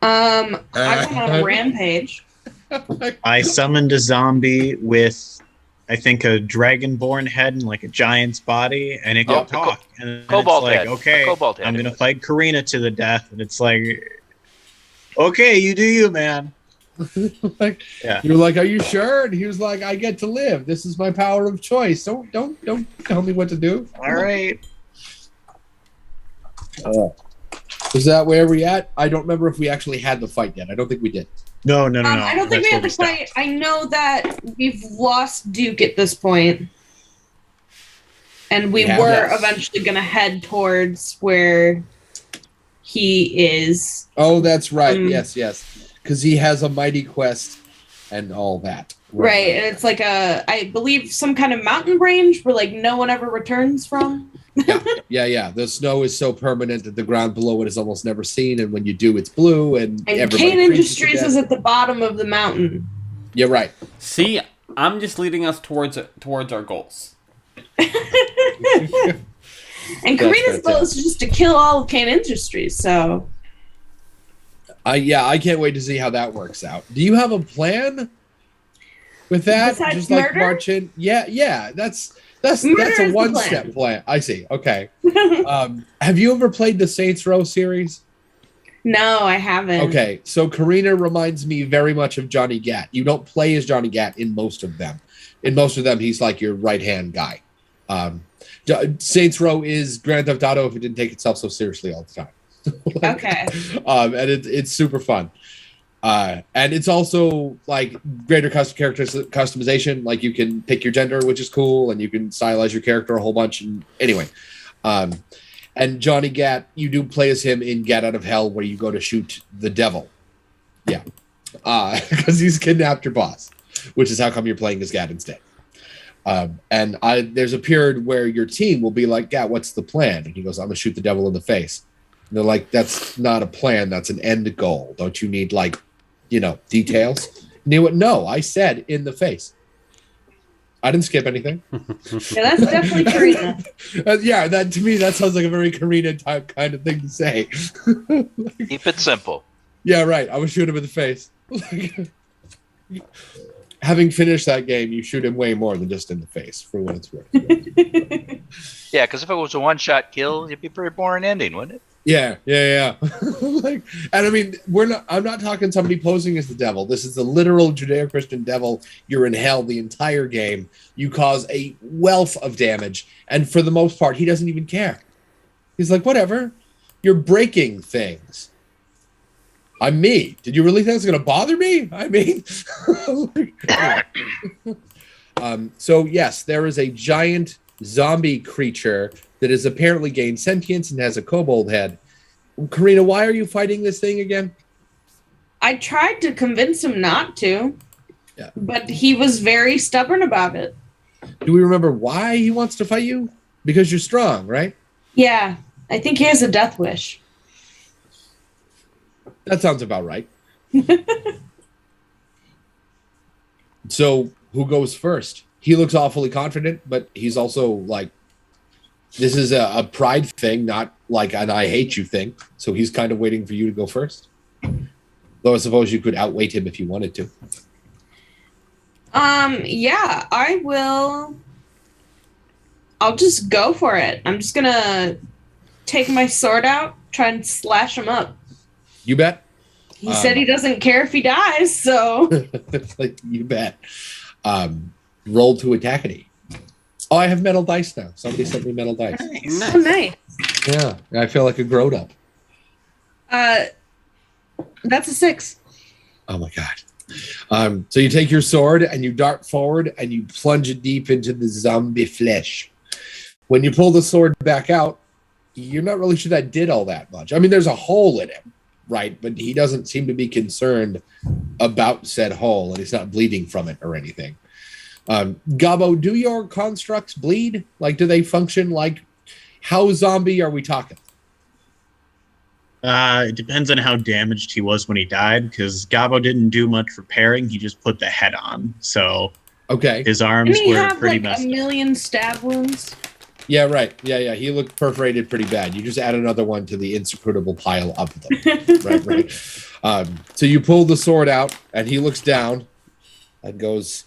I went on a rampage. I summoned a zombie with, I think, a dragonborn head and like a giant's body, and it could talk. And Cobalt it's like, head. okay, Cobalt I'm head. gonna fight Karina to the death, and it's like, okay, you do you, man. Like, you're like, are you sure? And he was like, I get to live. This is my power of choice. Don't tell me what to do. All right. Is that where we at? I don't remember if we actually had the fight yet. I don't think we did. No. I don't think we had the fight. I know that we've lost Duke at this point. And we were eventually going to head towards where he is. Oh, that's right. Yes. Because he has a mighty quest and all that. Right. And it's like I believe, some kind of mountain range where like no one ever returns from. Yeah. The snow is so permanent that the ground below it is almost never seen. And when you do, it's blue. And Kane Industries is at the bottom of the mountain. You're right. See, I'm just leading us towards our goals. And Karina's goal is just to kill all of Kane Industries, so... I can't wait to see how that works out. Do you have a plan with that? Besides just murder? like marching? Yeah. That's a one-step plan. I see. Okay. Have you ever played the Saints Row series? No, I haven't. Okay, so Karina reminds me very much of Johnny Gat. You don't play as Johnny Gat in most of them. In most of them, he's like your right-hand guy. Saints Row is Grand Theft Auto if it didn't take itself so seriously all the time. Okay. And it's super fun. And it's also like greater character customization. Like you can pick your gender, which is cool, and you can stylize your character a whole bunch. And anyway, and Johnny Gat, you do play as him in Gat Out of Hell, where you go to shoot the devil. Yeah, because he's kidnapped your boss, which is how come you're playing as Gat instead. And there's a period where your team will be like, Gat, what's the plan? And he goes, I'm gonna shoot the devil in the face. And they're like, that's not a plan, that's an end goal. Don't you need details? And he went, no, I said in the face. I didn't skip anything. Yeah, that's definitely Karina. That to me, that sounds like a very Karina type kind of thing to say. Keep it simple. Yeah, right. I would shoot him in the face. Having finished that game, you shoot him way more than just in the face, for what it's worth. Yeah, because if it was a one-shot kill, it'd be a pretty boring ending, wouldn't it? Yeah. And I mean, I'm not talking somebody posing as the devil. This is the literal Judeo-Christian devil. You're in hell the entire game. You cause a wealth of damage, and for the most part, he doesn't even care. He's like, whatever. You're breaking things. I'm me. Did you really think it's going to bother me? I mean, so yes, there is a giant zombie creature that has apparently gained sentience and has a kobold head. Karina, why are you fighting this thing again? I tried to convince him not to, but he was very stubborn about it. Do we remember why he wants to fight you? Because you're strong, right? Yeah, I think he has a death wish. That sounds about right. So, who goes first? He looks awfully confident, but he's also like, this is a pride thing, not like an I hate you thing. So he's kind of waiting for you to go first. Though I suppose you could outweight him if you wanted to. Yeah, I will. I'll just go for it. I'm just gonna take my sword out, try and slash him up. You bet. He said he doesn't care if he dies, so. Like, you bet. Roll to attack it. Oh, I have metal dice now. Somebody sent me metal dice. Nice. Oh, nice. Yeah, I feel like a grown up. That's a 6. Oh my god. So you take your sword and you dart forward and you plunge it deep into the zombie flesh. When you pull the sword back out, you're not really sure that did all that much. I mean, there's a hole in him, right? But he doesn't seem to be concerned about said hole, and he's not bleeding from it or anything. Gobbo, do your constructs bleed? Like, do they function like, how zombie are we talking? It depends on how damaged he was when he died, because Gobbo didn't do much repairing. He just put the head on. So okay, his arms were pretty like messed a million stab wounds? Yeah, right. Yeah. He looked perforated pretty bad. You just add another one to the insecrutable pile of them. Right. So you pull the sword out, and he looks down and goes,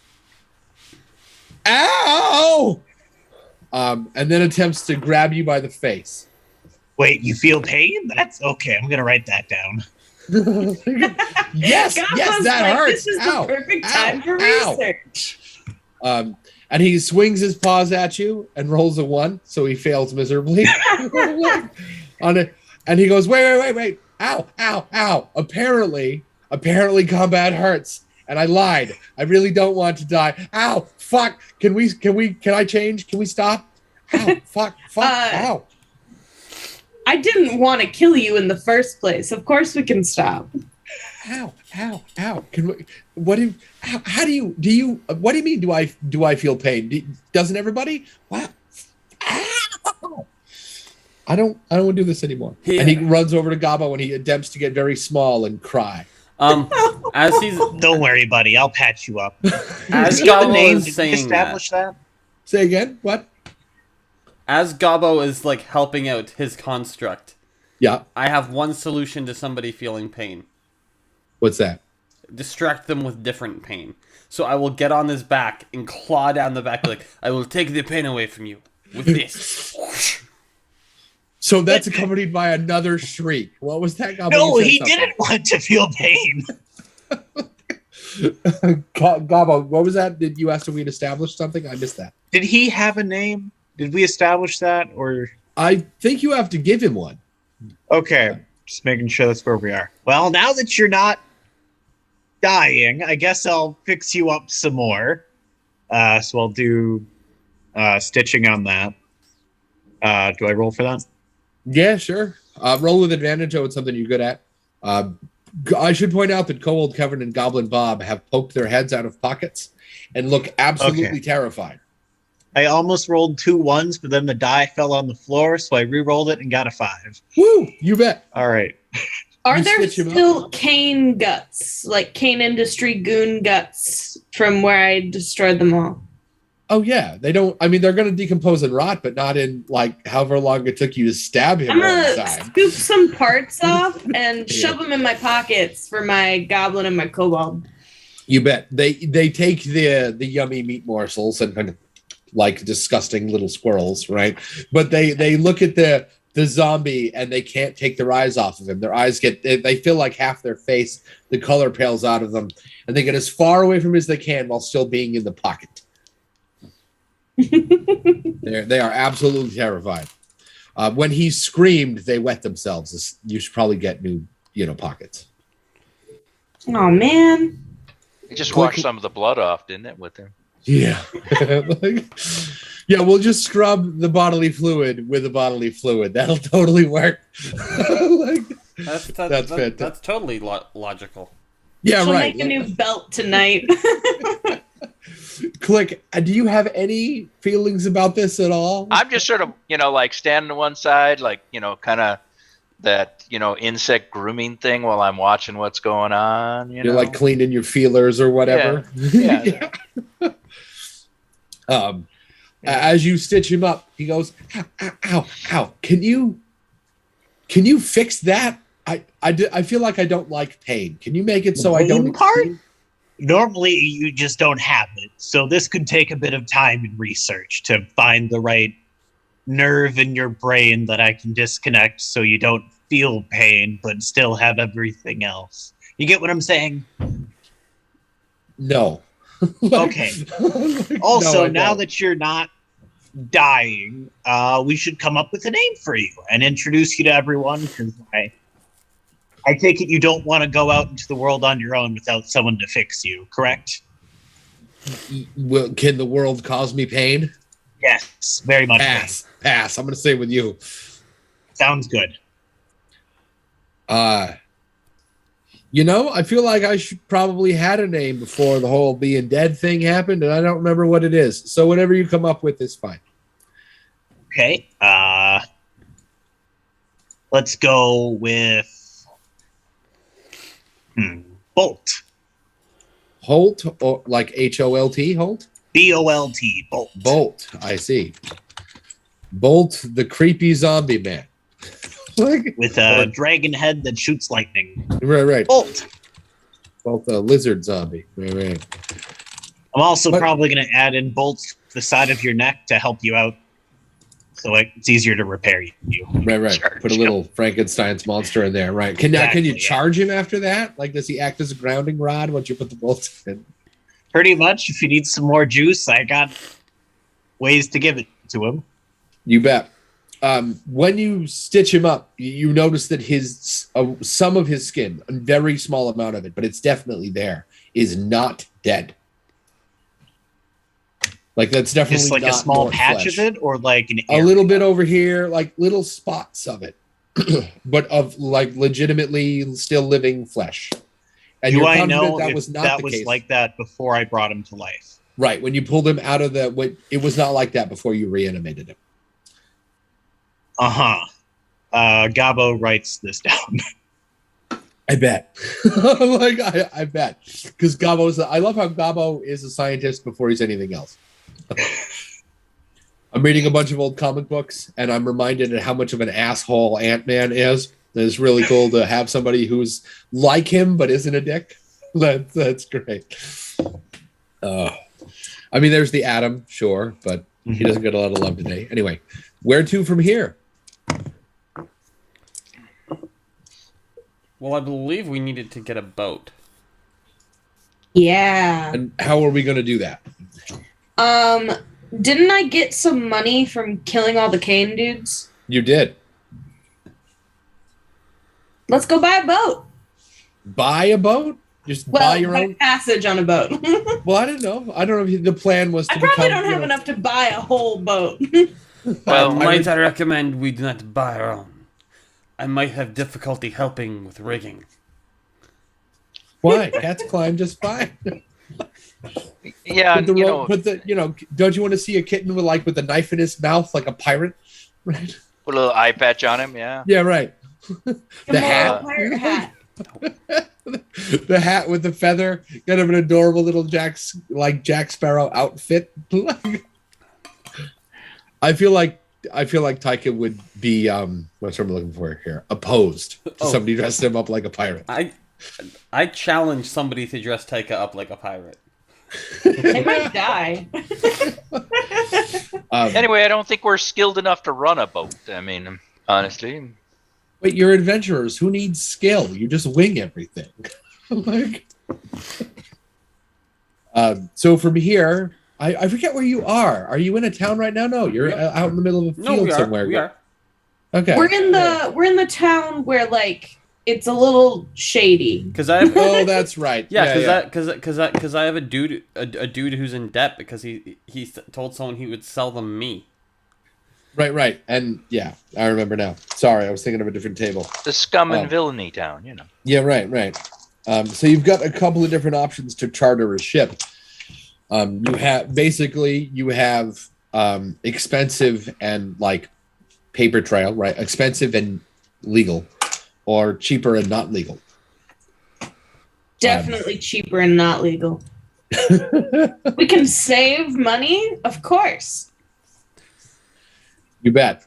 "Ow!" And then attempts to grab you by the face. Wait, you feel pain? That's okay. I'm gonna write that down. Yes, that hurts. This is the perfect time for research. And he swings his paws at you and rolls a 1, so he fails miserably. On it, and he goes, wait, ow. Apparently combat hurts, and I lied. I really don't want to die. Ow, fuck. Can I change? Can we stop? Ow, fuck, ow. I didn't want to kill you in the first place. Of course we can stop. Ow. Can we, what do you mean do I feel pain? Doesn't everybody? Wow. Ow. I don't want to do this anymore. Yeah. And he runs over to Gobbo and he attempts to get very small and cry. As he's Don't worry, buddy. I'll patch you up. As Gobbo is saying establish that. Say again? What? As Gobbo is like helping out his construct. Yeah. I have one solution to somebody feeling pain. What's that? Distract them with different pain. So I will get on his back and claw down the back like, I will take the pain away from you with this. So that's accompanied by another shriek. What was that? Gobbo? No, he didn't want to feel pain. Gobbo, what was that? Did you ask if we'd established something? I missed that. Did he have a name? Did we establish that? Or I think you have to give him one. okay, just making sure that's where we are. Well, now that you're not dying, I guess I'll fix you up some more. So I'll do stitching on that. Do I roll for that? Yeah, sure. Roll with advantage. Oh, it's something you're good at. I should point out that Kobold Kevin and Goblin Bob have poked their heads out of pockets and look absolutely terrified. I almost rolled 2 1s, but then the die fell on the floor, so I re-rolled it and got a 5. Woo! You bet. All right. Are there still Kane guts, like Kane Industry goon guts from where I destroyed them all? Oh, yeah. They don't, I mean, they're going to decompose and rot, but not in, like, however long it took you to stab him. I'm going to scoop some parts off and shove them in my pockets for my goblin and my kobold. You bet. They take the yummy meat morsels and kind of like disgusting little squirrels, right? But they look at the zombie and they can't take their eyes off of him. Their eyes they feel like half their face, the color pales out of them, and they get as far away from him as they can while still being in the pocket. They are absolutely terrified. When he screamed, they wet themselves. You should probably get new, pockets. Oh man! It just washed some of the blood off, didn't it, with him? Yeah. Yeah, we'll just scrub the bodily fluid with the bodily fluid. That'll totally work. That's fantastic. That's totally logical. Yeah, She'll right. make a new belt tonight. Click. Do you have any feelings about this at all? I'm just sort of, like standing to one side, like, kind of that, insect grooming thing while I'm watching what's going on. You're like cleaning your feelers or whatever. Yeah. As you stitch him up, he goes, ow. Can you fix that? I feel like I don't like pain. Can you make it so I don't? Part? Normally, you just don't have it. So this could take a bit of time and research to find the right nerve in your brain that I can disconnect so you don't feel pain, but still have everything else. You get what I'm saying? No. Okay. Also, now that you're not dying, we should come up with a name for you and introduce you to everyone, because I take it you don't want to go out into the world on your own without someone to fix you, correct? Well, can the world cause me pain? Yes, very much. Pass. I'm going to stay with you. Sounds good. I feel like I should probably had a name before the whole being dead thing happened, and I don't remember what it is. So whatever you come up with is fine. Okay. Let's go with Bolt. Holt, or like Holt? Holt? Bolt. Bolt. Bolt. I see. Bolt, the creepy zombie man. with a dragon head that shoots lightning. Right. Bolt. Both a lizard zombie. Right. I'm also probably going to add in bolts to the side of your neck to help you out, so it's easier to repair you. Right. Put a little Frankenstein's monster in there. Right. Can you charge him after that? Like, does he act as a grounding rod once you put the bolts in? Pretty much. If you need some more juice, I got ways to give it to him. You bet. When you stitch him up, you notice that his some of his skin, a very small amount of it, but it's definitely there, is not dead. Like, that's definitely just like not a small patch flesh. of it, or like an a little bit over here, like little spots of it, but of like legitimately still living flesh. And do I know that if was not that the was case. like that before I brought him to life? Right. When you pulled him out of it was not like that before you reanimated him. Gobbo writes this down. I bet. I bet. Because I love how Gobbo is a scientist before he's anything else. I'm reading a bunch of old comic books, and I'm reminded of how much of an asshole Ant-Man is. It's really cool to have somebody who's like him but isn't a dick. That's great. I mean, there's the Atom, sure, but he doesn't get a lot of love today. Anyway, where to from here? Well, I believe we needed to get a boat. Yeah. And how are we going to do that? Didn't I get some money from killing all the cane dudes? You did. Let's go buy a boat. Buy a boat? Just buy your own passage on a boat. Well, I don't know. I don't know if the plan was to I probably don't have enough to buy a whole boat. Well, I recommend we do not buy our own. I might have difficulty helping with rigging. Why? Cats climb just fine. Yeah, don't you want to see a kitten with a knife in his mouth like a pirate? Right. Put a little eye patch on him, yeah. Yeah, right. The hat. Pirate hat. The hat with the feather. Kind of an adorable little Jack Sparrow outfit. I feel like Taika would be what's I'm looking for here? Opposed to somebody dressed him up like a pirate. I challenge somebody to dress Taika up like a pirate. They might die. Anyway, I don't think we're skilled enough to run a boat. I mean, honestly. But you're adventurers. Who needs skill? You just wing everything. So from here, I forget where you are. Are you in a town right now? No, you're out in the middle of a field somewhere. We are. Okay. We're in the town where it's a little shady. Oh, that's right. Because I have a dude who's in debt because he told someone he would sell them me. Right. And yeah, I remember now. Sorry, I was thinking of a different table. The scum and villainy town, you know. Yeah, right. So you've got a couple of different options to charter a ship. You have expensive and paper trail, right? Expensive and legal, or cheaper and not legal. Definitely cheaper and not legal. We can save money, of course. You bet.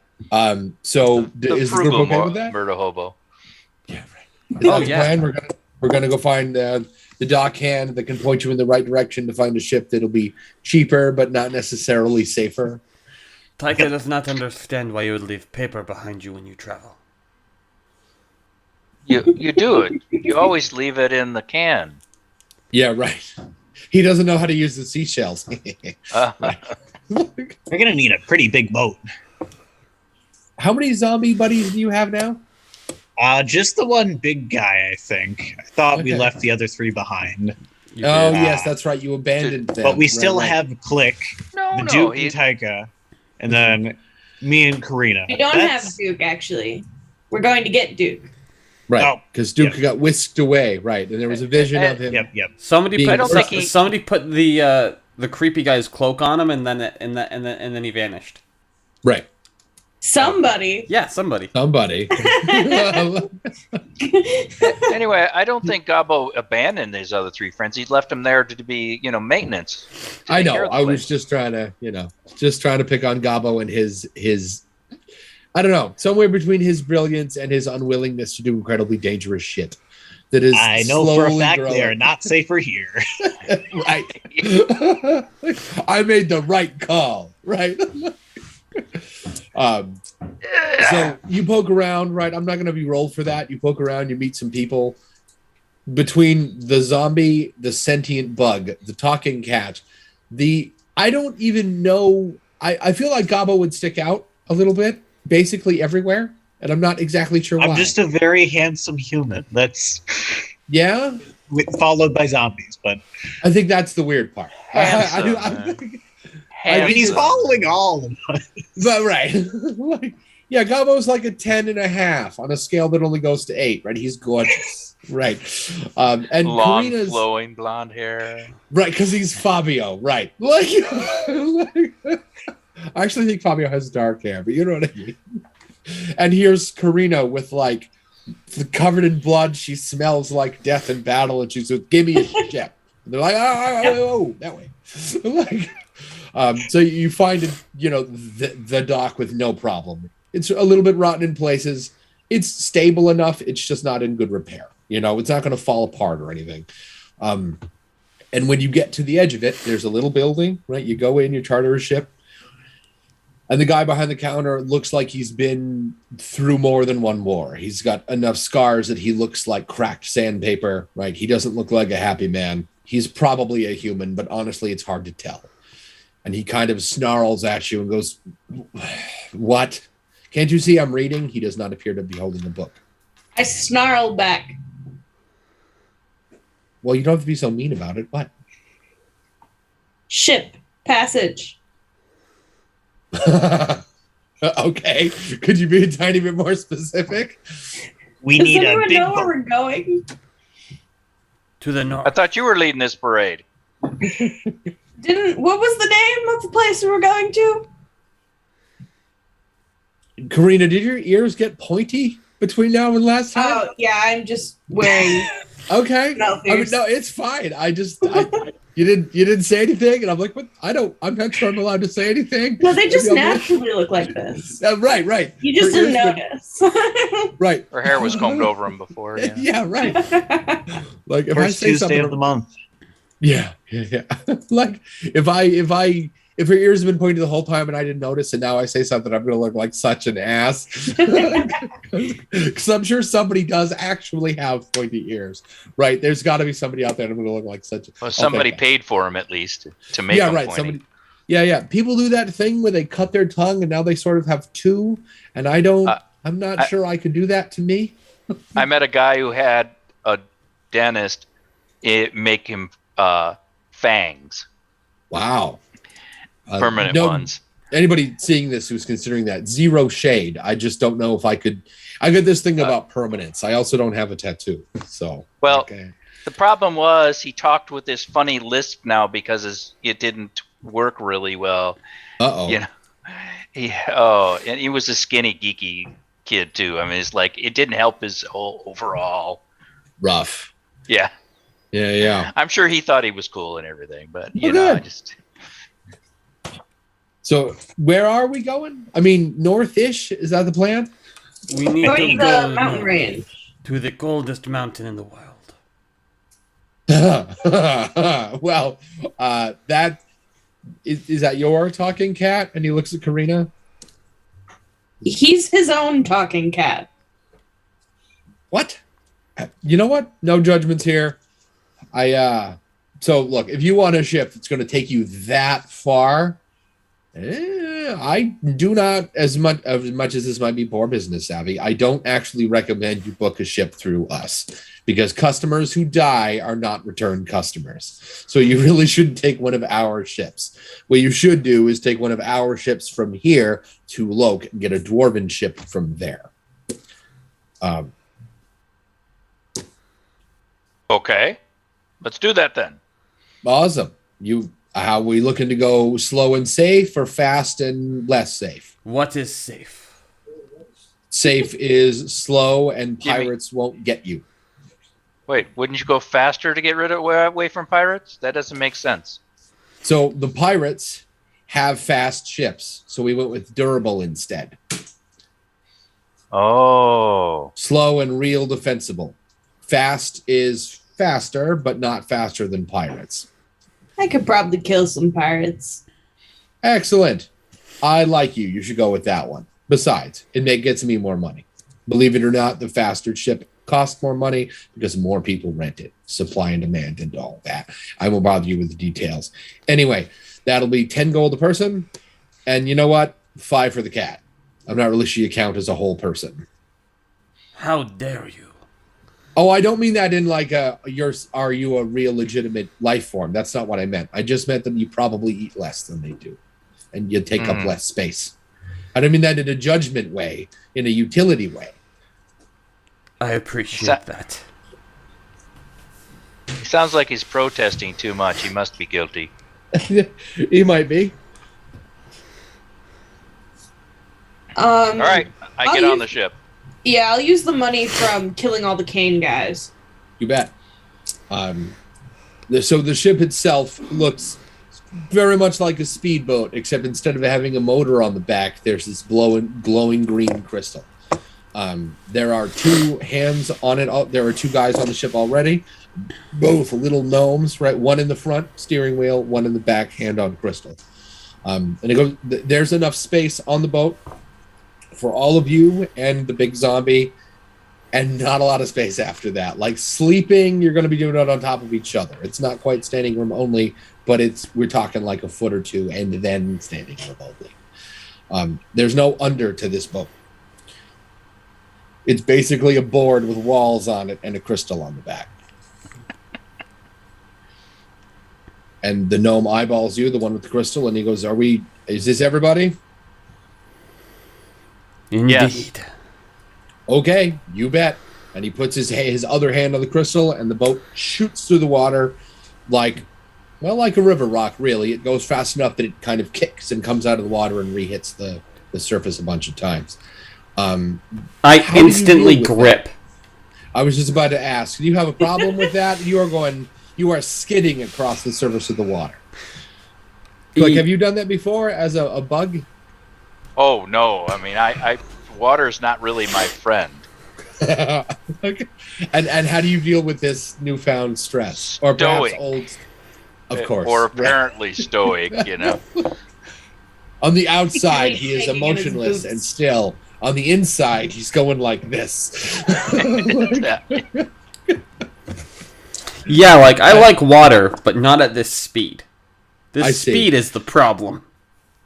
So The is the group frugal okay with that? murder hobo. Yeah, right. Plan? We're gonna go find the dock hand that can point you in the right direction to find a ship that'll be cheaper but not necessarily safer. Taika does not understand why you would leave paper behind you when you travel. You do it. You always leave it in the can. Yeah, right. He doesn't know how to use the seashells. We're gonna need a pretty big boat. How many zombie buddies do you have now? Just the one big guy, I think. I thought we left the other three behind. Yes, that's right. You abandoned them. But we still have Click, the Duke he- and Taika, and then me and Karina. We don't have Duke, actually. We're going to get Duke. Right, because Duke got whisked away, right? And there was a vision of him. Yep. Somebody I don't think put the creepy guy's cloak on him, and then he vanished. Right. Somebody. Yeah, somebody. Anyway, I don't think Gobbo abandoned his other three friends. He left them there to be, maintenance. I know. I was just trying to, pick on Gobbo and his. I don't know, somewhere between his brilliance and his unwillingness to do incredibly dangerous shit. That is, I know for a fact they are not safer here. Right. I made the right call, right? So you poke around, right? I'm not going to be rolled for that. You poke around, you meet some people. Between the zombie, the sentient bug, the talking cat, I don't even know. I feel like Gobbo would stick out a little bit, basically everywhere, and I'm not exactly sure why. I'm just a very handsome human. That's followed by zombies, but I think that's the weird part. I mean, he's following all of us. But right, yeah, Gobbo's like a 10.5 on a scale that only goes to 8. Right, he's gorgeous. Right, and long Karina's flowing blonde hair. Right, because he's Fabio. Right, I actually think Fabio has dark hair, but you know what I mean. And here's Karina with like covered in blood. She smells like death and battle, and she's like, "Give me a ship." And they're like, "Oh, that way." So you find the dock with no problem. It's a little bit rotten in places. It's stable enough. It's just not in good repair. It's not going to fall apart or anything. And when you get to the edge of it, there's a little building, right? You go in, you charter a ship. And the guy behind the counter looks like he's been through more than one war. He's got enough scars that he looks like cracked sandpaper, right? He doesn't look like a happy man. He's probably a human, but honestly, it's hard to tell. And he kind of snarls at you and goes, "What? Can't you see I'm reading?" He does not appear to be holding a book. I snarl back. Well, you don't have to be so mean about it. What? Ship passage. Okay. Could you be a tiny bit more specific? We Does need a anyone big know where we're going? To the north. I thought you were leading this parade. What was the name of the place we were going to? Karina, did your ears get pointy between now and last time? Oh, yeah, I'm just wearing... Okay. No, it's fine. You didn't say anything, and I'm like, what? I'm not sure I'm allowed to say anything. No, they just naturally look like this. Right. You just didn't notice. Right. Her hair was combed over him before. Yeah, yeah, right. Like if First I say Tuesday something of the month. Yeah. Like if her ears have been pointing the whole time and I didn't notice, and now I say something, I'm going to look like such an ass. Because I'm sure somebody does actually have pointy ears, right? There's got to be somebody out there that I'm going to look like such. Well, somebody paid for him at least to make him pointy. Somebody. Yeah. People do that thing where they cut their tongue and now they sort of have two, and I don't. I'm not sure I could do that to me. I met a guy who had a dentist make him fangs. Wow. Permanent ones. Anybody seeing this who's considering that, zero shade. I just don't know if I could. I got this thing about permanence. I also don't have a tattoo. So The problem was he talked with this funny lisp now because it didn't work really well. And he was a skinny, geeky kid too. I mean, it's like it didn't help his whole overall. Rough. Yeah. Yeah. I'm sure he thought he was cool and everything, but I just. So where are we going? I mean, north-ish. Is that the plan? We need to go the mountain range. To the coldest mountain in the world. Well, that is that your talking cat? And he looks at Karina. He's his own talking cat. What? You know what? No judgments here. So look, if you want a ship that's going to take you that far, I do not, as much as this might be poor business savvy, I don't actually recommend you book a ship through us, because customers who die are not return customers. So you really shouldn't take one of our ships. What you should do is take one of our ships from here to Loke and get a dwarven ship from there. Okay, let's do that then. Awesome. How are we looking to go? Slow and safe, or fast and less safe? What is safe? Safe is slow and pirates won't get you. Wait, wouldn't you go faster to get rid of away from pirates? That doesn't make sense. So the pirates have fast ships, so we went with durable instead. Oh. Slow and real defensible. Fast is faster, but not faster than pirates. I could probably kill some pirates. Excellent. I like you. You should go with that one. Besides, it gets me more money. Believe it or not, the faster ship costs more money because more people rent it. Supply and demand and all that. I won't bother you with the details. Anyway, that'll be 10 gold a person. And you know what? 5 for the cat. I'm not really sure you count as a whole person. How dare you? Oh, I don't mean that in like are you a real legitimate life form? That's not what I meant. I just meant that you probably eat less than they do. And you take up less space. I don't mean that in a judgment way, in a utility way. I appreciate that. He sounds like he's protesting too much. He must be guilty. He might be. All right, I get on the ship. Yeah, I'll use the money from killing all the Kane guys. You bet. So the ship itself looks very much like a speedboat, except instead of having a motor on the back, there's this glowing green crystal. There are 2 hands on it. There are 2 guys on the ship already, both little gnomes, right? One in the front, steering wheel, one in the back, hand on crystal. And it goes. There's enough space on the boat for all of you and the big zombie, and not a lot of space after that. Like sleeping, you're going to be doing it on top of each other. It's not quite standing room only, but we're talking like a foot or 2 and then standing room only. There's no under to this boat. It's basically a board with walls on it and a crystal on the back. And the gnome eyeballs you, the one with the crystal, and he goes, is this everybody? Indeed. Yes. Okay, you bet. And he puts his other hand on the crystal, and the boat shoots through the water like a river rock, really. It goes fast enough that it kind of kicks and comes out of the water and re-hits the surface a bunch of times. I instantly grip. That? I was just about to ask, do you have a problem with that? You are skidding across the surface of the water. Like, have you done that before as a bug? Oh, no. I mean, water's not really my friend. Okay. And how do you deal with this newfound stress? Or perhaps old... Of course. Or apparently stoic, you know. On the outside, he is emotionless and still. On the inside, he's going like this. Yeah, like, I like water, but not at this speed. This speed is the problem.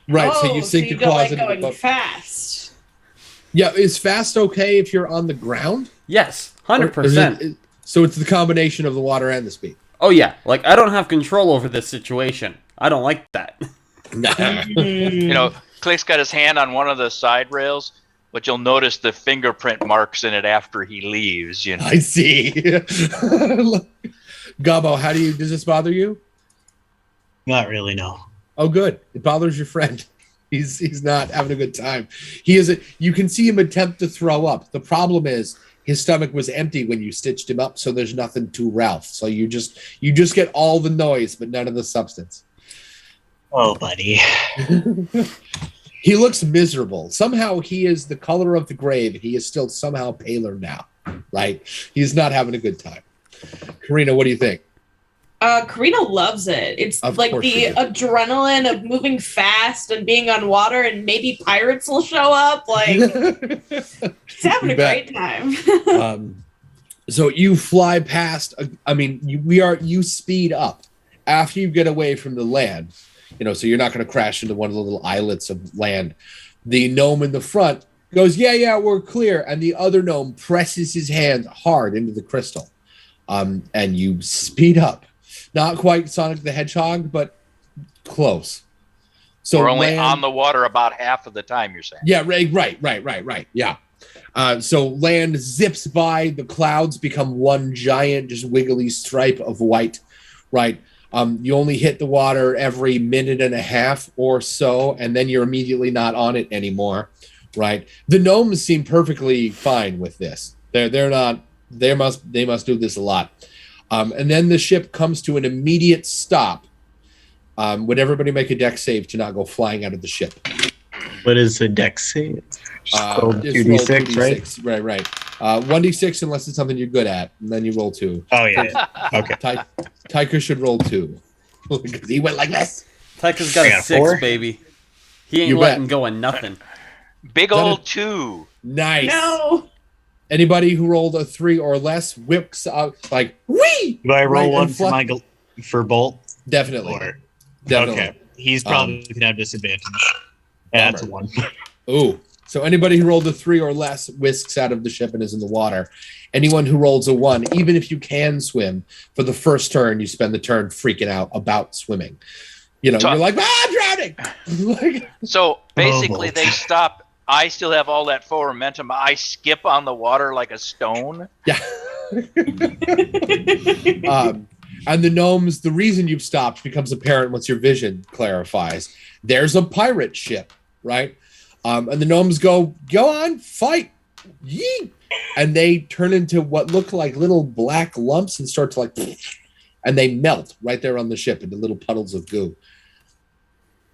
Right, so you sink your claws into the boat. Fast. Yeah, is fast okay if you're on the ground? Yes, 100%. So it's the combination of the water and the speed. Oh yeah, like I don't have control over this situation. I don't like that. You know, Click's got his hand on one of the side rails, but you'll notice the fingerprint marks in it after he leaves. You know. I see. Gobbo, does this bother you? Not really, no. Oh, good. It bothers your friend. He's not having a good time. You can see him attempt to throw up. The problem is his stomach was empty when you stitched him up, so there's nothing to Ralph. So you just get all the noise, but none of the substance. Oh, buddy. He looks miserable. Somehow he is the color of the grave. He is still somehow paler now, right? He's not having a good time. Karina, what do you think? Karina loves it. It's like the adrenaline of moving fast and being on water, and maybe pirates will show up. Like, she's having a great time. So you fly past. You speed up after you get away from the land. You know, so you're not going to crash into one of the little islets of land. The gnome in the front goes, "Yeah, we're clear," and the other gnome presses his hand hard into the crystal, and you speed up. Not quite Sonic the Hedgehog, but close. So we're only on the water about half of the time, you're saying? Yeah, right. Yeah. So land zips by, the clouds become one giant, just wiggly stripe of white, right? You only hit the water every minute and a half or so, and then you're immediately not on it anymore, right? The gnomes seem perfectly fine with this. They must do this a lot. And then the ship comes to an immediate stop. Would everybody make a dex save to not go flying out of the ship? What is the dex save? Just roll 2d6, right? Right. 1d6 unless it's something you're good at, and then you roll 2. Oh, yeah. Okay. Taika should roll 2. Because he went like this. Taika's got a 6, 4? Baby. He ain't letting go of nothing. Big old 2. Nice. No. Anybody who rolled a 3 or less whips out like, whee! Do I roll one for Bolt? Definitely. Definitely. Okay. He's probably going to have disadvantage. Yeah, that's a 1. Ooh. So anybody who rolled a 3 or less whisks out of the ship and is in the water. Anyone who rolls a 1, even if you can swim, for the first turn, you spend the turn freaking out about swimming. You're like, I'm drowning! So basically they stop. I still have all that forward momentum. I skip on the water like a stone. Yeah. And the gnomes, the reason you've stopped becomes apparent once your vision clarifies. There's a pirate ship, right? And the gnomes go on, fight, yeet. And they turn into what look like little black lumps and start to and they melt right there on the ship into little puddles of goo.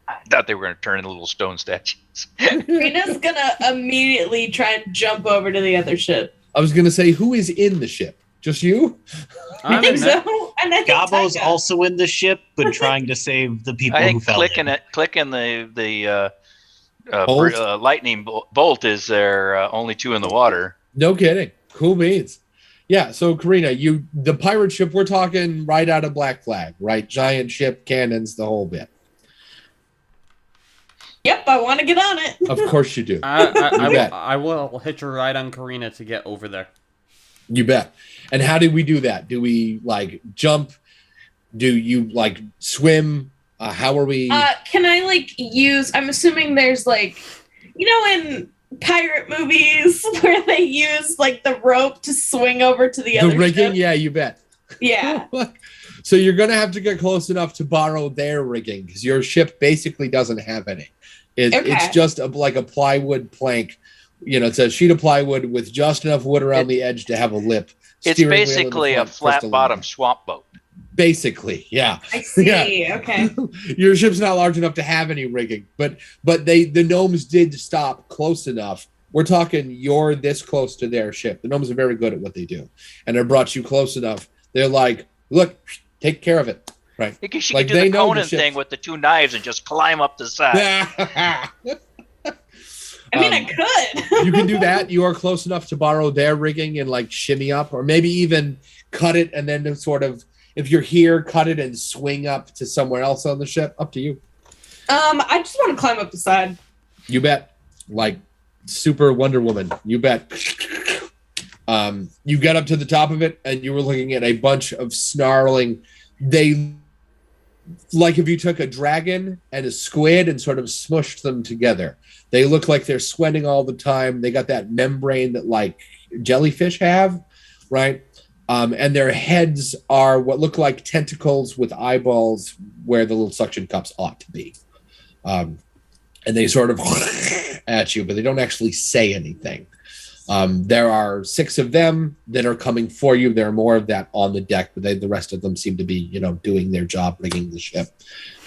I thought they were going to turn into little stone statues. Karina's going to immediately try and jump over to the other ship. I was going to say, who is in the ship? Just you? I think so. And I think Gobbo's Taika. also in the ship, but trying to save the people who fell in. Clicking the lightning bolt is there only 2 in the water. No kidding. Cool beans. Yeah, so Karina, the pirate ship, we're talking right out of Black Flag, right? Giant ship, cannons, the whole bit. Yep, I want to get on it. Of course you do. I will hitch a ride on Karina to get over there. You bet. And how do we do that? Do we jump? Do you swim? How are we? Can I use? I'm assuming there's in pirate movies where they use the rope to swing over to the other rigging. ship? Yeah, you bet. Yeah. So you're gonna have to get close enough to borrow their rigging because your ship basically doesn't have any. It's just a plywood plank. It's a sheet of plywood with just enough wood around the edge to have a lip. It's basically a flat-bottom swamp boat. Basically, yeah. I see. Yeah. Okay. Your ship's not large enough to have any rigging, but the gnomes did stop close enough. We're talking you're this close to their ship. The gnomes are very good at what they do, and they brought you close enough. They're like, look, take care of it. Right. I guess you could do the Conan thing with the 2 knives and just climb up the side. I could. You can do that. You are close enough to borrow their rigging and shimmy up, or maybe even cut it and then sort of, if you're here, cut it and swing up to somewhere else on the ship. Up to you. I just want to climb up the side. You bet. Super Wonder Woman. You bet. You get up to the top of it and you were looking at a bunch of snarling. They if you took a dragon and a squid and sort of smushed them together. They look like they're sweating all the time. They got that membrane that jellyfish have, right? And their heads are what look like tentacles with eyeballs where the little suction cups ought to be. And they sort of at you, but they don't actually say anything. There are 6 of them that are coming for you. There are more of that on the deck, but the rest of them seem to be, doing their job, rigging the ship.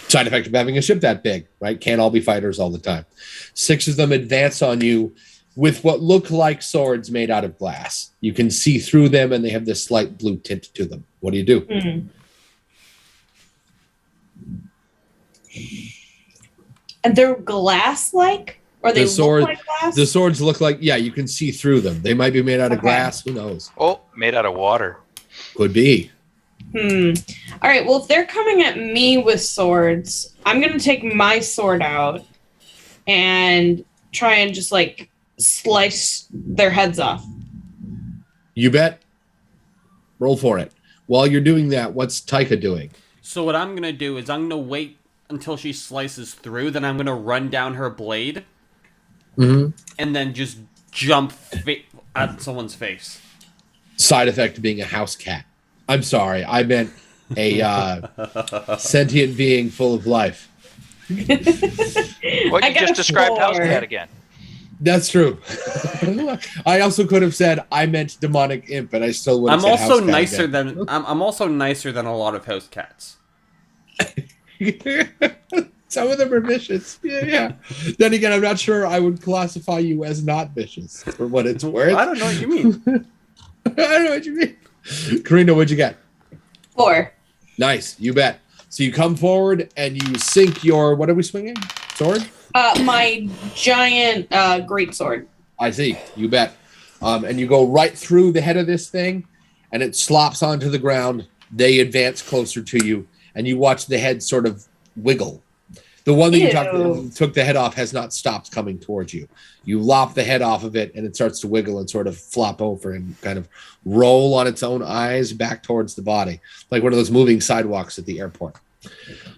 Side effect of having a ship that big, right? Can't all be fighters all the time. 6 of them advance on you with what look like swords made out of glass. You can see through them, and they have this slight blue tint to them. What do you do? Mm. And they're glass-like? Or they look like glass? The swords look like, you can see through them. They might be made out of glass. Who knows? Oh, made out of water. Could be. All right, well, if they're coming at me with swords, I'm going to take my sword out and try and just, slice their heads off. You bet. Roll for it. While you're doing that, what's Taika doing? So what I'm going to do is I'm going to wait until she slices through, then I'm going to run down her blade, and then just jump at someone's face. Side effect of being a house cat. I'm sorry, I meant a sentient being full of life. Well, you just described house cat again. That's true. I also could have said I meant demonic imp, but I still would have said I'm also nicer than a lot of house cats. Some of them are vicious. Yeah. Then again, I'm not sure I would classify you as not vicious for what it's worth. I don't know what you mean. I don't know what you mean. Karina, what'd you get? 4. Nice, you bet. So you come forward and you sink your, what are we swinging? Sword? My giant great sword. I see, you bet. And you go right through the head of this thing, and it slops onto the ground. They advance closer to you, and you watch the head sort of wiggle. The one that you took the head off has not stopped coming towards you. You lop the head off of it, and it starts to wiggle and sort of flop over and kind of roll on its own eyes back towards the body, like one of those moving sidewalks at the airport.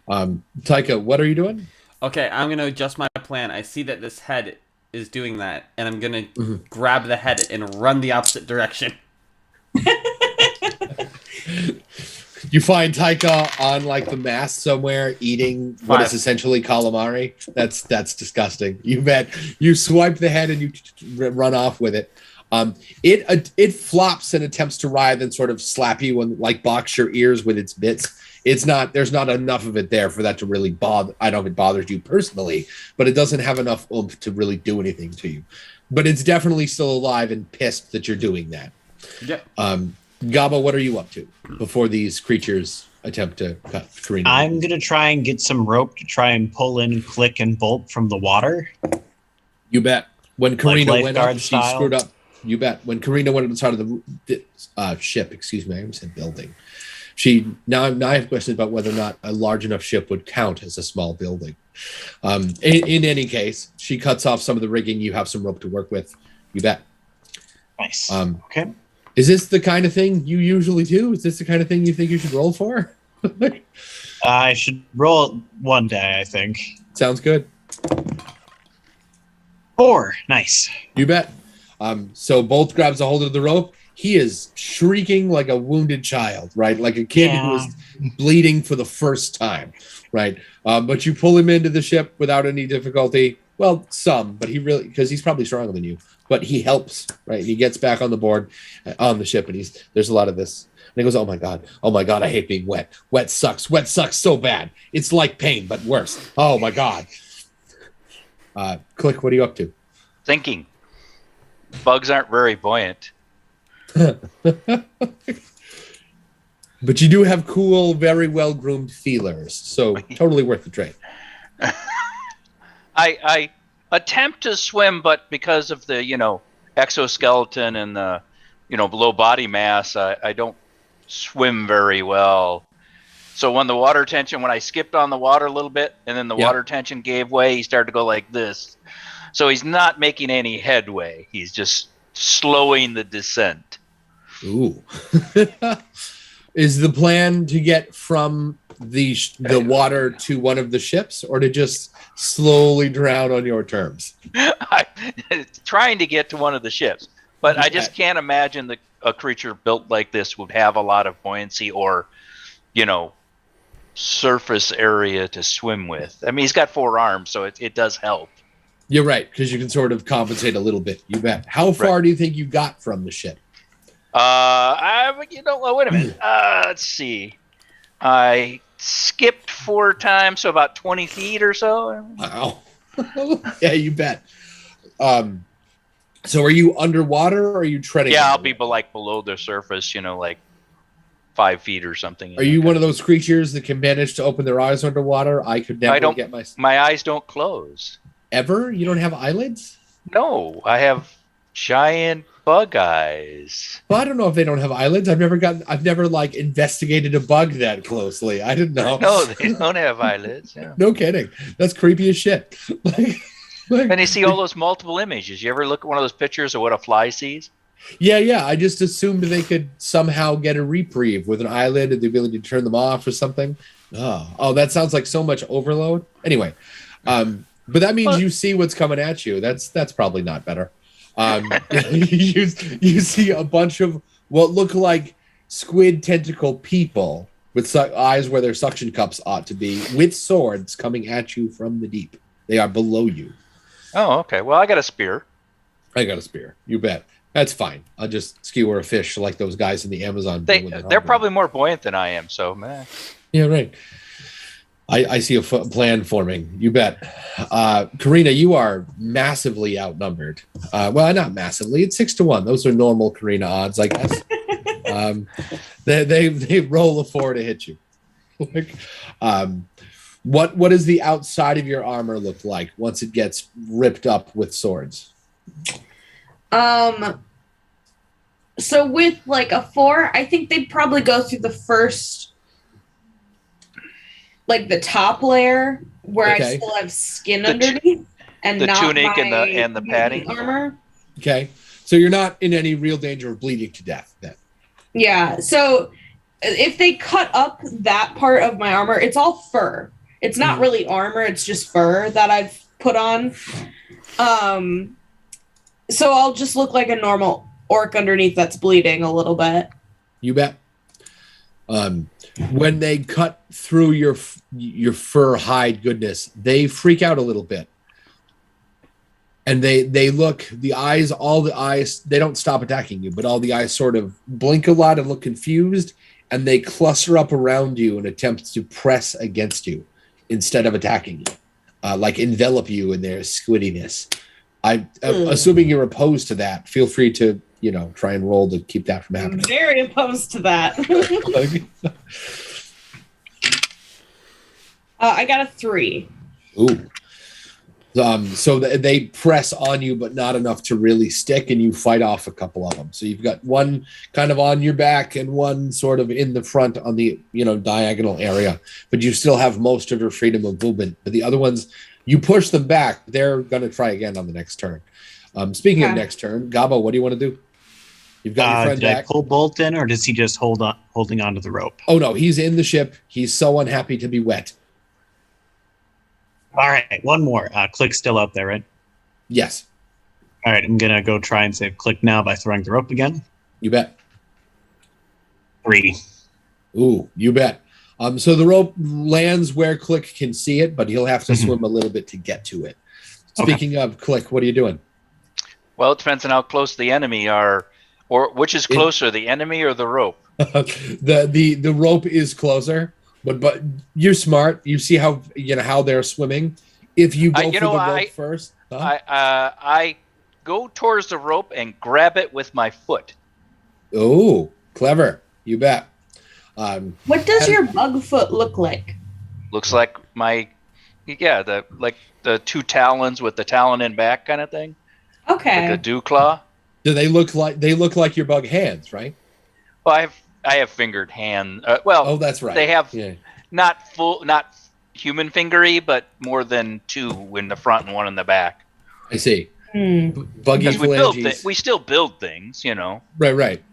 Taika, what are you doing? Okay, I'm going to adjust my plan. I see that this head is doing that, and I'm going to grab the head and run the opposite direction. You find Taika on like the mast somewhere eating what is essentially calamari. That's disgusting. You bet. You swipe the head and you run off with it. It flops and attempts to writhe and sort of slap you and like box your ears with its bits. There's not enough of it there for that to really bother. I don't know if it bothers you personally, but it doesn't have enough oomph to really do anything to you. But it's definitely still alive and pissed that you're doing that. Yeah. Gobbo, what are you up to before these creatures attempt to cut Karina? I'm going to try and get some rope to try and pull in, click, and bolt from the water. You bet. When Karina went up, she style. screwed up. You bet. When Karina went to the side of the ship, excuse me, I almost said building. Now I have questions about whether or not a large enough ship would count as a small building. In any case, she cuts off some of the rigging. You have some rope to work with. You bet. Nice. Okay. Is this the kind of thing you usually do? Is this the kind of thing you think you should roll for? I should roll it one day, I think. Sounds good. 4. Nice. You bet. So Bolt grabs a hold of the rope. He is shrieking like a wounded child, right? Like a kid who is bleeding for the first time, right? But you pull him into the ship without any difficulty. Well, some, but because he's probably stronger than you. But he helps, right? He gets back on the board, on the ship, and there's a lot of this. And he goes, oh my God, I hate being wet. Wet sucks so bad. It's like pain, but worse. Oh my God. Click, what are you up to? Thinking. Bugs aren't very buoyant. But you do have cool, very well-groomed feelers, so totally worth the trade. I attempt to swim, but because of the, exoskeleton and the, low body mass, I don't swim very well. So when I skipped on the water a little bit, and then the water tension gave way, he started to go like this. So he's not making any headway. He's just slowing the descent. Ooh. Is the plan to get from the water to one of the ships, or to just slowly drown on your terms? Trying to get to one of the ships, but I just can't imagine that a creature built like this would have a lot of buoyancy or, surface area to swim with. I mean, he's got 4 arms, so it does help. You're right, because you can sort of compensate a little bit. You bet. How far do you think you got from the ship? Wait a minute. Let's see. I skipped 4 times, so about 20 feet or so. Wow. Yeah, you bet. So are you underwater, or are you treading? Yeah, I'll be below the surface, like 5 feet or something. Are you one of those creatures that can manage to open their eyes underwater? I could never get my eyes don't close. Ever? You don't have eyelids? No, I have giant bug eyes. Well, I don't know if they don't have eyelids. I've never investigated a bug that closely. I didn't know. No, they don't have eyelids. Yeah. No kidding. That's creepy as shit. And you see all those multiple images. You ever look at one of those pictures of what a fly sees? Yeah. I just assumed they could somehow get a reprieve with an eyelid and the ability to turn them off or something. Oh, that sounds like so much overload. Anyway, but that means you see what's coming at you. That's probably not better. You see a bunch of what look like squid tentacle people with eyes where their suction cups ought to be, with swords coming at you from the deep. They are below you. Oh, okay. Well, I got a spear. You bet. That's fine. I'll just skewer a fish like those guys in the Amazon. They're probably more buoyant than I am, so man. Yeah, right. I see a plan forming. You bet. Karina, you are massively outnumbered. Well, not massively. It's 6-1. Those are normal Karina odds, I guess. They roll a 4 to hit you. What does the outside of your armor look like once it gets ripped up with swords? So with like a 4, I think they'd probably go through the first, like the top layer where I still have skin underneath, and the not tunic my and the padding armor. Okay, so you're not in any real danger of bleeding to death then. Yeah. So if they cut up that part of my armor, it's all fur. It's not really armor. It's just fur that I've put on. So I'll just look like a normal orc underneath that's bleeding a little bit. You bet. When they cut through your fur hide goodness, they freak out a little bit. And they look, all the eyes, they don't stop attacking you, but all the eyes sort of blink a lot and look confused, and they cluster up around you and attempt to press against you instead of attacking you, like envelop you in their squidiness. I'm assuming you're opposed to that. Feel free to, try and roll to keep that from happening. I'm very opposed to that. I got a 3. Ooh. So they press on you, but not enough to really stick, and you fight off a couple of them. So you've got one kind of on your back and one sort of in the front on the diagonal area, but you still have most of your freedom of movement. But the other ones, you push them back. They're going to try again on the next turn. Speaking of next turn, Gobbo, what do you want to do? You've got your friend did back. I pull Bolt in, or does he just holding onto the rope? Oh no, he's in the ship. He's so unhappy to be wet. All right, one more. Click's still out there, right? Yes. All right, I'm going to go try and save Click now by throwing the rope again. You bet. 3. Ooh, you bet. So the rope lands where Click can see it, but he'll have to swim a little bit to get to it. Speaking of Click, what are you doing? Well, it depends on how close the enemy are, or which is closer, the enemy or the rope. The rope is closer. But you're smart. You see how how they're swimming. If you go for the rope first, I go towards the rope and grab it with my foot. Oh, clever! You bet. What does your bug foot look like? Looks like the 2 talons with the talon in back kind of thing. Okay. Like a dew claw. Do they look like your bug hands, right? Well, I have fingered hand. Oh, that's right. They have not human fingery, but more than 2 in the front and 1 in the back. I see. Buggy phalanges. We still build things, Right.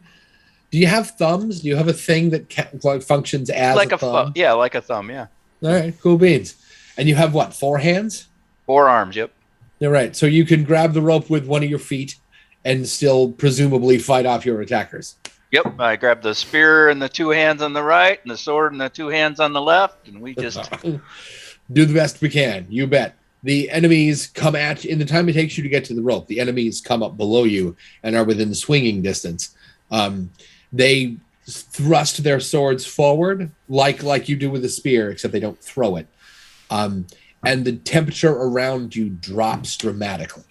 Do you have thumbs? Do you have a thing that functions as like a thumb? Like a thumb. Yeah. All right, cool beans. And you have what? 4 hands? 4 arms. Yep. You're right. So you can grab the rope with one of your feet and still presumably fight off your attackers. Yep, I grab the spear in the 2 hands on the right and the sword in the 2 hands on the left, and we just do the best we can. You bet. The enemies come at you in the time it takes you to get to the rope. The enemies come up below you and are within swinging distance. They thrust their swords forward like you do with a spear, except they don't throw it. And the temperature around you drops dramatically.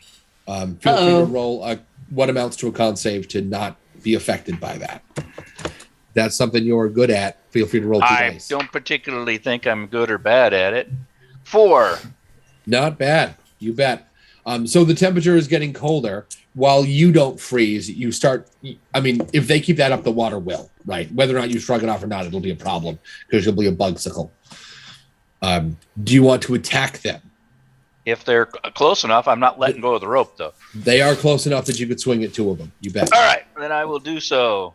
Feel free to roll what amounts to a con save to not be affected by that. That's something you're good at. Feel free to roll 2 dice. I don't particularly think I'm good or bad at it. 4. Not bad. You bet. So the temperature is getting colder. While you don't freeze, you start. I mean, if they keep that up, the water will. Right. Whether or not you shrug it off or not, it'll be a problem because you'll be a bugsicle. Do you want to attack them? If they're close enough, I'm not letting go of the rope, though. They are close enough that you could swing at 2 of them. You bet. All right, then I will do so.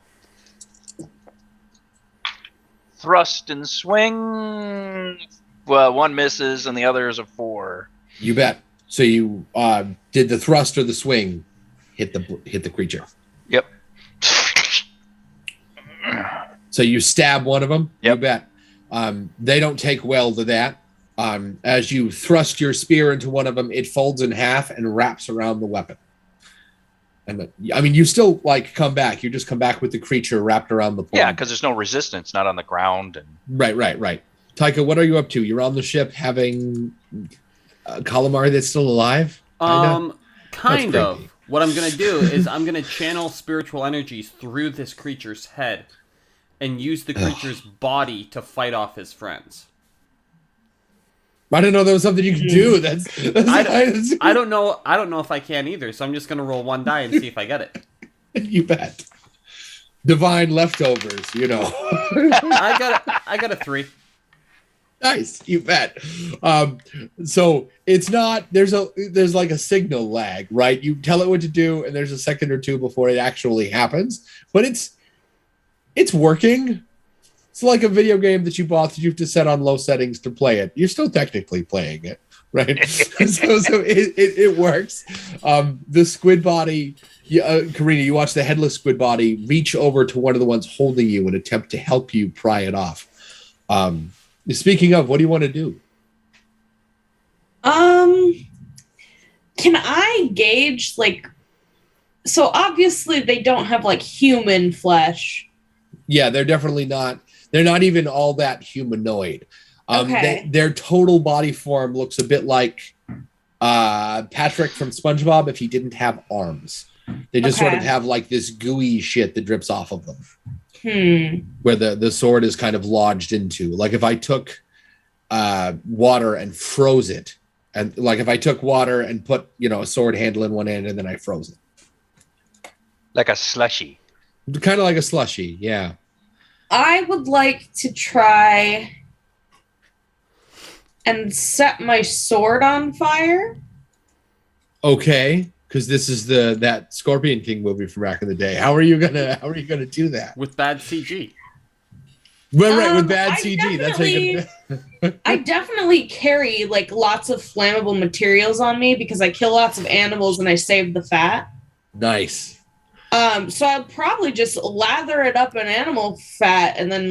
Thrust and swing. Well, 1 misses, and the other is a 4. You bet. So you did the thrust or the swing hit the creature. Yep. So you stab one of them. Yep. You bet. They don't take well to that. As you thrust your spear into one of them, it folds in half and wraps around the weapon. And you still come back. You just come back with the creature wrapped around the point. Yeah, because there's no resistance, not on the ground. And Right. Taika, what are you up to? You're on the ship having a calamari that's still alive? Kind of. What I'm going to do is I'm going to channel spiritual energies through this creature's head and use the creature's body to fight off his friends. I didn't know that was something you could do. I don't know. I don't know if I can either. So I'm just going to roll one die and see if I get it. You bet. Divine leftovers, I got a 3. Nice, you bet. So it's not there's like a signal lag, right? You tell it what to do, and there's a second or two before it actually happens. But it's working. It's like a video game that you bought that you have to set on low settings to play it. You're still technically playing it, right? so it works. The squid body, Karina, you watch the headless squid body reach over to one of the ones holding you and attempt to help you pry it off. Speaking of, what do you want to do? Can I gauge, so obviously they don't have, human flesh. Yeah, they're definitely not. They're not even all that humanoid. Okay. Their total body form looks a bit like Patrick from SpongeBob if he didn't have arms. They just sort of have, this gooey shit that drips off of them. Where the sword is kind of lodged into. Like if I took water and froze it, and if I took water and put a sword handle in one end and then I froze it, like a slushy, kind of like a slushy. Yeah, I would like to try and set my sword on fire. Okay. Because this is that Scorpion King movie from back in the day. How are you gonna do that with bad CG? Right, with bad CG. That's how you're gonna... I definitely carry lots of flammable materials on me because I kill lots of animals and I save the fat. Nice. So I'll probably just lather it up in animal fat and then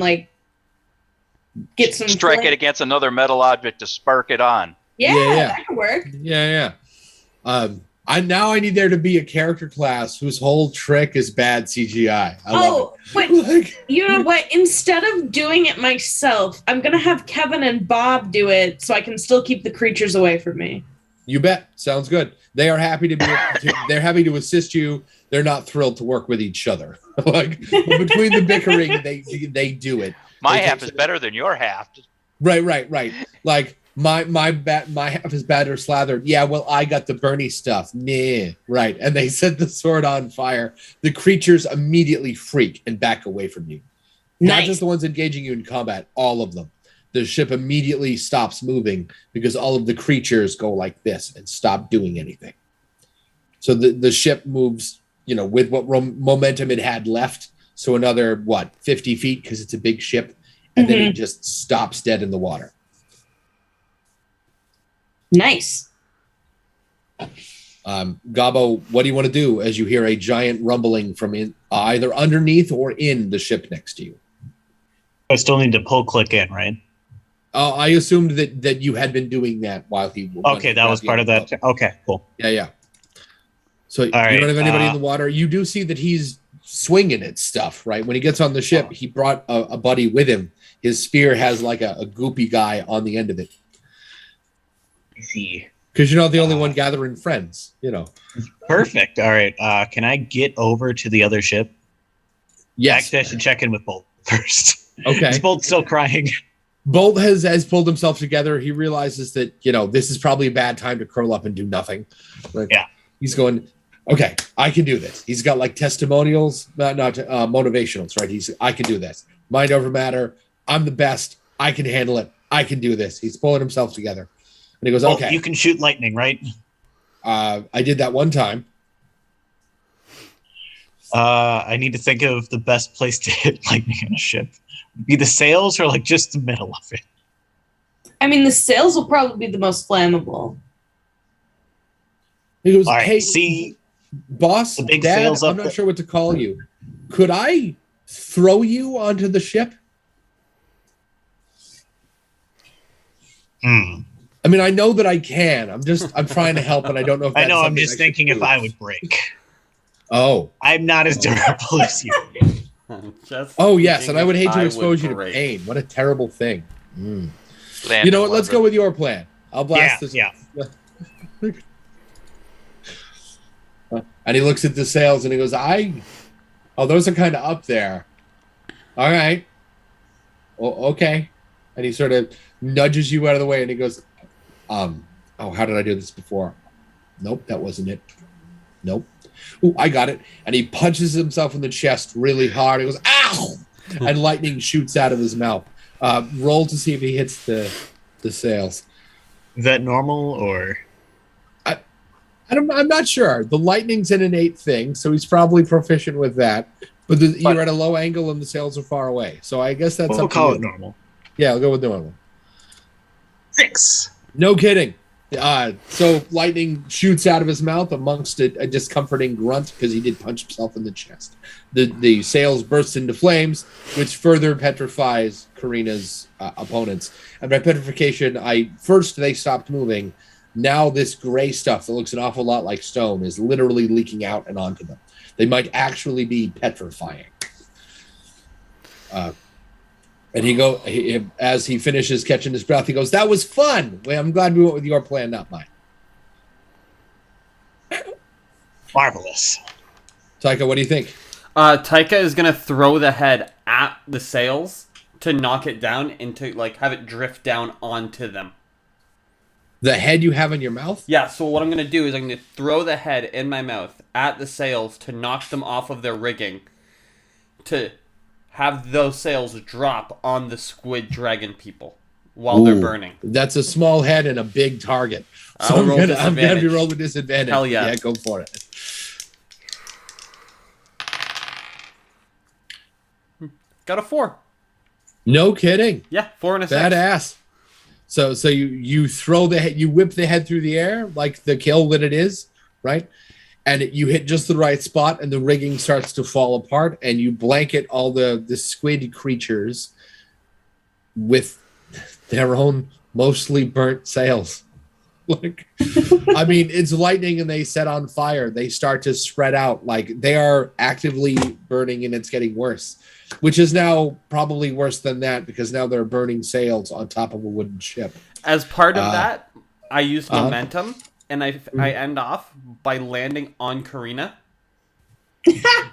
get some strike it against another metal object to spark it on. Yeah, that could work. Yeah. I need there to be a character class whose whole trick is bad CGI. But you know what? Instead of doing it myself, I'm gonna have Kevin and Bob do it so I can still keep the creatures away from me. You bet. Sounds good. They are happy they're happy to assist you. They're not thrilled to work with each other. Between the bickering, they do it. My half is better than your half. Right. My half is bad or slathered. Yeah, well, I got the Bernie stuff. Nah, right. And they set the sword on fire. The creatures immediately freak and back away from you. Nice. Not just the ones engaging you in combat, all of them. The ship immediately stops moving because all of the creatures go like this and stop doing anything. So the ship moves, with what momentum it had left. So another, 50 feet because it's a big ship. And then it just stops dead in the water. Nice. Gobbo, what do you want to do as you hear a giant rumbling from either underneath or in the ship next to you? I still need to pull click in, right? I assumed that you had been doing that while he... Okay, that was part of that. Okay, cool. Yeah. So you don't have anybody in the water. You do see that he's swinging at stuff, right? When he gets on the ship, he brought a buddy with him. His spear has a goopy guy on the end of it. I see. Because you're not the only one gathering friends, Perfect. All right. Can I get over to the other ship? Yes. Actually, I should check in with Bolt first. Okay. Is Bolt still crying? Bolt has pulled himself together. He realizes that, this is probably a bad time to curl up and do nothing. Yeah. He's going, okay, I can do this. He's got testimonials, not motivationals, right? I can do this. Mind over matter. I'm the best. I can handle it. I can do this. He's pulling himself together. And he goes, okay. You can shoot lightning, right? I did that one time. I need to think of the best place to hit lightning on a ship. Be the sails or just the middle of it? I mean, the sails will probably be the most flammable. He goes, all right, hey, see, boss, the big Dad, sails up I'm not sure what to call you. Could I throw you onto the ship? I mean, I know that I can. I'm trying to help, and I don't know if that's I'm just thinking if I would break. Oh. I'm not as durable as you. Oh, yes, and I would hate to expose you to pain. What a terrible thing. You know what? Let's go with your plan. I'll blast this. Yeah. And he looks at the sails and he goes, oh, those are kind of up there. All right. Oh, okay. And he sort of nudges you out of the way and he goes, how did I do this before? Nope, that wasn't it. Nope. Ooh, I got it. And he punches himself in the chest really hard. He goes, ow! And lightning shoots out of his mouth. Roll to see if he hits the sails. Is that normal or? I'm not sure. The lightning's an innate thing, so he's probably proficient with that. But you're at a low angle and the sails are far away. So I guess that's we'll call it normal. Yeah, I'll go with normal. 6. No kidding. So lightning shoots out of his mouth amongst a discomforting grunt because he did punch himself in the chest. The sails burst into flames, which further petrifies Karina's opponents. And by petrification, first they stopped moving. Now this gray stuff that looks an awful lot like stone is literally leaking out and onto them. They might actually be petrifying. And as he finishes catching his breath, he goes, "That was fun. Well, I'm glad we went with your plan, not mine." Marvelous. Taika, what do you think? Taika is going to throw the head at the sails to knock it down and to have it drift down onto them. The head you have in your mouth? Yeah, so what I'm going to do is I'm going to throw the head in my mouth at the sails to knock them off of their rigging, to have those sails drop on the squid dragon people while they're burning. That's a small head and a big target. So I'm going to be rolling with disadvantage. Hell yeah. Yeah, go for it. Got a 4. No kidding. Yeah, 4 and a 6. Badass. So you throw the head, you whip the head through the air like the kill that it is, right? And you hit just the right spot, and the rigging starts to fall apart, and you blanket all the squid creatures with their own mostly burnt sails. I mean, it's lightning, and they set on fire. They start to spread out, like they are actively burning, and it's getting worse. Which is now probably worse than that because now they're burning sails on top of a wooden ship. As part of that, I use momentum, and I end off by landing on Karina.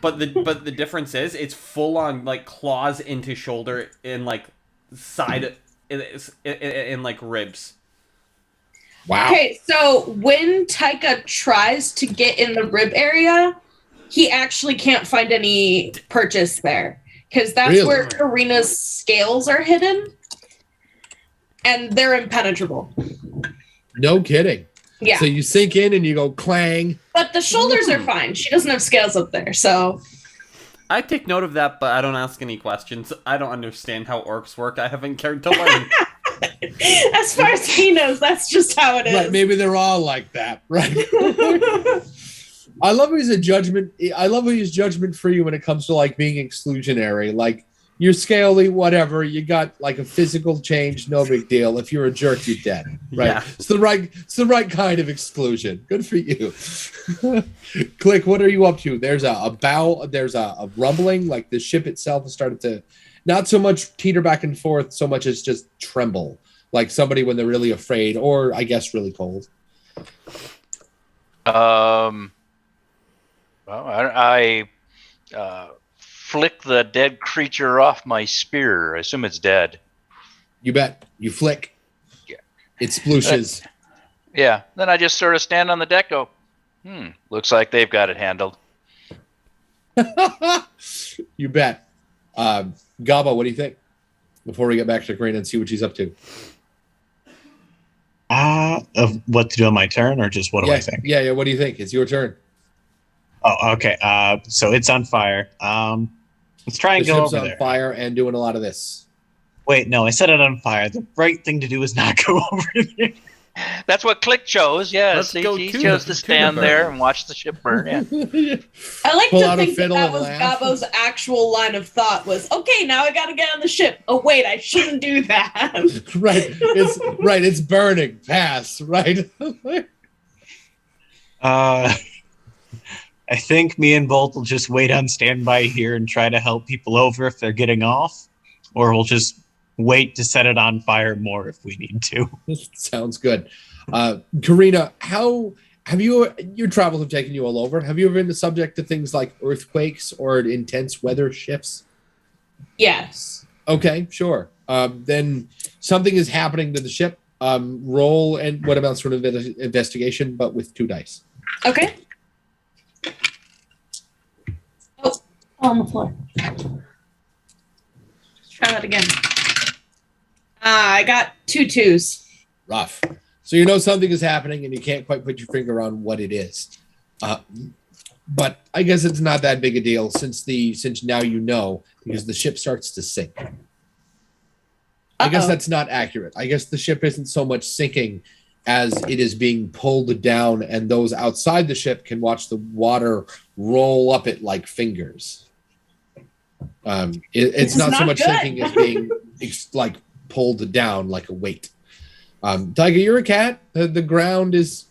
but the difference is it's full on claws into shoulder in side in ribs. Wow. Okay, so when Taika tries to get in the rib area, he actually can't find any purchase there. Because that's where Karina's scales are hidden. And they're impenetrable. No kidding. Yeah. So you sink in and you go clang. But the shoulders are fine. She doesn't have scales up there, so... I take note of that, but I don't ask any questions. I don't understand how orcs work. I haven't cared to learn. As far as he knows, that's just how it is. Right, maybe they're all like that, right? I love his judgment. I love his judgment free when it comes to being exclusionary. Like you're scaly, whatever. You got a physical change, no big deal. If you're a jerk, you're dead. Right? Yeah. It's the right kind of exclusion. Good for you. Click. What are you up to? There's a bow. There's a rumbling. Like the ship itself has started to not so much teeter back and forth, so much as just tremble, like somebody when they're really afraid, or I guess really cold. Well, I flick the dead creature off my spear. I assume it's dead. You bet. You flick. Yeah. It splooshes. Yeah. Then I just sort of stand on the deck, go, looks like they've got it handled. You bet. Gobbo, what do you think? Before we get back to Karina and see what she's up to. Of what to do on my turn, or just what do I think? Yeah. What do you think? It's your turn. Oh, okay. So it's on fire. Let's try and go over there. The ship's on fire and doing a lot of this. Wait, no, I set it on fire. The right thing to do is not go over there. That's what Click chose. Yeah, Let's go he to chose the to stand burn. there and watch the ship burn. Yeah. I like Pull to out a think fiddle that and was laugh. Gobbo's actual line of thought was, okay, now I gotta get on the ship. Oh, wait, I shouldn't do that. Right. It's burning. Pass. Right. I think me and Bolt will just wait on standby here and try to help people over if they're getting off, or we'll just wait to set it on fire more if we need to. Sounds good. Karina, how have your travels have taken you all over? Have you ever been the subject to things like earthquakes or intense weather shifts? Yes. Okay, sure. Then something is happening to the ship. Roll and what amounts to an investigation, but with 2 dice. Okay. Oh, on the floor. Let's try that again. I got 2 2s. Rough. So you know something is happening, and you can't quite put your finger on what it is. But I guess it's not that big a deal since now you know, because the ship starts to sink. I guess that's not accurate. I guess the ship isn't so much sinking as it is being pulled down, and those outside the ship can watch the water roll up it like fingers. It's not so much good. Sinking as being like pulled down like a weight. Taika, you're a cat. The ground is,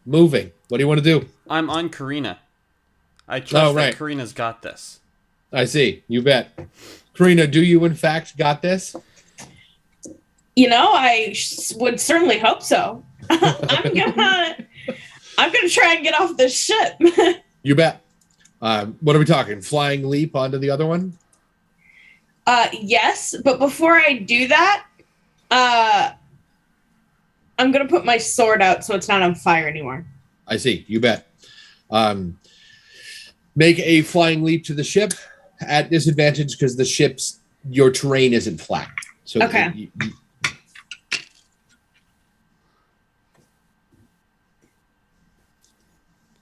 moving. What do you want to do? I'm on Karina. I trust that Karina's got this. I see. You bet. Karina, do you in fact got this? I would certainly hope so. I'm gonna try and get off this ship. You bet. What are we talking? Flying leap onto the other one? Yes, but before I do that, I'm gonna put my sword out so it's not on fire anymore. I see. You bet. Make a flying leap to the ship at disadvantage because your terrain isn't flat. So okay.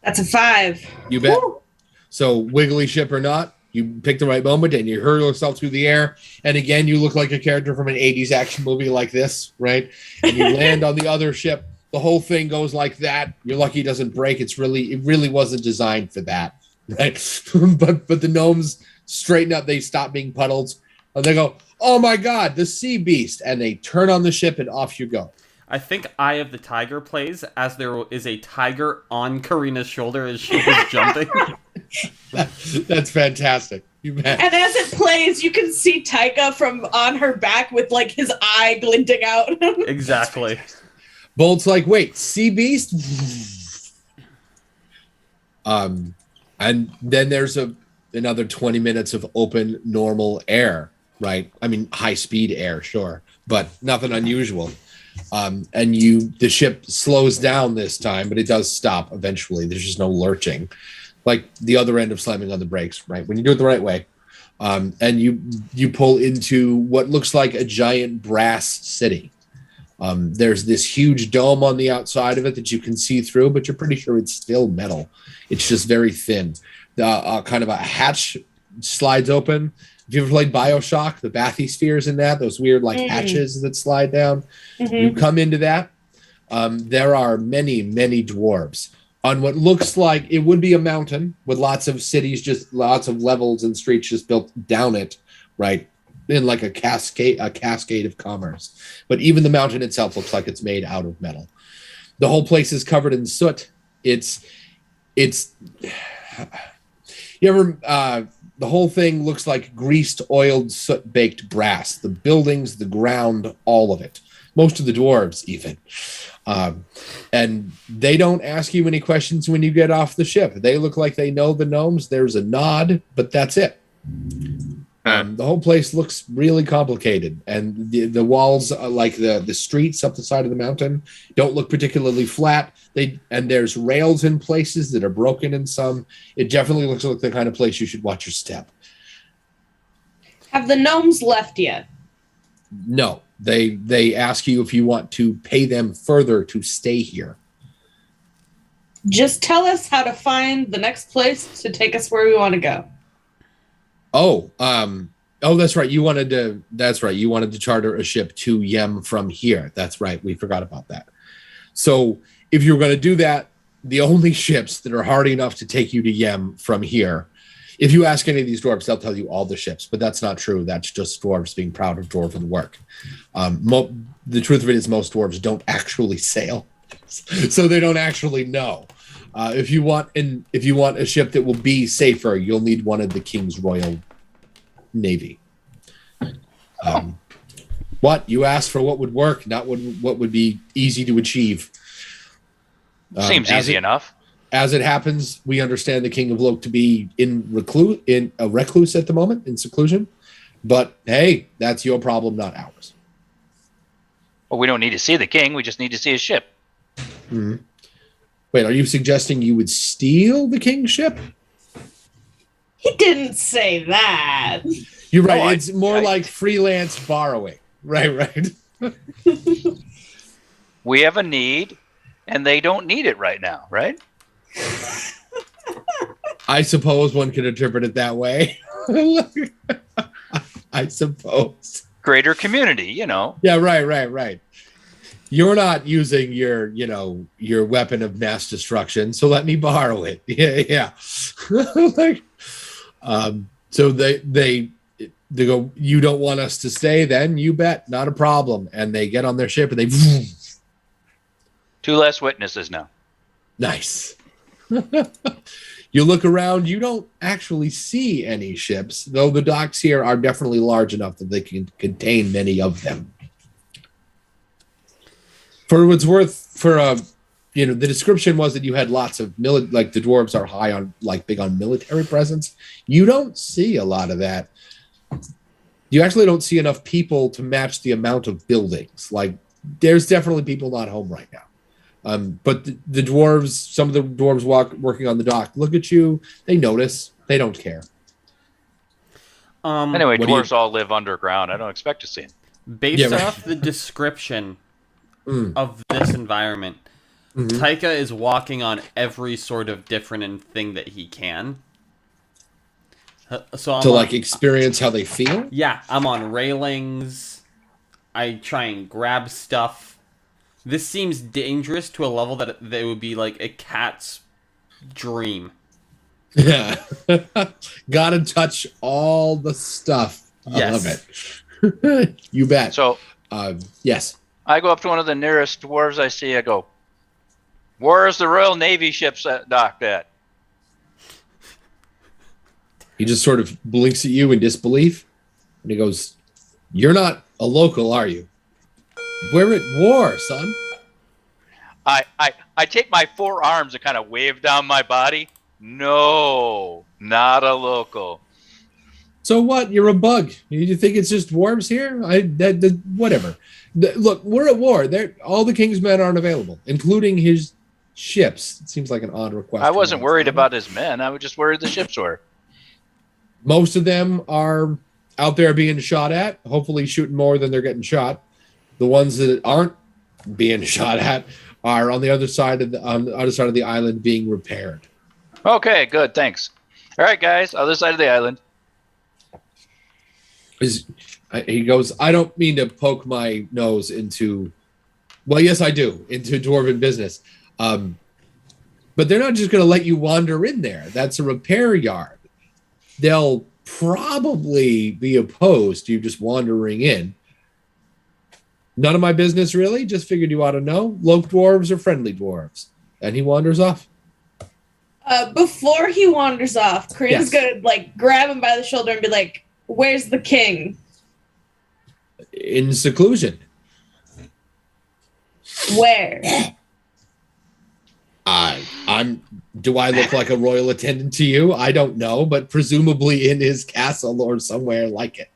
That's a 5. You bet. Woo. So wiggly ship or not, you pick the right moment and you hurl yourself through the air. And again, you look like a character from an 80s action movie like this, right? And you land on the other ship. The whole thing goes like that. You're lucky it doesn't break. It really wasn't designed for that, right? but the gnomes straighten up. They stop being puddles. And they go, oh my God, the sea beast. And they turn on the ship and off you go. I think Eye of the Tiger plays as there is a tiger on Karina's shoulder as she is jumping. That's fantastic. You bet. And as it plays, you can see Taika from on her back with like his eye glinting out. Exactly. Bolt's like, wait, sea beast? And then there's another 20 minutes of open, normal air, right? I mean, high-speed air, sure, but nothing unusual. And the ship slows down this time, but it does stop eventually. There's just no lurching, like the other end of slamming on the brakes, right? When you do it the right way, and you pull into what looks like a giant brass city. There's this huge dome on the outside of it that you can see through, but you're pretty sure it's still metal. It's just very thin. Kind of a hatch slides open. Have you ever played BioShock? The bathyspheres in that, those weird hatches that slide down. Mm-hmm. You come into that. There are many, many dwarves on what looks like it would be a mountain with lots of cities, just lots of levels and streets just built down it, right? In like a cascade of commerce. But even the mountain itself looks like it's made out of metal. The whole place is covered in soot. It's you ever the whole thing looks like greased, oiled, soot-baked brass. The buildings, the ground, all of it. Most of the dwarves, even. And they don't ask you any questions when you get off the ship. They look like they know the gnomes. There's a nod, but that's it. The whole place looks really complicated. And the walls, like the streets up the side of the mountain, don't look particularly flat. And there's rails in places that are broken in some. It definitely looks like the kind of place you should watch your step. Have the gnomes left yet? No. They ask you if you want to pay them further to stay here. Just tell us how to find the next place to take us where we want to go. That's right. You wanted to charter a ship to Yem from here. That's right. We forgot about that. So if you're going to do that, the only ships that are hardy enough to take you to Yem from here, if you ask any of these dwarves, they'll tell you all the ships, but that's not true. That's just dwarves being proud of dwarven work. The truth of it is most dwarves don't actually sail, so they don't actually know. If you want a ship that will be safer, you'll need one of the King's Royal Navy. What? You asked for what would work, not what would be easy to achieve. Seems easy enough. As it happens, we understand the King of Loke to be in a recluse at the moment, in seclusion. But hey, that's your problem, not ours. Well, we don't need to see the king. We just need to see his ship. Mm-hmm. Wait, are you suggesting you would steal the king's ship? He didn't say that. You're right. No, it's more like freelance borrowing. Right. We have a need, and they don't need it right now, right? I suppose one could interpret it that way. I suppose. Greater community, you know. Yeah, right. You're not using your weapon of mass destruction, so let me borrow it. Yeah. So they go, you don't want us to stay, then you bet, not a problem. And they get on their ship and they 2 less witnesses now. Nice. You look around, you don't actually see any ships, though the docks here are definitely large enough that they can contain many of them. For what's worth, the description was that you had lots of like the dwarves are high on, like, big on military presence. You don't see a lot of that. You actually don't see enough people to match the amount of buildings. Like, there's definitely people not home right now. But the dwarves, some of the dwarves working on the dock, look at you. They notice. They don't care. Anyway, dwarves all live underground. I don't expect to see them. Based off the description of this environment, Taika is walking on every sort of different thing that he can. So I'm experience how they feel? Yeah, I'm on railings. I try and grab stuff. This seems dangerous to a level that it would be like a cat's dream. Yeah. Gotta touch all the stuff. Yes. I love it. You bet. So, yes. I go up to one of the nearest dwarves I see. I go, where's the Royal Navy ships docked at? He just sort of blinks at you in disbelief. And he goes, you're not a local, are you? We're at war, son. I take my 4 arms and kind of wave down my body. No, not a local. So what? You're a bug. You think it's just dwarves here? Whatever. Look, we're at war. All the king's men aren't available, including his ships. It seems like an odd request. I wasn't worried about his men. I was just worried the ships were. Most of them are out there being shot at, hopefully shooting more than they're getting shot. The ones that aren't being shot at are on the other side of the island being repaired. Okay, good, thanks. All right, guys, other side of the island. He goes, I don't mean to poke my nose into, well, yes, I do, into dwarven business. But they're not just going to let you wander in there. That's a repair yard. They'll probably be opposed to you just wandering in. None of my business, really. Just figured you ought to know. Loke dwarves are friendly dwarves. And he wanders off. Before he wanders off, Karina's going to grab him by the shoulder and be like, where's the king? In seclusion. Where? Do I look like a royal attendant to you? I don't know, but presumably in his castle or somewhere like it.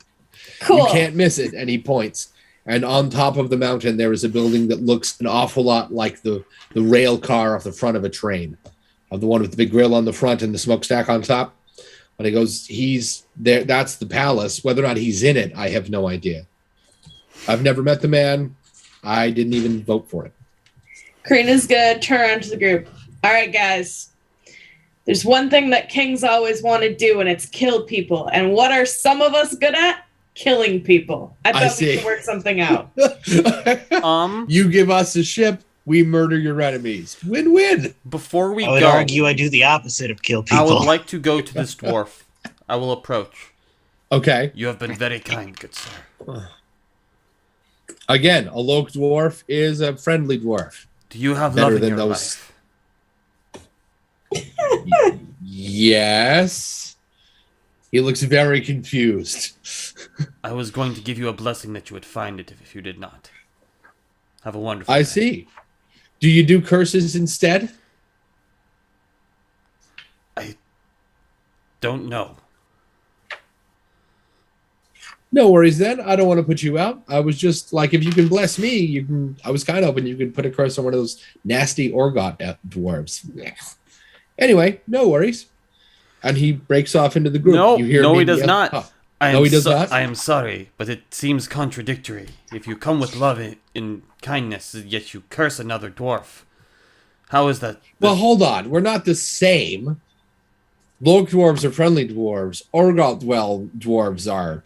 Cool. You can't miss it. And he points. And on top of the mountain, there is a building that looks an awful lot like the rail car off the front of a train. Of the one with the big grill on the front and the smokestack on top. And he goes, he's there. That's the palace. Whether or not he's in it, I have no idea. I've never met the man. I didn't even vote for it. Karina's going to turn around to the group. All right, guys. There's one thing that kings always want to do, and it's kill people. And what are some of us good at? Killing people. I thought we could work something out. You give us a ship, we murder your enemies. Win-win. Before we I would argue I do the opposite of kill people. I would like to go to this dwarf. I will approach. Okay. You have been very kind, good sir. Again, a Loke dwarf is a friendly dwarf. Do you have love in your life? Yes. He looks very confused. I was going to give you a blessing that you would find it if you did not. Have a wonderful I day. see. Do you do curses instead? I don't know. No worries then. I don't want to put you out. I was just like, if you can bless me, you can. I was kind of hoping you could put a curse on one of those nasty Orgot dwarves. Anyway, no worries. And he breaks off into the group. No, you hear no, me he does yell, not. "Oh." No, he does not. I am sorry, but it seems contradictory. If you come with love and kindness, yet you curse another dwarf. How is that? Well, hold on. We're not the same. Lork dwarves are friendly dwarves. Orgot dwarves are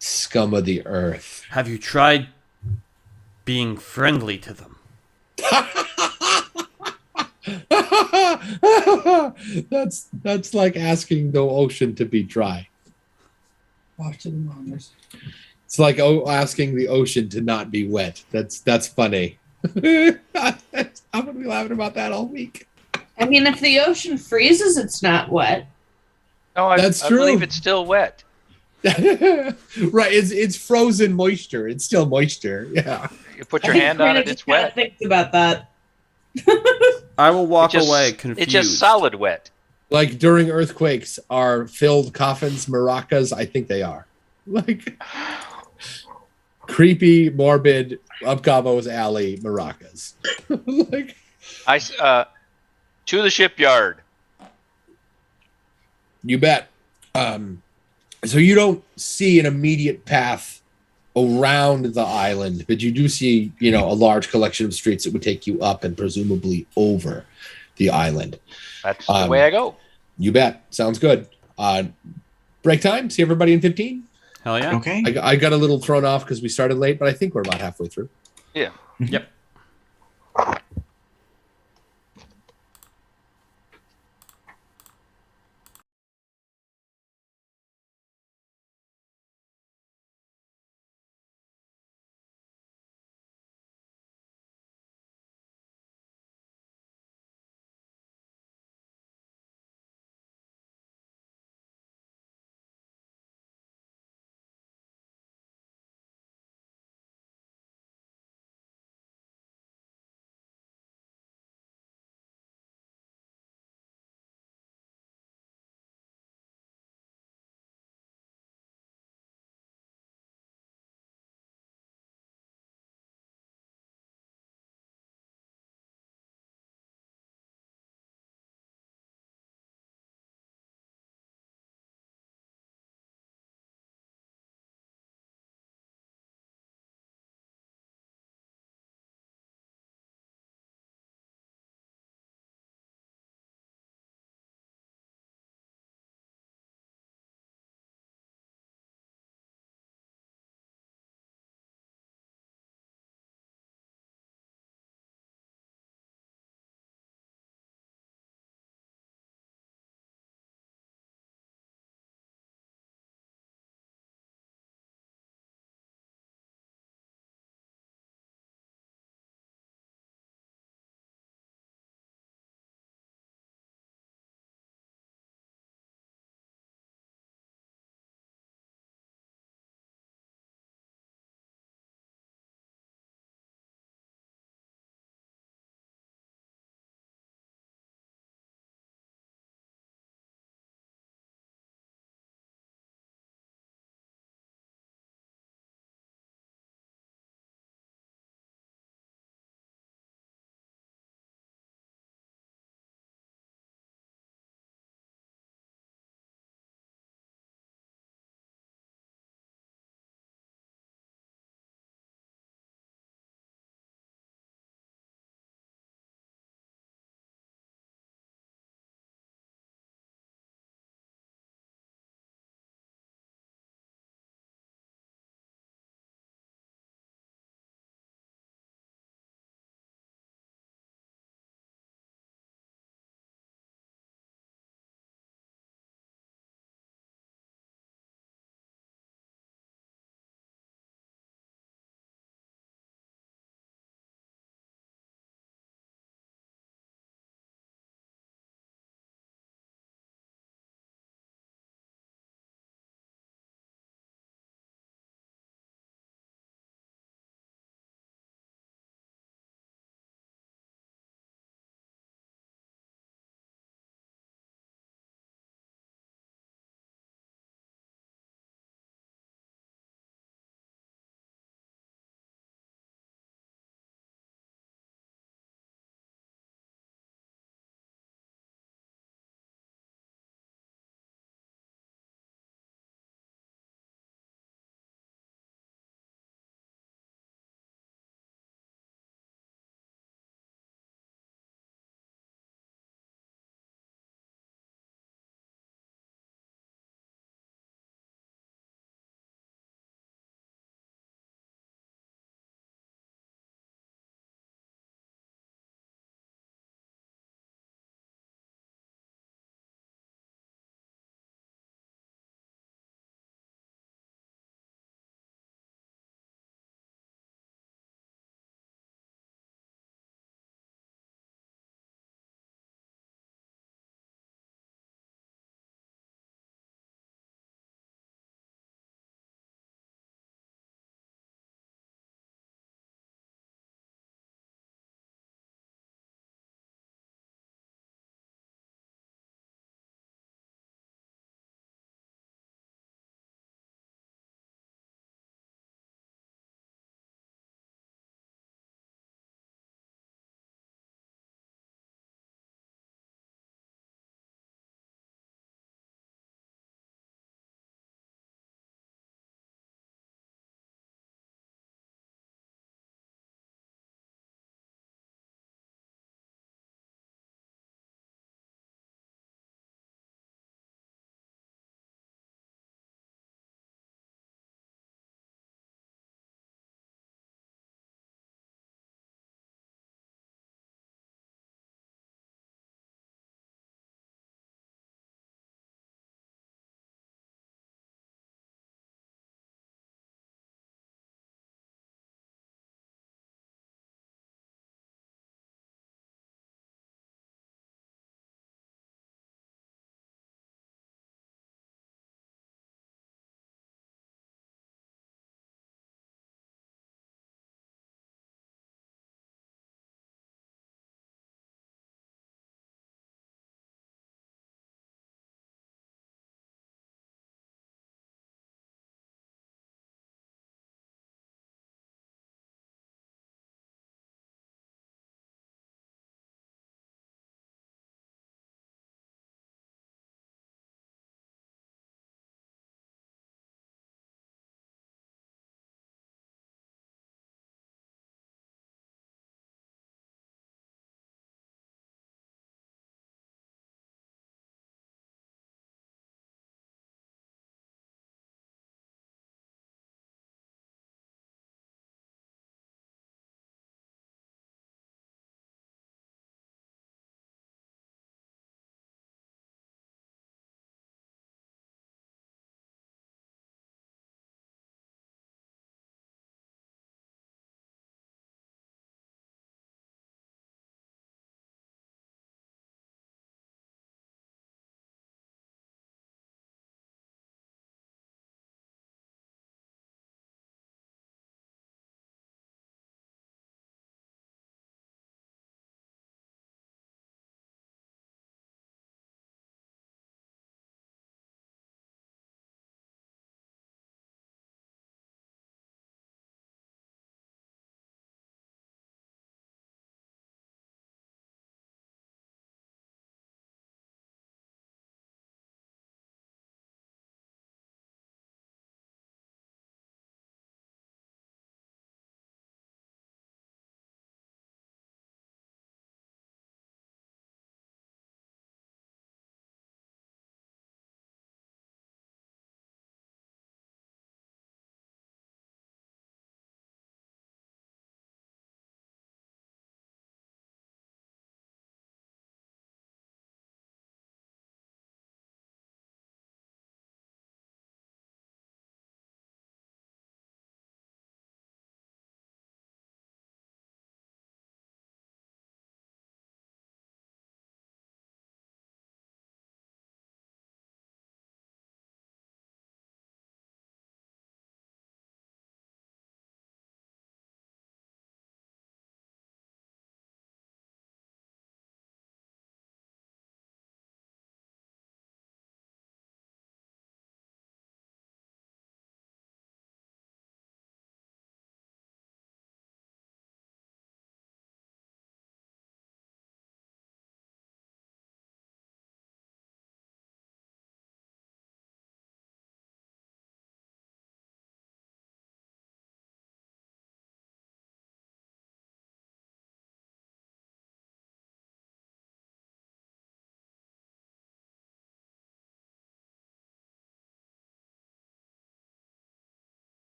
scum of the earth. Have you tried being friendly to them? That's like asking the ocean to be dry. It's like asking the ocean to not be wet. That's funny. I'm gonna be laughing about that all week. I mean, if the ocean freezes, it's not wet. No, That's I true. believe it's still wet. Right, it's frozen moisture. It's still moisture. Yeah. You put your hand on it, it's wet. Think about that. I will walk away confused. It's just solid wet. Like during earthquakes, are filled coffins maracas? I think they are. Like creepy, morbid, up Gobbo's alley maracas. Like To the shipyard. you bet. So you don't see an immediate path around the island, but you do see, a large collection of streets that would take you up and presumably over the island. That's the way I go. You bet. Sounds good. Break time. See everybody in 15. Hell yeah. Okay. I got a little thrown off because we started late, but I think we're about halfway through. Yeah. Yep.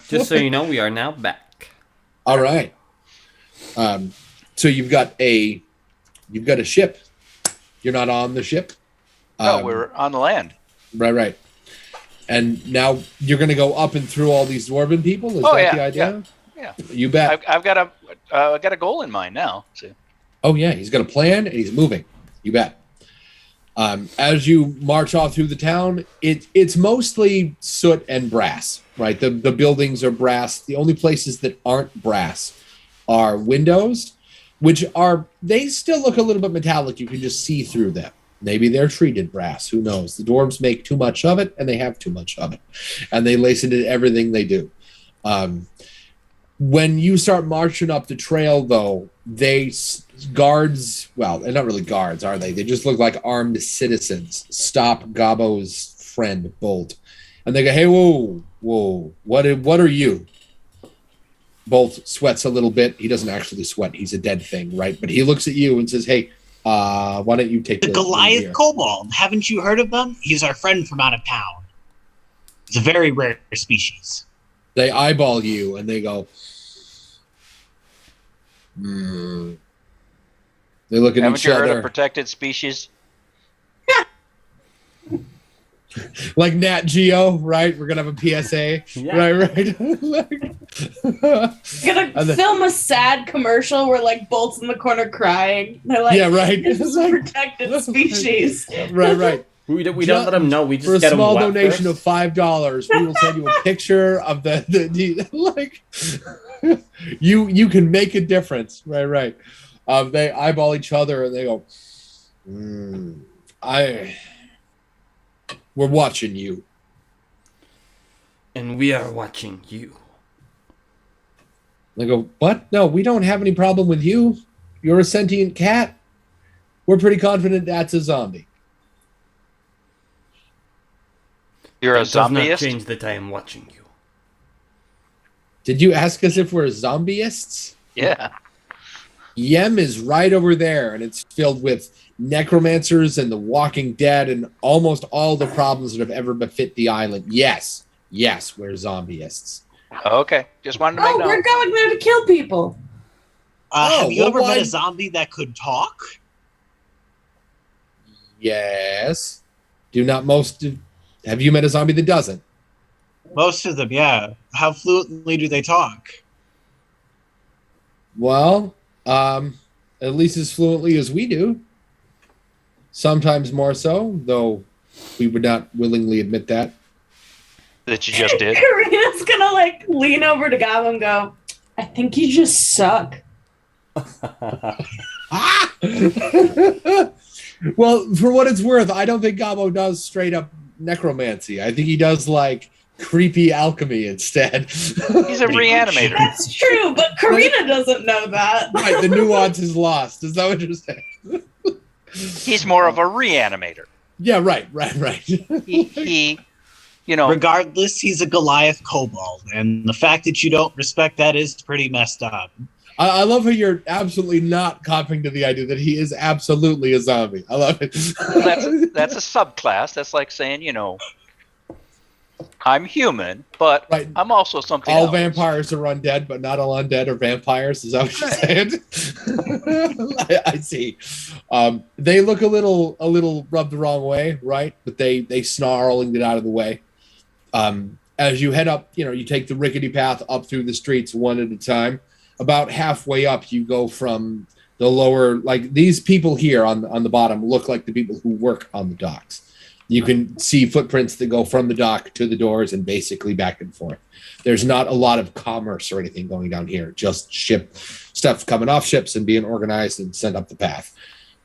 Just so you know, we are now back. All right. So you've got a ship. You're not on the ship. No, we're on the land. Right. And now you're going to go up and through all these dwarven people. Is that the idea? Yeah. You bet. I've got a goal in mind now. So. Oh yeah, he's got a plan and he's moving. You bet. As you march off through the town, it's mostly soot and brass, right? The buildings are brass. The only places that aren't brass are windows, which they still look a little bit metallic. You can just see through them. Maybe they're treated brass. Who knows? The dwarves make too much of it, and they have too much of it. And they lace it into everything they do. When you start marching up the trail, though, guards, well, they're not really guards, are they? They just look like armed citizens. Stop Gobbo's friend, Bolt. And they go, hey, whoa, what are you? Bolt sweats a little bit. He doesn't actually sweat. He's a dead thing, right? But he looks at you and says, hey, why don't you take the Goliath kobold? Haven't you heard of them? He's our friend from out of town. It's a very rare species. They eyeball you and they go, They look at Haven't each you other. heard of protected species? Like Nat Geo, right? We're gonna have a PSA, right. Gonna film a sad commercial where like Bolt's in the corner crying. They're like, yeah, right. This is a protected species. right. We don't let them know. We just for a get small them donation of $5, we will send you a picture of the like. You can make a difference, right. They eyeball each other and they go, we're watching you. And we are watching you. They go, what? No, we don't have any problem with you. You're a sentient cat. We're pretty confident that's a zombie. You're a It does not zombieist? change that I am watching you. Did you ask us if we're zombieists? Yeah. Yem is right over there, and it's filled with necromancers and the Walking Dead and almost all the problems that have ever befit the island. Yes, we're zombieists. Okay. Just wanted to make note. We're going there to kill people. Have you ever met a zombie that could talk? Yes. Have you met a zombie that doesn't? Most of them, yeah. How fluently do they talk? Well, at least as fluently as we do. Sometimes more so, though we would not willingly admit that. That you just did. Karina's gonna like lean over to Gobbo and go, I think you just suck. Well, for what it's worth, I don't think Gobbo does straight up necromancy. I think he does like creepy alchemy instead. He's a reanimator. That's true, but Karina doesn't know that. Right, the nuance is lost. Is that what you're saying? He's more of a reanimator. Yeah, right. He you know. Regardless, he's a Goliath kobold, and the fact that you don't respect that is pretty messed up. I love how you're absolutely not copping to the idea that he is absolutely a zombie. I love it. That's a subclass. That's like saying, I'm human, but right. I'm also something all else. vampires are undead, but not all undead are vampires. Is that what you're saying? I see. They look a little rubbed the wrong way, right? But they snarl and get out of the way. As you head up, you take the rickety path up through the streets one at a time. About halfway up, you go from the lower, like these people here on the bottom look like the people who work on the docks. You can see footprints that go from the dock to the doors and basically back and forth. There's not a lot of commerce or anything going down here, just stuff coming off ships and being organized and sent up the path.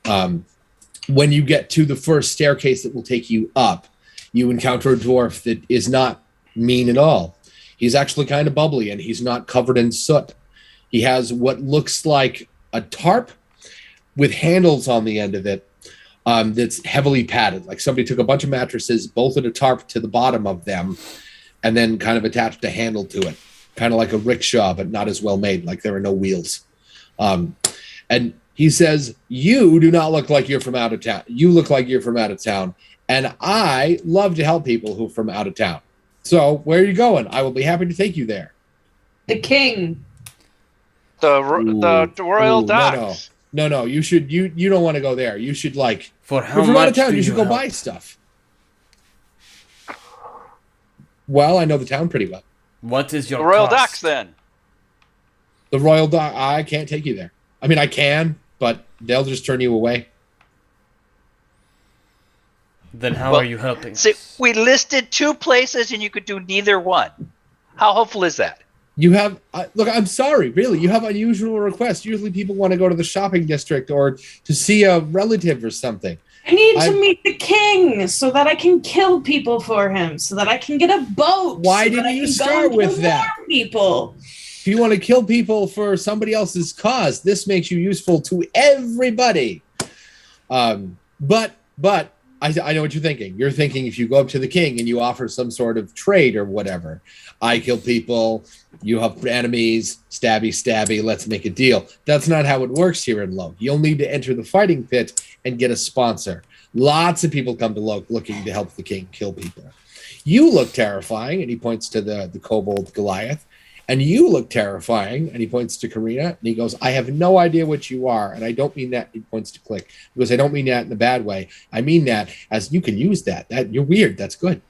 When you get to the first staircase that will take you up, you encounter a dwarf that is not mean at all. He's actually kind of bubbly and he's not covered in soot. He has what looks like a tarp with handles on the end of it that's heavily padded. Like somebody took a bunch of mattresses, bolted a tarp to the bottom of them, and then kind of attached a handle to it. Kind of like a rickshaw, but not as well made, like there are no wheels. And he says, you do not look like you're from out of town. You look like you're from out of town. And I love to help people who are from out of town. So where are you going? I will be happy to take you there. The king. The royal docks. No. You should. You don't want to go there. You should For how if you're much out of town, do you should go buy stuff. Well, I know the town pretty well. What is your The royal cost? docks then? The royal dock. I can't take you there. I mean, I can, but they'll just turn you away. Then how are you helping? See, we listed 2 places and you could do neither one. How hopeful is that? You have look. I'm sorry, really. You have unusual requests. Usually, people want to go to the shopping district or to see a relative or something. I need to meet the king so that I can kill people for him, so that I can get a boat. Why didn't you start with that? People. If you want to kill people for somebody else's cause, this makes you useful to everybody. But I know what you're thinking. You're thinking if you go up to the king and you offer some sort of trade or whatever, I kill people, you have enemies, stabby, let's make a deal. That's not how it works here in Loke. You'll need to enter the fighting pit and get a sponsor. Lots of people come to Loke looking to help the king kill people. You look terrifying, and he points to the kobold Goliath. And you look terrifying, and he points to Karina, and he goes, I have no idea what you are, and I don't mean that, he points to Click. He goes, I don't mean that in a bad way. I mean that as you can use that. You're weird, that's good.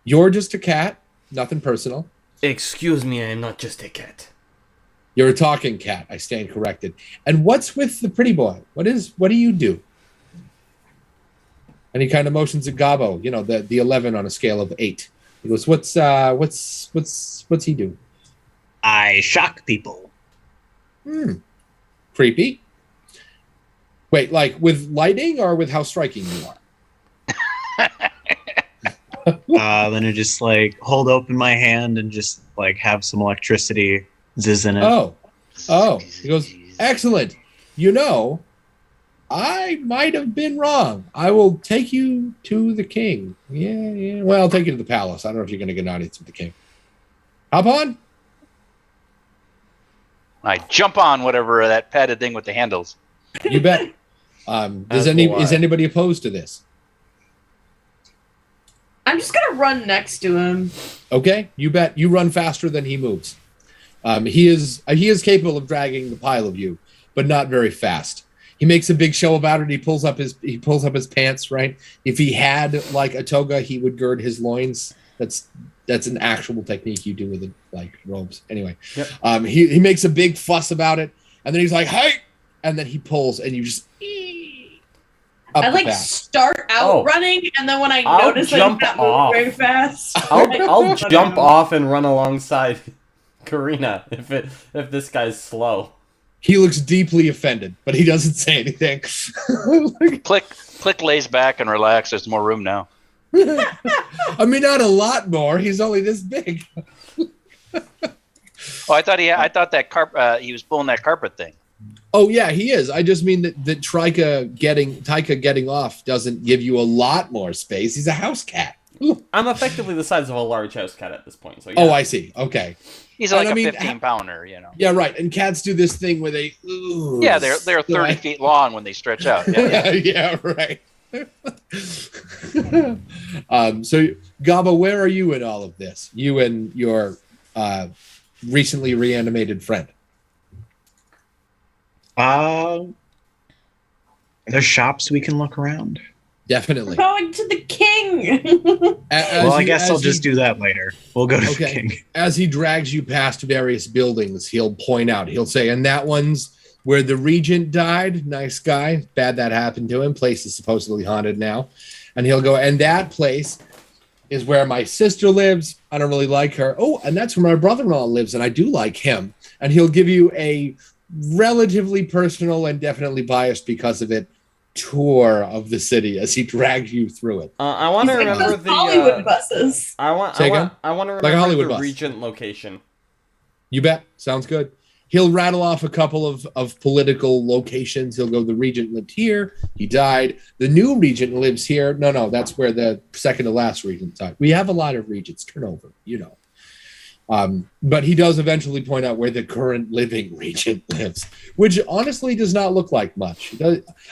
You're just a cat, nothing personal. Excuse me, I am not just a cat. You're a talking cat, I stand corrected. And what's with the pretty boy? What do you do? And he kind of motions at Gobbo, the 11 on a scale of 8. He goes, what's he do? I shock people. Creepy. Wait, like with lightning or with how striking you are? Then I just hold open my hand and just have some electricity zizz in it. Oh. He goes, excellent. I might have been wrong. I will take you to the king. Yeah. Well, I'll take you to the palace. I don't know if you're going to get an audience with the king. Hop on. I jump on whatever that padded thing with the handles. You bet. Is anybody opposed to this? I'm just gonna run next to him. Okay, you bet. You run faster than he moves. He is capable of dragging the pile of you, but not very fast. He makes a big show about it. He pulls up his pants. Right. If he had a toga, he would gird his loins. That's an actual technique you do with robes. Anyway, yep. He makes a big fuss about it, and then he's like, "Hey!" And then he pulls, and you just. I start out running, and then when I notice I'm not moving very fast, I'll jump off and run alongside Karina if this guy's slow. He looks deeply offended, but he doesn't say anything. Click lays back and relax. There's more room now. I mean, not a lot more. He's only this big. I thought that he was pulling that carpet thing. Oh yeah, he is. I just mean that Taika getting off doesn't give you a lot more space. He's a house cat. I'm effectively the size of a large house cat at this point. So yeah. Oh, I see. Okay. He's like a 15-pounder, Yeah, right. And cats do this thing where they. Yeah, they're 30 feet long when they stretch out. Yeah, right. So Gobbo, where are you in all of this? You and your recently reanimated friend. There's shops we can look around. Definitely. We're going to the king. I guess I'll just do that later. We'll go to the king. As he drags you past various buildings, he'll point out, he'll say, and that one's where the regent died. Nice guy. Bad that happened to him. Place is supposedly haunted now. And he'll go, and that place is where my sister lives. I don't really like her. Oh, and that's where my brother-in-law lives, and I do like him. And he'll give you a relatively personal and definitely biased because of it tour of the city as he drags you through it. I want to remember the Hollywood buses. I want to remember the regent location. You bet. Sounds good. He'll rattle off a couple of political locations. He'll go, the regent lived here. He died. The new regent lives here. No, that's where the second to last regent died. We have a lot of regents turnover, But he does eventually point out where the current living regent lives, which honestly does not look like much.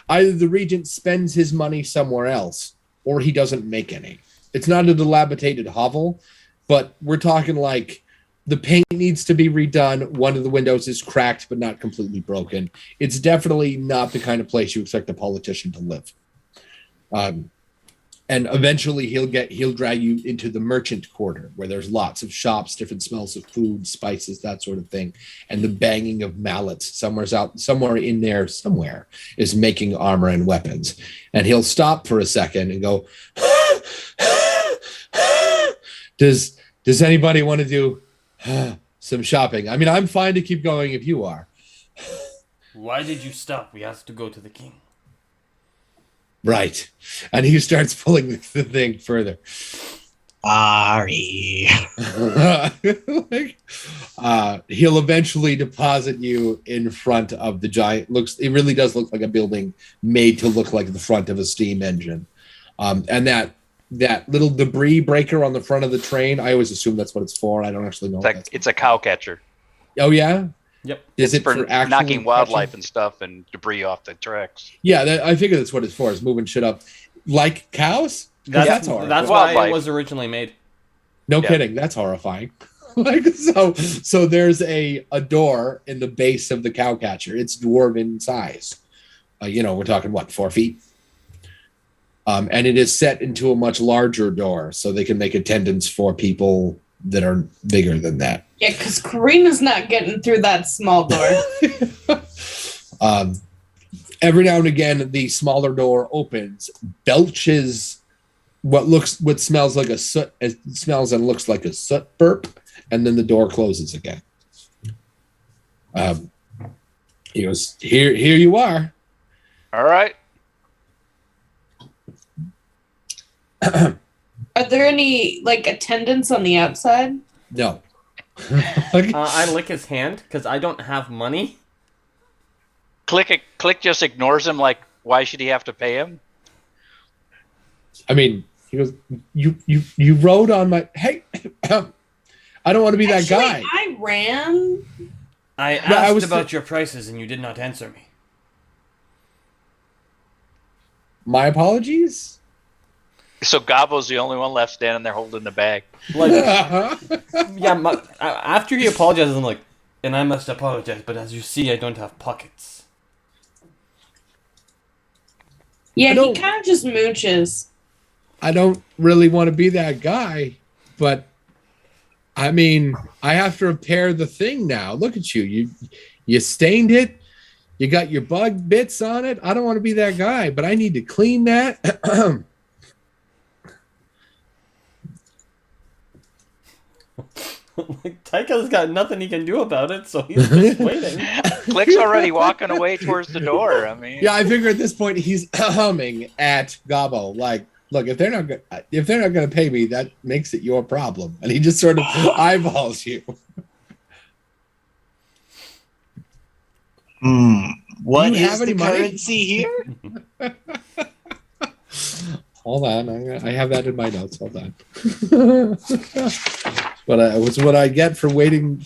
Either the regent spends his money somewhere else, or he doesn't make any. It's not a dilapidated hovel. but we're talking like the paint needs to be redone. One of the windows is cracked, but not completely broken. It's definitely not the kind of place you expect a politician to live. And eventually he'll drag you into the merchant quarter where there's lots of shops, different smells of food, spices, that sort of thing. And the banging of mallets somewhere in there is making armor and weapons. And he'll stop for a second and go, does anybody want to do some shopping? I mean, I'm fine to keep going if you are. Why did you stop? We have to go to the king. Right. And he starts pulling the thing further. Sorry. He'll eventually deposit you in front of the giant. It really does look like a building made to look like the front of a steam engine. And that little debris breaker on the front of the train, I always assume that's what it's for. I don't actually know. It's a cow catcher. Oh, yeah? Yep. Is it for knocking wildlife catching? and stuff and debris off the tracks? Yeah, I figure that's what it's for, is moving shit up. Like cows? That's horrible. why Wildlife. it was originally made. No kidding. That's horrifying. So there's a door in the base of the cow catcher. It's dwarven size. We're talking, 4 feet? And it is set into a much larger door so they can make attendance for people that are bigger than that. Yeah, because Karina's not getting through that small door. Every now and again, the smaller door opens, belches what smells like a soot. It smells and looks like a soot burp, and then the door closes again. He goes, "Here you are." All right. Are there any attendants on the outside? No. I lick his hand because I don't have money. Click just ignores him. Like, why should he have to pay him? I mean, he goes, "You rode on my hey." I don't want to be that guy. I ran. I asked about your prices and you did not answer me. My apologies. So Gobbo's the only one left standing there holding the bag. After he apologizes, I'm like, and I must apologize, but as you see, I don't have pockets. Yeah, he kind of just mooches. I don't really want to be that guy, but I mean, I have to repair the thing now. Look at you. You stained it. You got your bug bits on it. I don't want to be that guy, but I need to clean that. Taika's got nothing he can do about it, so he's just waiting. Click's already walking away towards the door. I mean, yeah, I figure at this point he's humming at Gobbo, like, "Look, if they're not going to pay me, that makes it your problem." And he just sort of eyeballs you. What is the currency here? Hold on, I have that in my notes. Hold on. What I get for waiting,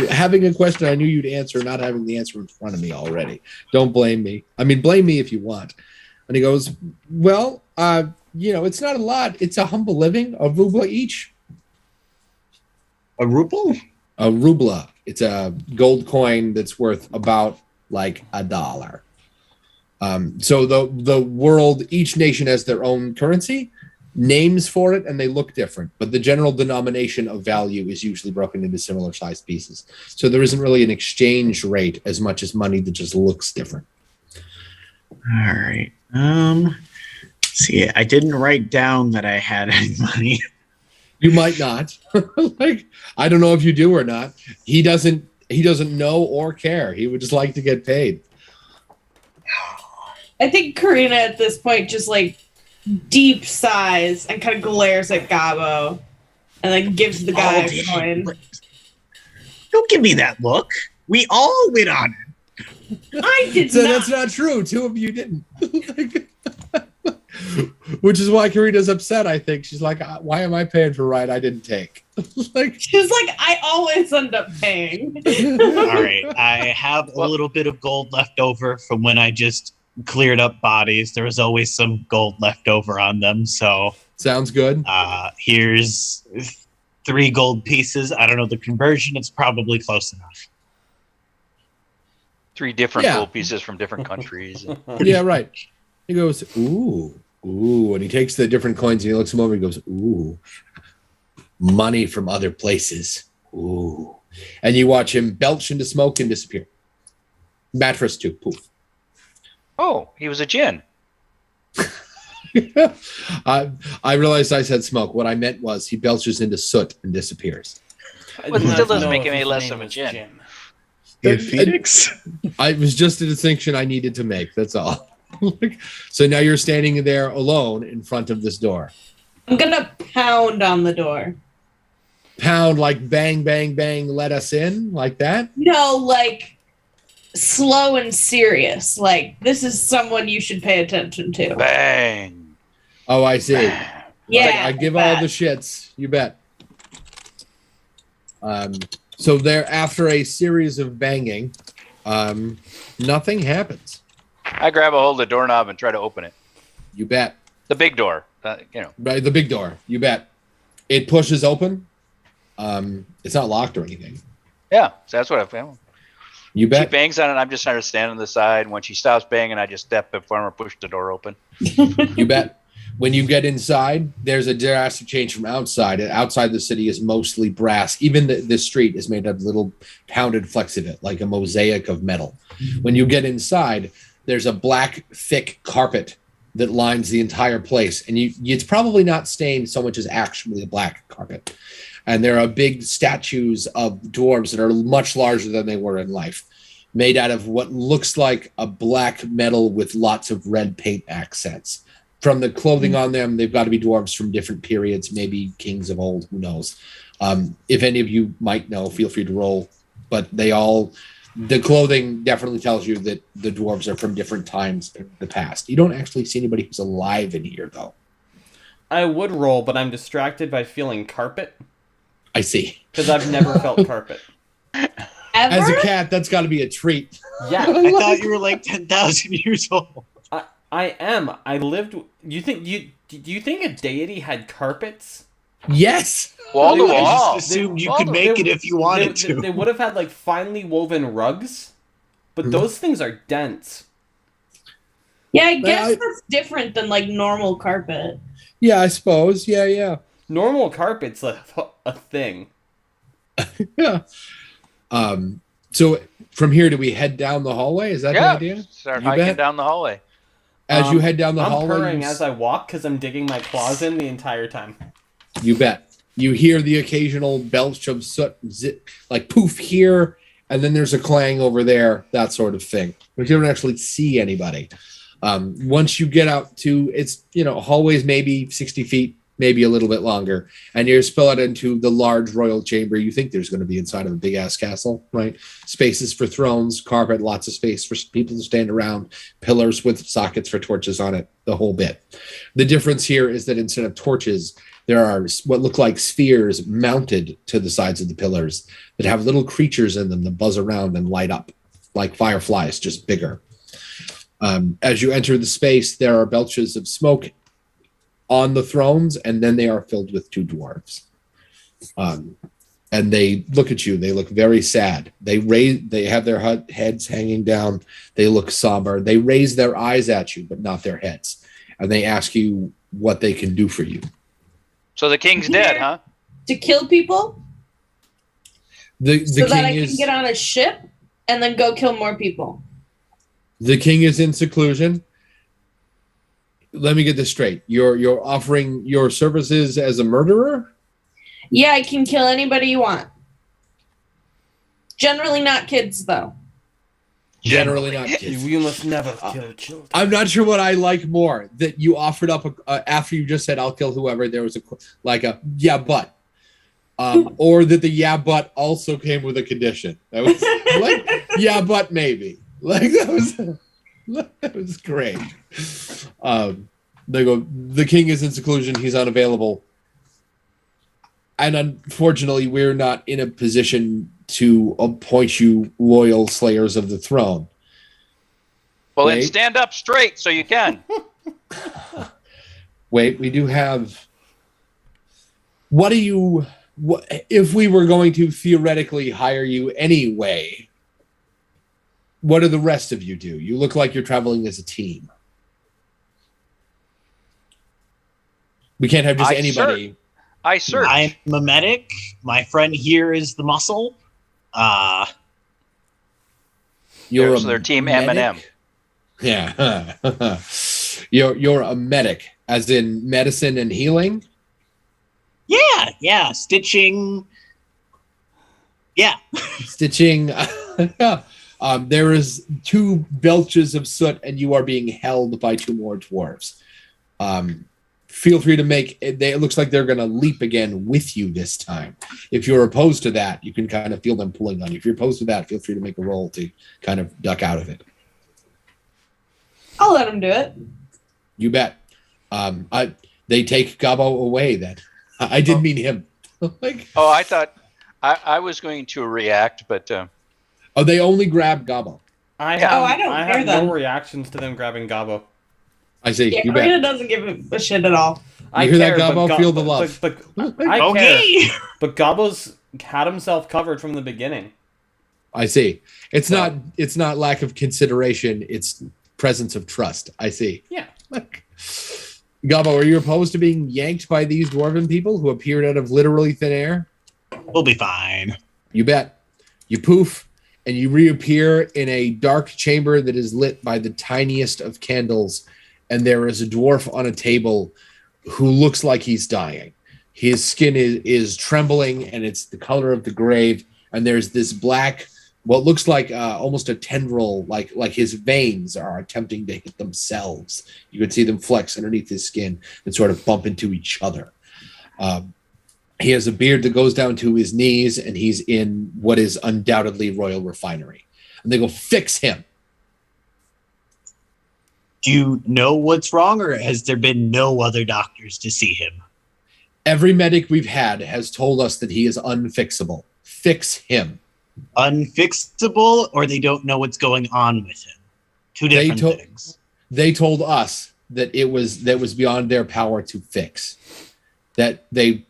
having a question I knew you'd answer, not having the answer in front of me already. Don't blame me. I mean, blame me if you want. And he goes, "Well, it's not a lot. It's a humble living, a rubla each." A ruble? A rubla. It's a gold coin that's worth about $1. So the world, each nation has their own currency, names for it, and they look different. But the general denomination of value is usually broken into similar sized pieces. So there isn't really an exchange rate as much as money that just looks different. All right. See, I didn't write down that I had any money. You might not. I don't know if you do or not. He doesn't know or care. He would just like to get paid. I think Karina at this point just deep sighs and kind of glares at Gobbo and gives the guy a coin. Don't give me that look. We all went on it. I did so not. That's not true. Two of you didn't. Which is why Karina's upset, I think. She's like, "Why am I paying for a ride I didn't take?" She's like, "I always end up paying." All right. I have a little bit of gold left over from when I just cleared up bodies. There was always some gold left over on them. So sounds good. Here's 3 gold pieces. I don't know the conversion. It's probably close enough. 3 different gold pieces from different countries. Yeah, right. He goes, ooh, and he takes the different coins and he looks them over and he goes, ooh, money from other places. Ooh. And you watch him belch into smoke and disappear. Mattress too, poof. Oh, he was a djinn. I realized I said smoke. What I meant was he belches into soot and disappears. But it still doesn't make him any less of a djinn. Phoenix? It was just a distinction I needed to make. That's all. So now you're standing there alone in front of this door. I'm gonna pound on the door. Pound like bang, bang, bang, let us in, like that? No, like slow and serious. Like, this is someone you should pay attention to. Bang. Oh, I see. Yeah. I give all the shits. You bet. So there, after a series of banging, nothing happens. I grab a hold of the doorknob and try to open it. You bet. The big door, Right, the big door. You bet. It pushes open. It's not locked or anything. Yeah, so that's what I found. You bet. She bangs on it, and I'm just trying to stand on the side. When she stops banging, I just step in front of her, push the door open. You bet. When you get inside, there's a drastic change from outside. Outside the city is mostly brass. Even the street is made of little pounded flecks of it, like a mosaic of metal. When you get inside, there's a black, thick carpet that lines the entire place. And it's probably not stained so much as actually a black carpet. And there are big statues of dwarves that are much larger than they were in life, made out of what looks like a black metal with lots of red paint accents. From the clothing on them, they've got to be dwarves from different periods, maybe kings of old, who knows. If any of you might know, feel free to roll. But the clothing definitely tells you that the dwarves are from different times in the past. You don't actually see anybody who's alive in here, though. I would roll, but I'm distracted by feeling carpet. I see. Because I've never felt carpet. Ever? As a cat, that's got to be a treat. Yeah. I thought you were like 10,000 years old. I am. I lived. Do you think a deity had carpets? Yes. Wall to I wall. just assumed you could make it if you wanted to. They would have had like finely woven rugs, but those things are dense. Yeah, I guess that's different than like normal carpet. Yeah, I suppose. Yeah. Normal carpet's a thing. Yeah. So from here, do we head down the hallway? Is that the idea? Start You hiking bet. down the hallway. As you head down the I'm hallway, purring as I walk because I'm digging my claws in the entire time. you bet. You hear the occasional belch of soot, zip, like poof here, and then there's a clang over there, that sort of thing. But you don't actually see anybody. Once you get out to, it's, hallways maybe 60 feet, maybe a little bit longer, and you're spill out into the large royal chamber you think there's going to be inside of a big-ass castle, right? Spaces for thrones, carpet, lots of space for people to stand around, pillars with sockets for torches on it, the whole bit. The difference here is that instead of torches, there are what look like spheres mounted to the sides of the pillars that have little creatures in them that buzz around and light up like fireflies, just bigger. As you enter the space, there are belches of smoke on the thrones, and then they are filled with 2 dwarves. And they look at you. They look very sad. They have their heads hanging down. They look somber. They raise their eyes at you, but not their heads. And they ask you what they can do for you. So the king's dead, huh? To kill people? The so that I king can get on a ship and then go kill more people. The king is in seclusion. Let me get this straight. You're offering your services as a murderer? Yeah, I can kill anybody you want. Generally not kids, though. Generally not kids. We must never kill children. I'm not sure what I like more, that you offered up after you just said I'll kill whoever. There was a yeah, but, or that the yeah, but also came with a condition. That was like yeah, but maybe that was great. They go, the king is in seclusion. He's unavailable. And unfortunately, we're not in a position to appoint you loyal slayers of the throne. Well, then stand up straight so you can. Wait, we do have... What do you if we were going to theoretically hire you anyway, what do the rest of you do? You look like you're traveling as a team. We can't have just anybody. I search. I'm a medic. My friend here is the muscle. You're so their team M&M. Yeah. You're a medic, as in medicine and healing? Yeah. Stitching. Yeah. Stitching. There is 2 belches of soot, and you are being held by 2 more dwarves. Feel free to make it. It looks like they're going to leap again with you this time. If you're opposed to that, you can kind of feel them pulling on you. If you're opposed to that, feel free to make a roll to kind of duck out of it. I'll let them do it. You bet. They take Gobbo away then. I didn't mean him. I thought I was going to react, but they only grab Gobbo. I don't hear have them. no reactions to them grabbing Gobbo. I see. Yeah, you Karina bet. doesn't give a shit at all. I hear care, that, Gobbo? but Feel the love. But I Okay. care. But Gobbo's had himself covered from the beginning. I see. It's not lack of consideration. It's presence of trust. I see. Yeah. Gobbo, are you opposed to being yanked by these dwarven people who appeared out of literally thin air? We'll be fine. You bet. You poof, and you reappear in a dark chamber that is lit by the tiniest of candles, and there is a dwarf on a table who looks like he's dying. His skin is trembling, and it's the color of the grave, and there's this black, what looks like almost a tendril, like his veins are attempting to hit themselves. You can see them flex underneath his skin and sort of bump into each other. He has a beard that goes down to his knees, and he's in what is undoubtedly Royal Refinery. And they go, fix him. Do you know what's wrong, or has there been no other doctors to see him? Every medic we've had has told us that he is unfixable. Fix him. Unfixable, or they don't know what's going on with him? Two different things. They told us that that was beyond their power to fix. That they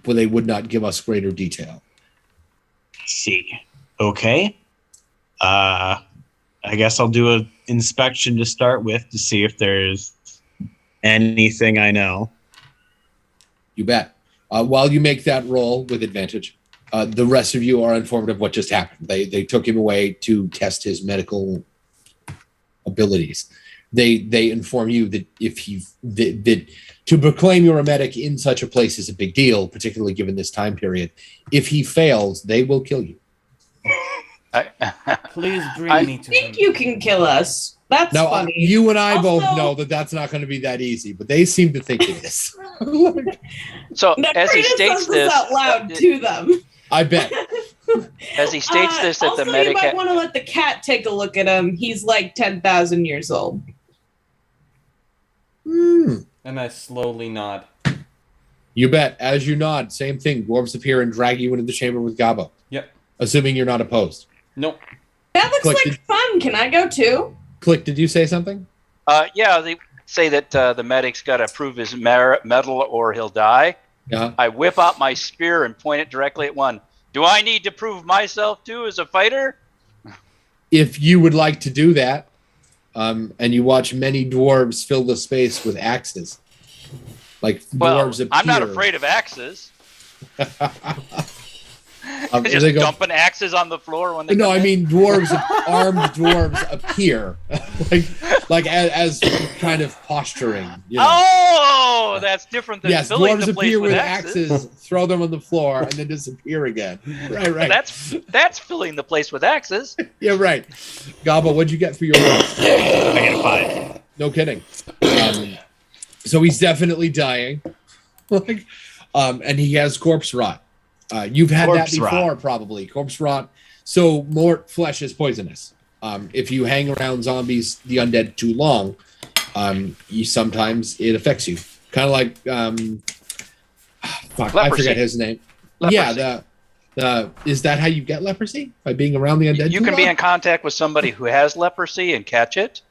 would not give us greater detail. See. Okay. I guess I'll do an inspection to start with to see if there's anything I know. You bet. While you make that roll with advantage, the rest of you are informed of what just happened. They took him away to test his medical abilities. They inform you that that to proclaim you're a medic in such a place is a big deal, particularly given this time period. If he fails, they will kill you. Please bring me to him. I think you can kill us. That's now, funny. You and I Also, both know that that's not going to be that easy, but they seem to think it is. So now, as he Karina states says this out loud to them. I bet. As he states this, that also, the medic. you might want to let the cat take a look at him. He's like 10,000 years old. And I slowly nod. You bet. As you nod, same thing. Dwarves appear and drag you into the chamber with Gobbo. Yep. Assuming you're not opposed. Nope. That looks Click, like fun. Can I go too? Click, did you say something? Yeah, they say that the medic's got to prove his mettle or he'll die. Yeah. I whip out my spear and point it directly at one. Do I need to prove myself too as a fighter? If you would like to do that, and you watch many dwarves fill the space with axes. Like dwarves appear. I'm not afraid of axes. Just they go, dumping axes on the floor when they no, come I in? mean dwarves, armed dwarves appear, like as kind of posturing. You know? Oh, that's different than Yes, filling dwarves the place appear with with axes. axes, throw them on the floor, and then disappear again. Right. That's filling the place with axes. Yeah, right. Gobbo, what'd you get for your roll? I got a 5. No kidding. So he's definitely dying. And he has corpse rot. You've had Corpse that before, rot. probably. Corpse rot. So more flesh is poisonous. If you hang around zombies, the undead, too long, sometimes it affects you. Kind of like, I forget his name. Leprosy. Yeah, is that how you get leprosy? By being around the undead? You too can be long? in contact with somebody who has leprosy and catch it.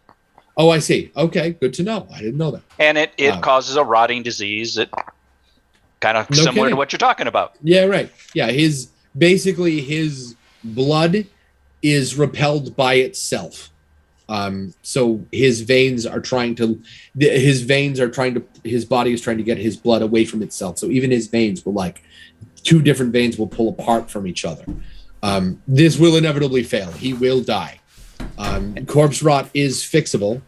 Oh, I see. Okay, good to know. I didn't know that. And it causes a rotting disease that kind of similar to what you're talking about. Yeah, right. Yeah, his blood is repelled by itself. So his body is trying to get his blood away from itself. So even his veins will two different veins will pull apart from each other. This will inevitably fail. He will die. Corpse rot is fixable,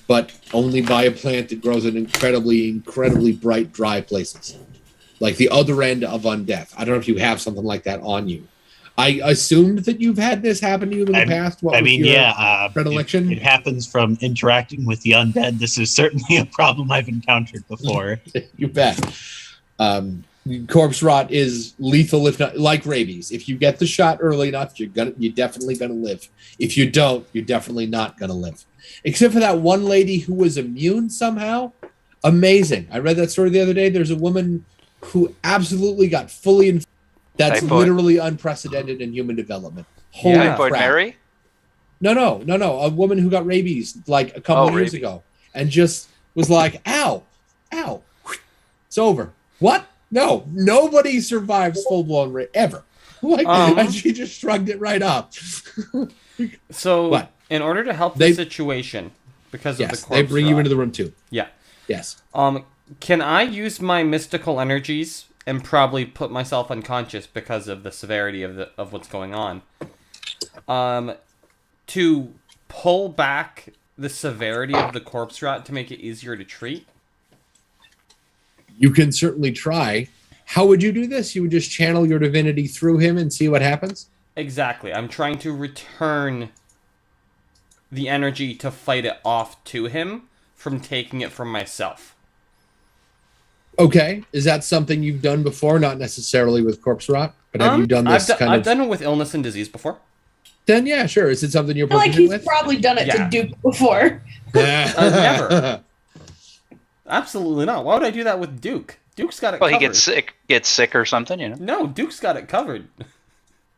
but only by a plant that grows in incredibly bright, dry places. Like the other end of undeath. I don't know if you have something like that on you. I assumed that you've had this happen to you in the past. Predilection? It happens from interacting with the undead. This is certainly a problem I've encountered before. You bet. Corpse rot is lethal, if not like rabies. If you get the shot early enough, you're definitely gonna live. If you don't, you're definitely not gonna live. Except for that one lady who was immune somehow. Amazing. I read that story the other day. There's a woman who absolutely got fully infected. That's Typhoid. Literally unprecedented in human development. Holy Typhoid Mary? No. A woman who got rabies like a couple of years ago and just was like, ow, it's over. What? No, nobody survives full-blown rape ever. And she just shrugged it right up. So, what? In order to help the situation, because of the corpse they bring you into the room too. Yeah. Yes. Can I use my mystical energies and probably put myself unconscious because of the severity of what's going on, to pull back the severity of the corpse rot to make it easier to treat? You can certainly try. How would you do this? You would just channel your divinity through him and see what happens? Exactly. I'm trying to return the energy to fight it off to him from taking it from myself. Okay. Is that something you've done before? Not necessarily with corpse rot, but have you done this I've done it with illness and disease before. Then yeah, sure. Is it something you're proficient with? He's probably done it to Duke before. Never. Absolutely not. Why would I do that with Duke? Duke's got it covered. Well, he gets sick or something, No, Duke's got it covered.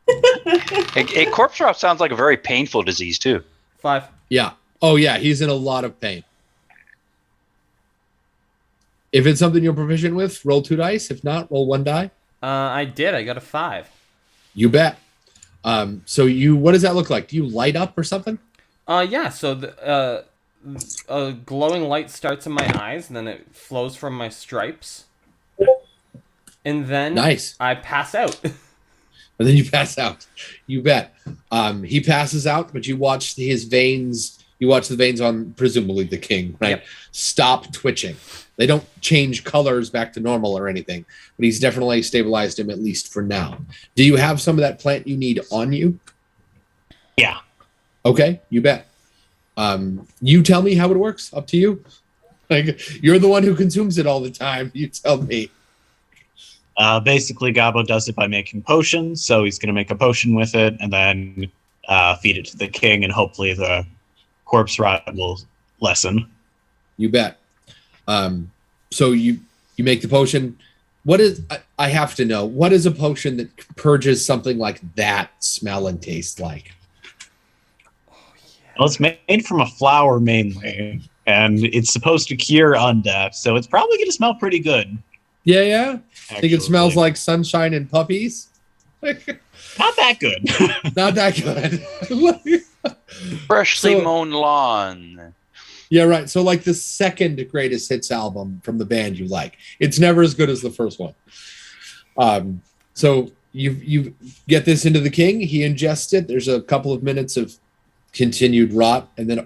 A corpse rot sounds like a very painful disease, too. 5. Yeah. Oh, yeah. He's in a lot of pain. If it's something you're proficient with, roll 2 dice. If not, roll 1 die. I did. I got a 5. You bet. So what does that look like? Do you light up or something? Yeah. So a glowing light starts in my eyes, and then it flows from my stripes. And then nice. I pass out. And then you pass out. You bet. He passes out, but you watch his veins. You watch the veins on presumably the king, right? Yep. Stop twitching. They don't change colors back to normal or anything, but he's definitely stabilized him, at least for now. Do you have some of that plant you need on you? Yeah. Okay, you bet. You tell me how it works. Up to you. You're the one who consumes it all the time. You tell me. Basically, Gobbo does it by making potions, so he's going to make a potion with it and then feed it to the king, and hopefully the corpse rot will lessen. You bet. So you make the potion. What is? I have to know. What is a potion that purges something like that smell and taste like? Well, it's made from a flower mainly, and it's supposed to cure undeath, so it's probably going to smell pretty good. Yeah. I think it smells like sunshine and puppies. Not that good. Not that good. Freshly mown lawn. Yeah, right. So like the second greatest hits album from the band you like. It's never as good as the first one. So you get this into the king. He ingests it. There's a couple of minutes of continued rot, and then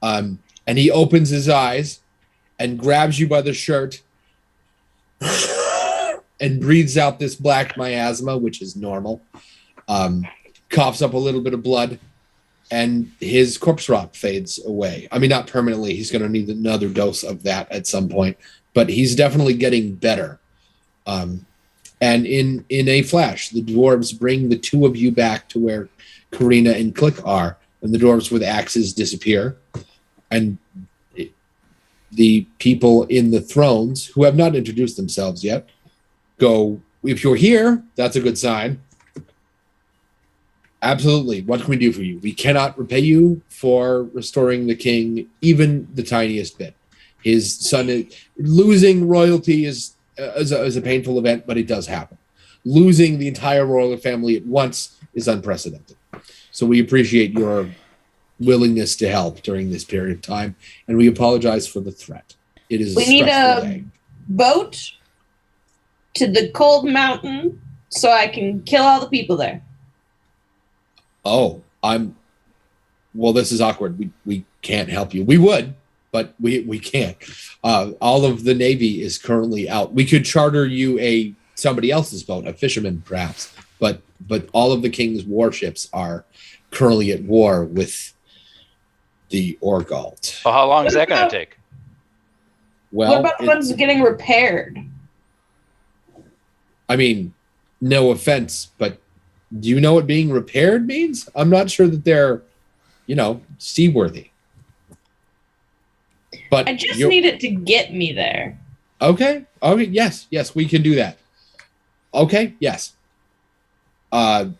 and he opens his eyes and grabs you by the shirt and breathes out this black miasma, which is normal. Coughs up a little bit of blood, and his corpse rot fades away. I mean, not permanently. He's going to need another dose of that at some point, but he's definitely getting better. And in a flash, the dwarves bring the two of you back to where Karina and Click are, and the dwarves with axes disappear. And the people in the thrones, who have not introduced themselves yet, go, if you're here, that's a good sign. Absolutely. What can we do for you? We cannot repay you for restoring the king even the tiniest bit. His son losing royalty is a painful event, but it does happen. Losing the entire royal family at once is unprecedented. So we appreciate your willingness to help during this period of time, and we apologize for the threat. It is we need a day. boat to the cold mountain so I can kill all the people there. Oh, well, this is awkward. We can't help you. We would, but we can't. All of the Navy is currently out. We could charter you somebody else's boat, a fisherman perhaps, but all of the king's warships are currently at war with the Orgalt. Well, how long is that going to take? Well, what about the ones getting repaired? I mean, no offense, but do you know what being repaired means? I'm not sure that they're, seaworthy. But I just need it to get me there. Okay. Yes, we can do that. Okay. Yes. You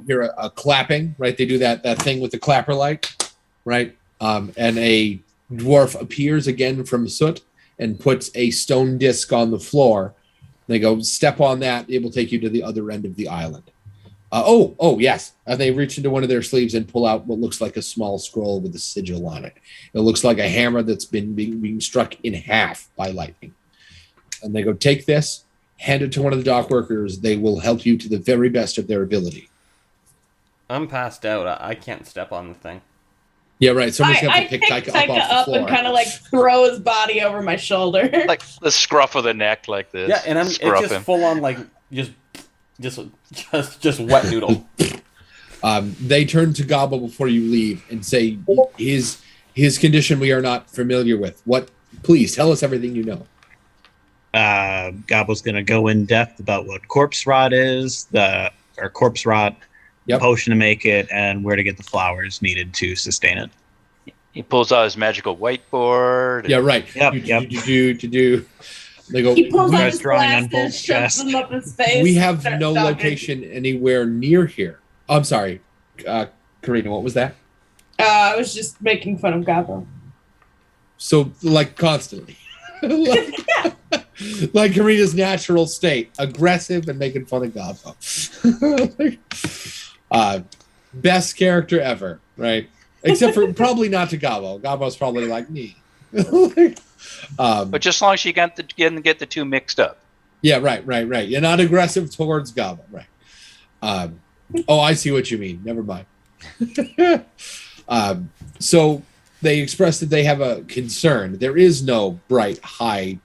hear a clapping, right? They do that thing with the clapper light, right? And a dwarf appears again from soot and puts a stone disc on the floor. They go, step on that. It will take you to the other end of the island. Yes. And they reach into one of their sleeves and pull out what looks like a small scroll with a sigil on it. It looks like a hammer that's been being struck in half by lightning. And they go, take this, hand it to one of the dock workers. They will help you to the very best of their ability. I'm passed out. I can't step on the thing. Yeah, right. Somebody's going to pick Taika up off the floor. And kind of throw his body over my shoulder. Like the scruff of the neck like this. Yeah, and it's just full on just wet noodle. They turn to Gobbo before you leave and say his condition we are not familiar with. Please tell us everything you know. Gobbo's going to go in depth about what corpse rot is, corpse rot, potion to make it, and where to get the flowers needed to sustain it. He pulls out his magical whiteboard. Yeah, right. Yep. To do. They go. He pulls out his drawing on glasses, Bolt's shoves them up his face. We have no location anywhere near here. Oh, I'm sorry, Karina. What was that? I was just making fun of Gobbo. So, constantly. like Karina's natural state, aggressive and making fun of Gobbo. Best character ever, right? Except for probably not to Gobbo. Gobbo's probably like me. But just as long as you get the two mixed up. Yeah, right. You're not aggressive towards Gobbo, right? I see what you mean. Never mind. So they express that they have a concern. There is no bright, high,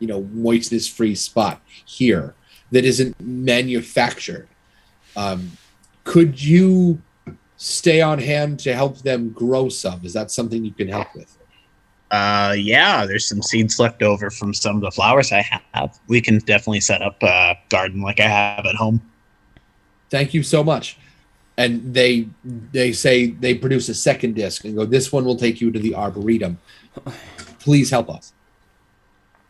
moistness-free spot here that isn't manufactured. Could you stay on hand to help them grow some? Is that something you can help with? Yeah, there's some seeds left over from some of the flowers I have. We can definitely set up a garden like I have at home. Thank you so much. And they say they produce a second disc and go, this one will take you to the Arboretum. Please help us.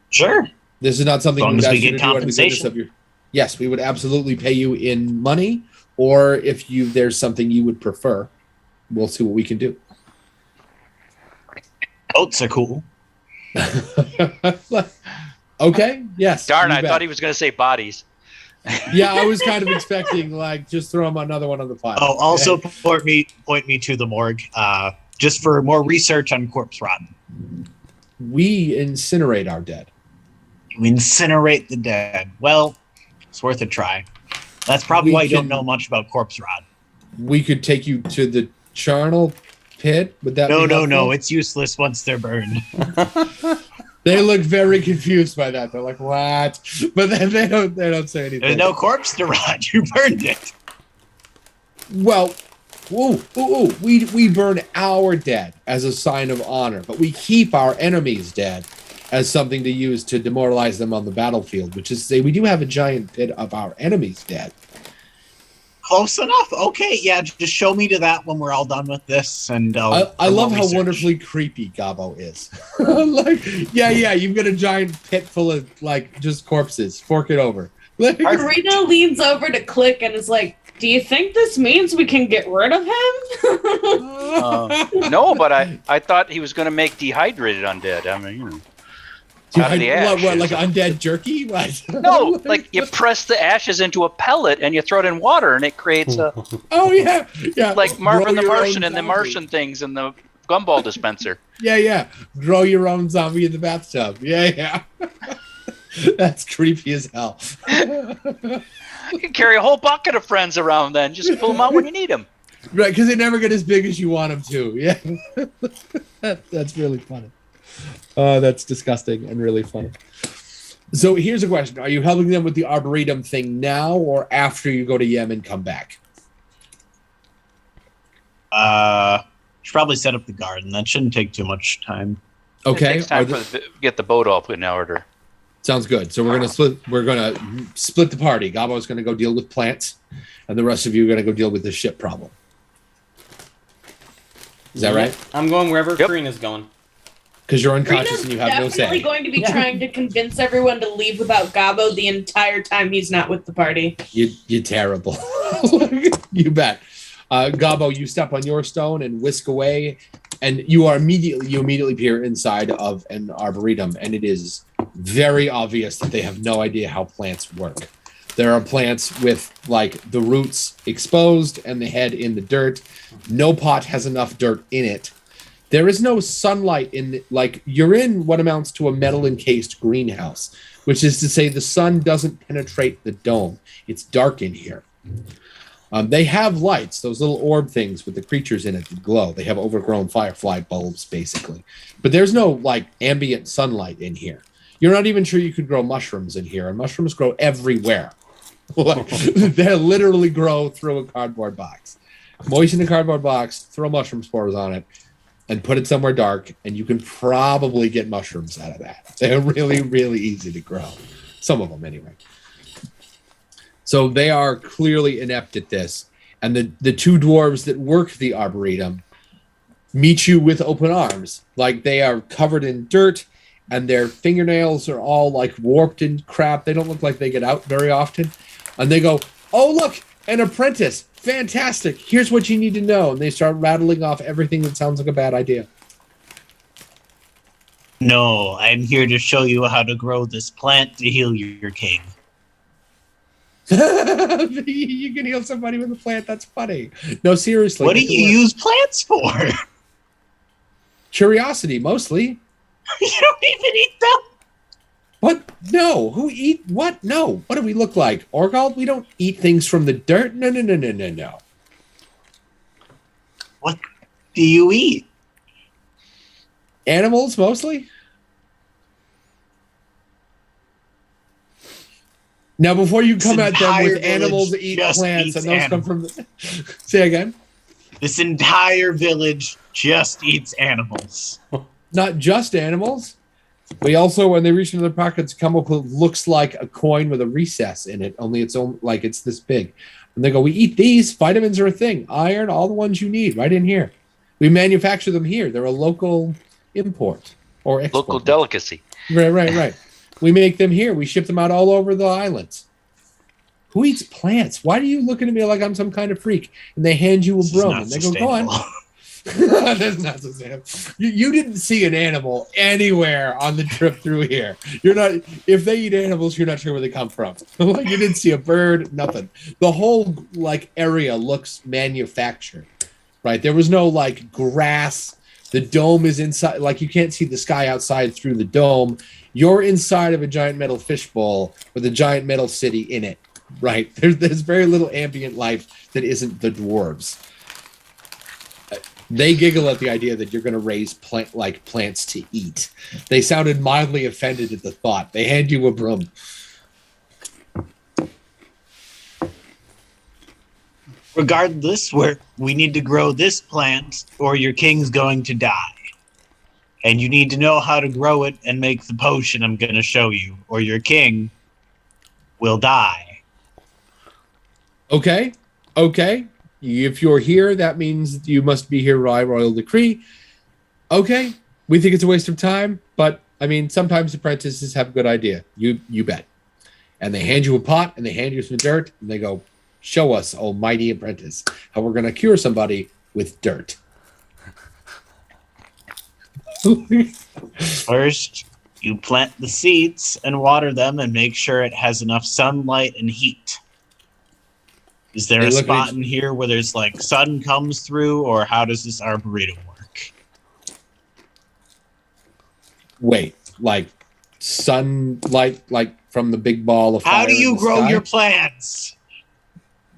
Sure. This is not something as long as we get do compensation. Yes, we would absolutely pay you in money, or if there's something you would prefer, we'll see what we can do. Boats are cool. Okay, yes. Darn, I thought he was going to say bodies. Yeah, I was kind of expecting, just throw him another one on the pile. Oh, also point me to the morgue, just for more research on corpse rot. We incinerate our dead. You incinerate the dead. Well, it's worth a try. That's probably why you don't know much about corpse rot. We could take you to the charnel pit. Would that be helpful? No. It's useless once they're burned. They look very confused by that. They're like, "What?" But then they don't say anything. There's no corpse to rot. You burned it. Well, we burn our dead as a sign of honor, but we keep our enemies dead as something to use to demoralize them on the battlefield. Which is to say, we do have a giant pit of our enemies dead. Close enough. Okay, yeah, just show me to that when we're all done with this. And I love how wonderfully creepy Gobbo is. You've got a giant pit full of just corpses. Fork it over. Karina leans over to Click and is like, Do you think this means we can get rid of him? No, but I thought he was going to make dehydrated undead. I mean, you know. Out of the ashes. What, like undead jerky? What? No, like you press the ashes into a pellet and you throw it in water and it creates a... Oh, yeah. Like Marvin the Martian and the Martian things in the gumball dispenser. Yeah. Grow your own zombie in the bathtub. Yeah. That's creepy as hell. You can carry a whole bucket of friends around then. Just pull them out when you need them. Right, because they never get as big as you want them to. Yeah. That's really funny. That's disgusting and really funny. So here's a question. Are you helping them with the Arboretum thing now or after you go to Yem and come back? Should probably set up the garden. That shouldn't take too much time. It Okay. takes time get the boat all put in order. Sounds good. So we're gonna split the party. Gobbo's gonna go deal with plants, and the rest of you are gonna go deal with the ship problem. Is that right? I'm going wherever Karina's going. Because you're unconscious and you have no say. Definitely going to be trying to convince everyone to leave without Gobbo the entire time he's not with the party. You're terrible. You bet. Gobbo, you step on your stone and whisk away, and you immediately peer inside of an arboretum, and it is very obvious that they have no idea how plants work. There are plants with like the roots exposed and the head in the dirt. No pot has enough dirt in it. There is no sunlight you're in what amounts to a metal encased greenhouse, which is to say the sun doesn't penetrate the dome. It's dark in here. They have lights, those little orb things with the creatures in it that glow. They have overgrown firefly bulbs, basically. But there's no like ambient sunlight in here. You're not even sure you could grow mushrooms in here, and mushrooms grow everywhere. They literally grow through a cardboard box. Moisten a cardboard box, throw mushroom spores on it, and put it somewhere dark, and you can probably get mushrooms out of that. They're really, really easy to grow. Some of them, anyway. So they are clearly inept at this. And the two dwarves that work the Arboretum meet you with open arms. Like, they are covered in dirt, and their fingernails are all, like, warped and crap. They don't look like they get out very often. And they go, "Oh, look, an apprentice. Fantastic. Here's what you need to know." And they start rattling off everything that sounds like a bad idea. No, I'm here to show you how to grow this plant to heal your king. You can heal somebody with a plant. That's funny. No, seriously. What do you use plants for? Curiosity, mostly. You don't even eat them. What? No. Who eat what? No. What do we look like? Orgald? We don't eat things from the dirt. No. What do you eat? Animals, mostly. Now, before you come at them with animals that eat plants, and those come from the... Say again? This entire village just eats animals. Not just animals. We also, when they reach into their pockets, come up with looks like a coin with a recess in it, only it's like it's this big. And they go, "We eat these. Vitamins are a thing. Iron, all the ones you need, right in here. We manufacture them here. They're a local import or export. Local delicacy." Right. We make them here. We ship them out all over the islands. Who eats plants? Why are you looking at me like I'm some kind of freak? And they hand you a broom, and they go on. That's not sustainable. You didn't see an animal anywhere on the trip through here. You're not. If they eat animals, you're not sure where they come from. Like, you didn't see a bird, nothing. The whole like area looks manufactured, right? There was no like grass. The dome is inside. Like, you can't see the sky outside through the dome. You're inside of a giant metal fishbowl with a giant metal city in it, right? There's very little ambient life that isn't the dwarves. They giggle at the idea that you're going to raise plants to eat. They sounded mildly offended at the thought. They hand you a broom. Regardless, we need to grow this plant or your king's going to die. And you need to know how to grow it and make the potion I'm going to show you, or your king will die. Okay. If you're here, that means you must be here by royal decree. Okay. We think it's a waste of time, but, I mean, sometimes apprentices have a good idea. You bet. And they hand you a pot, and they hand you some dirt, and they go, Show us, oh mighty apprentice, how we're going to cure somebody with dirt. First, you plant the seeds and water them and make sure it has enough sunlight and heat. Is there a spot in here where there's like sun comes through, or how does this arboretum work? Wait, like sunlight, like from the big ball of fire? How do you grow your plants?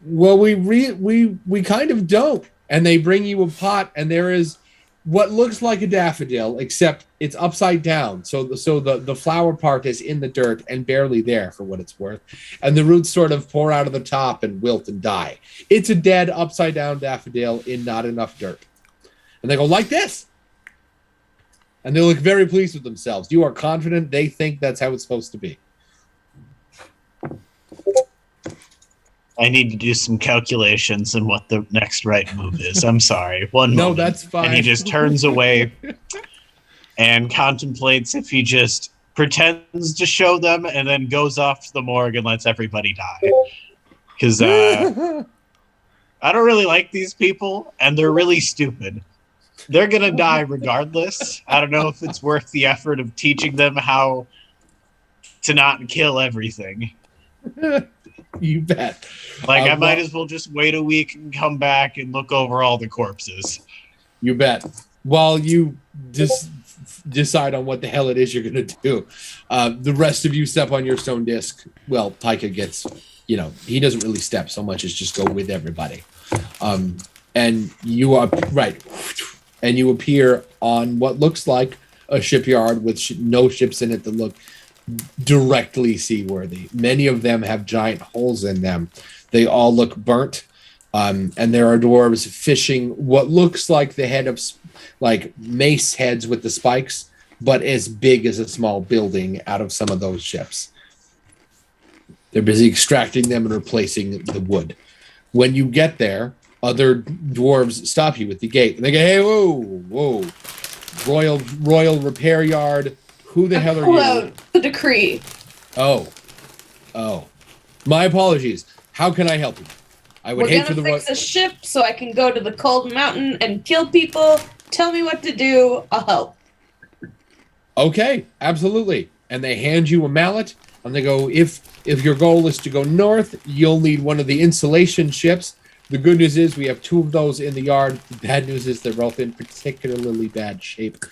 Well, we kind of don't. And they bring you a pot, and there is what looks like a daffodil, except it's upside down. So the flower part is in the dirt and barely there for what it's worth. And the roots sort of pour out of the top and wilt and die. It's a dead upside down daffodil in not enough dirt. And they go like this. And they look very pleased with themselves. You are confident they think that's how it's supposed to be. I need to do some calculations on what the next right move is. I'm sorry. One moment. No, that's fine. And he just turns away and contemplates if he just pretends to show them and then goes off to the morgue and lets everybody die. Because I don't really like these people, and they're really stupid. They're going to die regardless. I don't know if it's worth the effort of teaching them how to not kill everything. You bet. Like, I might as well just wait a week and come back and look over all the corpses. You bet. While you just decide on what the hell it is you're going to do, the rest of you step on your stone disc. Well, Taika gets, he doesn't really step so much as just go with everybody. And you are, right, and you appear on what looks like a shipyard with no ships in it that look directly seaworthy. Many of them have giant holes in them. They all look burnt, and there are dwarves fishing what looks like the head of like mace heads with the spikes, but as big as a small building out of some of those ships. They're busy extracting them and replacing the wood. When you get there, other dwarves stop you at the gate and they go, "Hey, whoa, royal repair yard. Who the hell are you?" Out the decree. Oh. My apologies. How can I help you? I would hate for the fix a ship so I can go to the cold mountain and kill people. Tell me what to do. I'll help. Okay, absolutely. And they hand you a mallet, and they go, if your goal is to go north, you'll need one of the insulation ships. The good news is we have 2 of those in the yard. The bad news is they're both in particularly bad shape.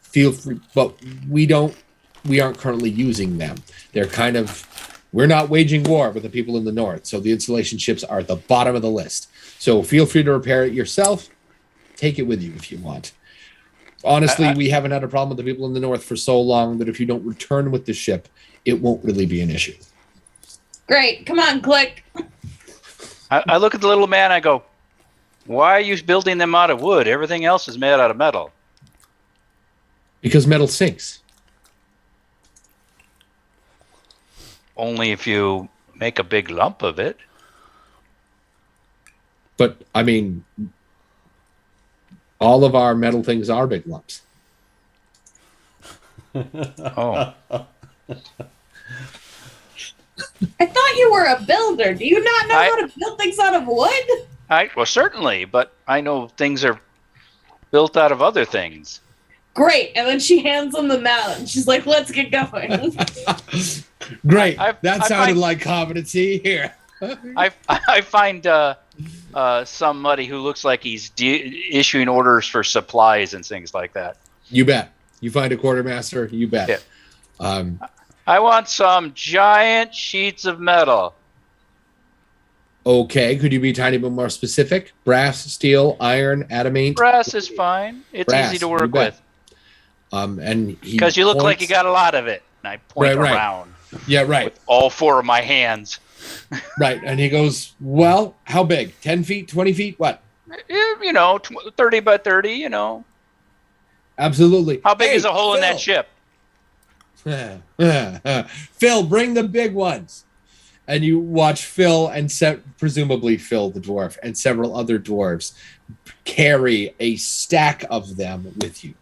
Feel free, but we aren't currently using them. We're not waging war with the people in the north, so the insulation ships are at the bottom of the list. So feel free to repair it yourself. Take it with you if you want. Honestly, we haven't had a problem with the people in the north for so long that if you don't return with the ship, it won't really be an issue. Great. Come on, click. I look at the little man, I go, "Why are you building them out of wood? Everything else is made out of metal." Because metal sinks. Only if you make a big lump of it. But, I mean, all of our metal things are big lumps. Oh. I thought you were a builder. Do you not know how to build things out of wood? Well, certainly, but I know things are built out of other things. Great. And then she hands him the mallet and she's like, "Let's get going." Great. That sounded like competency. Here. I find somebody who looks like he's issuing orders for supplies and things like that. You bet. You find a quartermaster. You bet. Yeah. I want some giant sheets of metal. Okay. Could you be a tiny bit more specific? Brass, steel, iron, adamant? Brass is fine. It's easy to work with. And because you look like you got a lot of it. And I point around. Yeah, right. With all 4 of my hands. Right. And he goes, "Well, how big? 10 feet, 20 feet? What?" 30 by 30, Absolutely. How big is a hole in that ship? Phil, bring the big ones. And you watch Phil and presumably Phil the dwarf and several other dwarves carry a stack of them with you.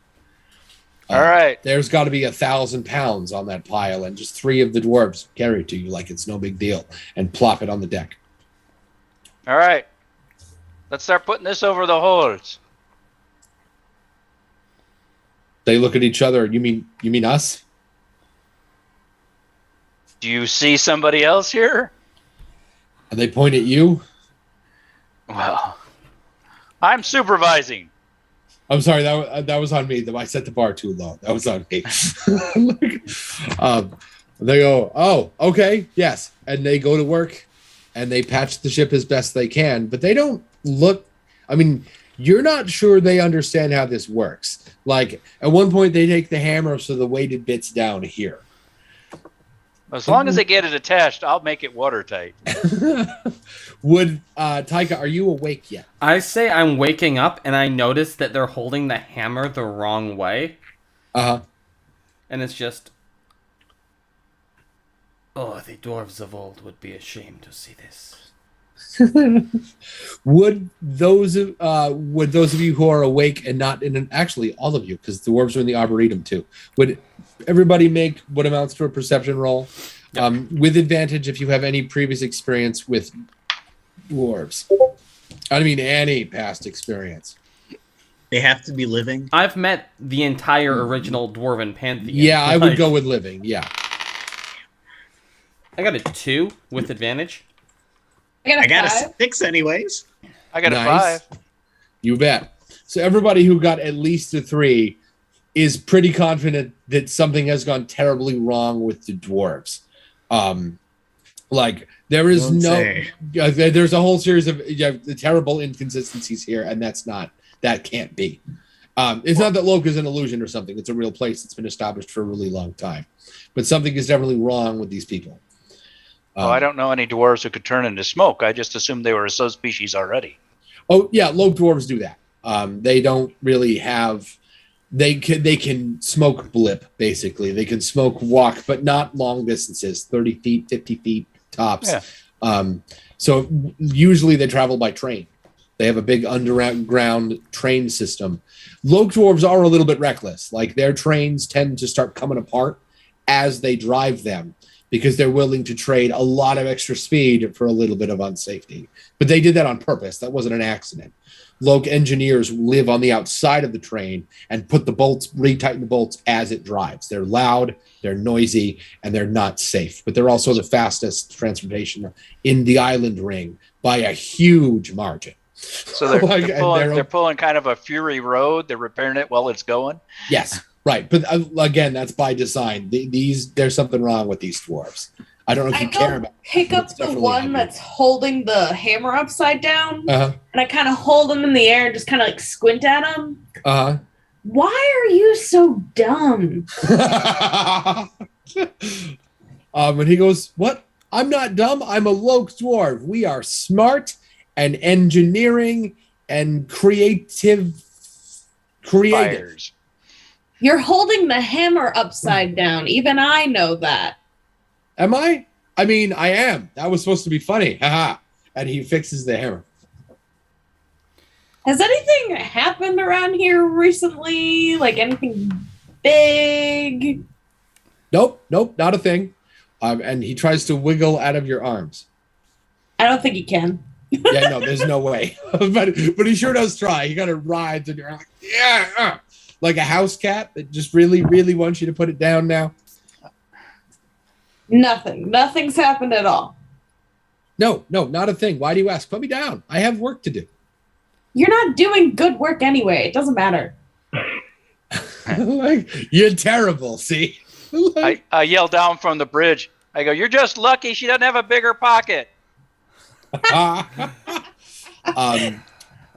All right. There's got to be 1,000 pounds on that pile, and just 3 of the dwarves carry it to you like it's no big deal and plop it on the deck. All right. Let's start putting this over the holes. They look at each other. You mean us? Do you see somebody else here? And they point at you. Well, I'm supervising. I'm sorry, that was on me. I set the bar too low. That was on me. They go, oh, okay, yes. And they go to work and they patch the ship as best they can, but they don't look, I mean, you're not sure they understand how this works. Like, at one point, they take the hammer so the weighted bit's down here. As long as they get it attached, I'll make it watertight. Would, Taika, are you awake yet? I say I'm waking up, and I notice that they're holding the hammer the wrong way. Uh-huh. And it's just... Oh, the dwarves of old would be ashamed to see this. Would those of you who are awake and not in an, actually all of you, because the dwarves are in the arboretum too, would everybody make what amounts to a perception roll? Yep. With advantage if you have any previous experience with dwarves. I mean any past experience. They have to be living. I've met the entire original dwarven pantheon. Yeah, I would go with living, yeah. I got a 2 with advantage. I got a 6 anyways. I got Nice. a 5. You bet. So everybody who got at least a 3 is pretty confident that something has gone terribly wrong with the dwarves. Like there is there's a whole series of terrible inconsistencies here, and that can't be. It's not that Loke is an illusion or something. It's a real place that's been established for a really long time. But something is definitely wrong with these people. I don't know any dwarves who could turn into smoke. I just assumed they were a subspecies already. Oh, yeah, Loke dwarves do that. They don't really have... They can smoke blip, basically. They can smoke walk, but not long distances, 30 feet, 50 feet tops. Yeah. So usually they travel by train. They have a big underground train system. Loke dwarves are a little bit reckless. Like, their trains tend to start coming apart as they drive them, because they're willing to trade a lot of extra speed for a little bit of unsafety. But they did that on purpose. That wasn't an accident. Loke engineers live on the outside of the train and put the bolts, retighten the bolts as it drives. They're loud, they're noisy, and they're not safe. But they're also the fastest transportation in the island ring by a huge margin. So they're pulling kind of a Fury Road. They're repairing it while it's going? Yes. Right, but again, that's by design. There's something wrong with these dwarves. I don't know if you care about. Pick up the one that's holding the hammer upside down, and I kind of hold him in the air and just kind of like squint at him. Why are you so dumb? And he goes, "What? I'm not dumb. I'm a Loke dwarf. We are smart and engineering and creative." You're holding the hammer upside down. Even I know that. Am I? I mean, I am. That was supposed to be funny. Haha. And he fixes the hammer. Has anything happened around here recently? Like anything big? Nope, not a thing. And he tries to wiggle out of your arms. I don't think he can. Yeah, no, there's no way. but he sure does try. He kind of rides and you're like, yeah. Like a house cat that just really, really wants you to put it down now? Nothing's happened at all. No, not a thing. Why do you ask? Put me down. I have work to do. You're not doing good work anyway. It doesn't matter. Like, you're terrible, see? I yell down from the bridge. I go, you're just lucky she doesn't have a bigger pocket. I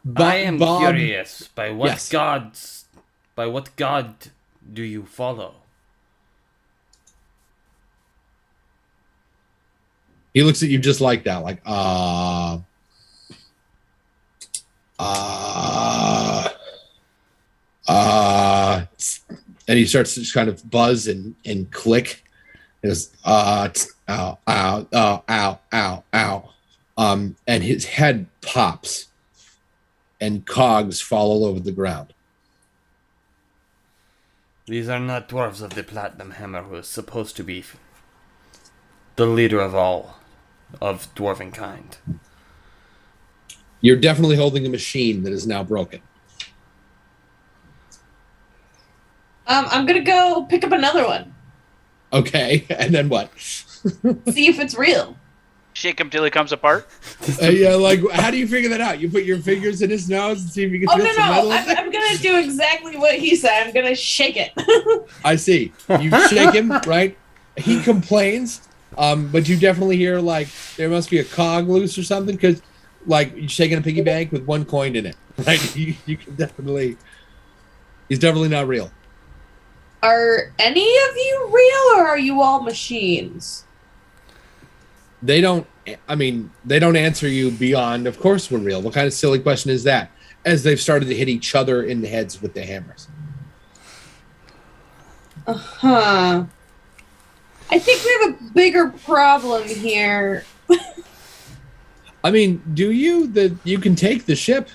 am curious. By what god do you follow? He looks at you just like that, like, and he starts to just kind of buzz and click. He goes, ow, ow. And his head pops and cogs fall all over the ground. These are not dwarves of the Platinum Hammer, who is supposed to be the leader of all of dwarven kind. You're definitely holding a machine that is now broken. I'm gonna go pick up another one. Okay, and then what? See if it's real. Shake him till he comes apart. Yeah, like how do you figure that out? You put your fingers in his nose and see if you can feel some metal. I'm gonna do exactly what he said. I'm gonna shake it. I see. You shake him, right? He complains, but you definitely hear like there must be a cog loose or something because like you're shaking a piggy bank with one coin in it, right? You can definitely. He's definitely not real. Are any of you real, or are you all machines? They don't answer you beyond, of course we're real. What kind of silly question is that? As they've started to hit each other in the heads with the hammers. I think we have a bigger problem here. Do you can take the ship?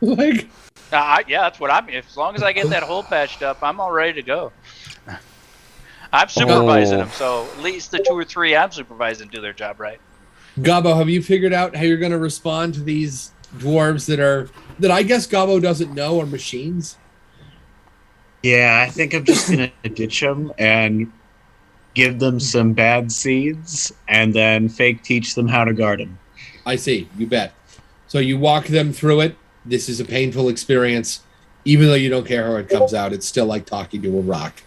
Like yeah, that's what I'm. As long as I get that hole patched up, I'm all ready to go. I'm supervising them, so at least the 2 or 3 I'm supervising do their job right. Gobbo, have you figured out how you're going to respond to these dwarves that I guess Gobbo doesn't know are machines? Yeah, I think I'm just going to ditch them and give them some bad seeds and then fake teach them how to garden. I see, you bet. So you walk them through it. This is a painful experience. Even though you don't care how it comes out, it's still like talking to a rock.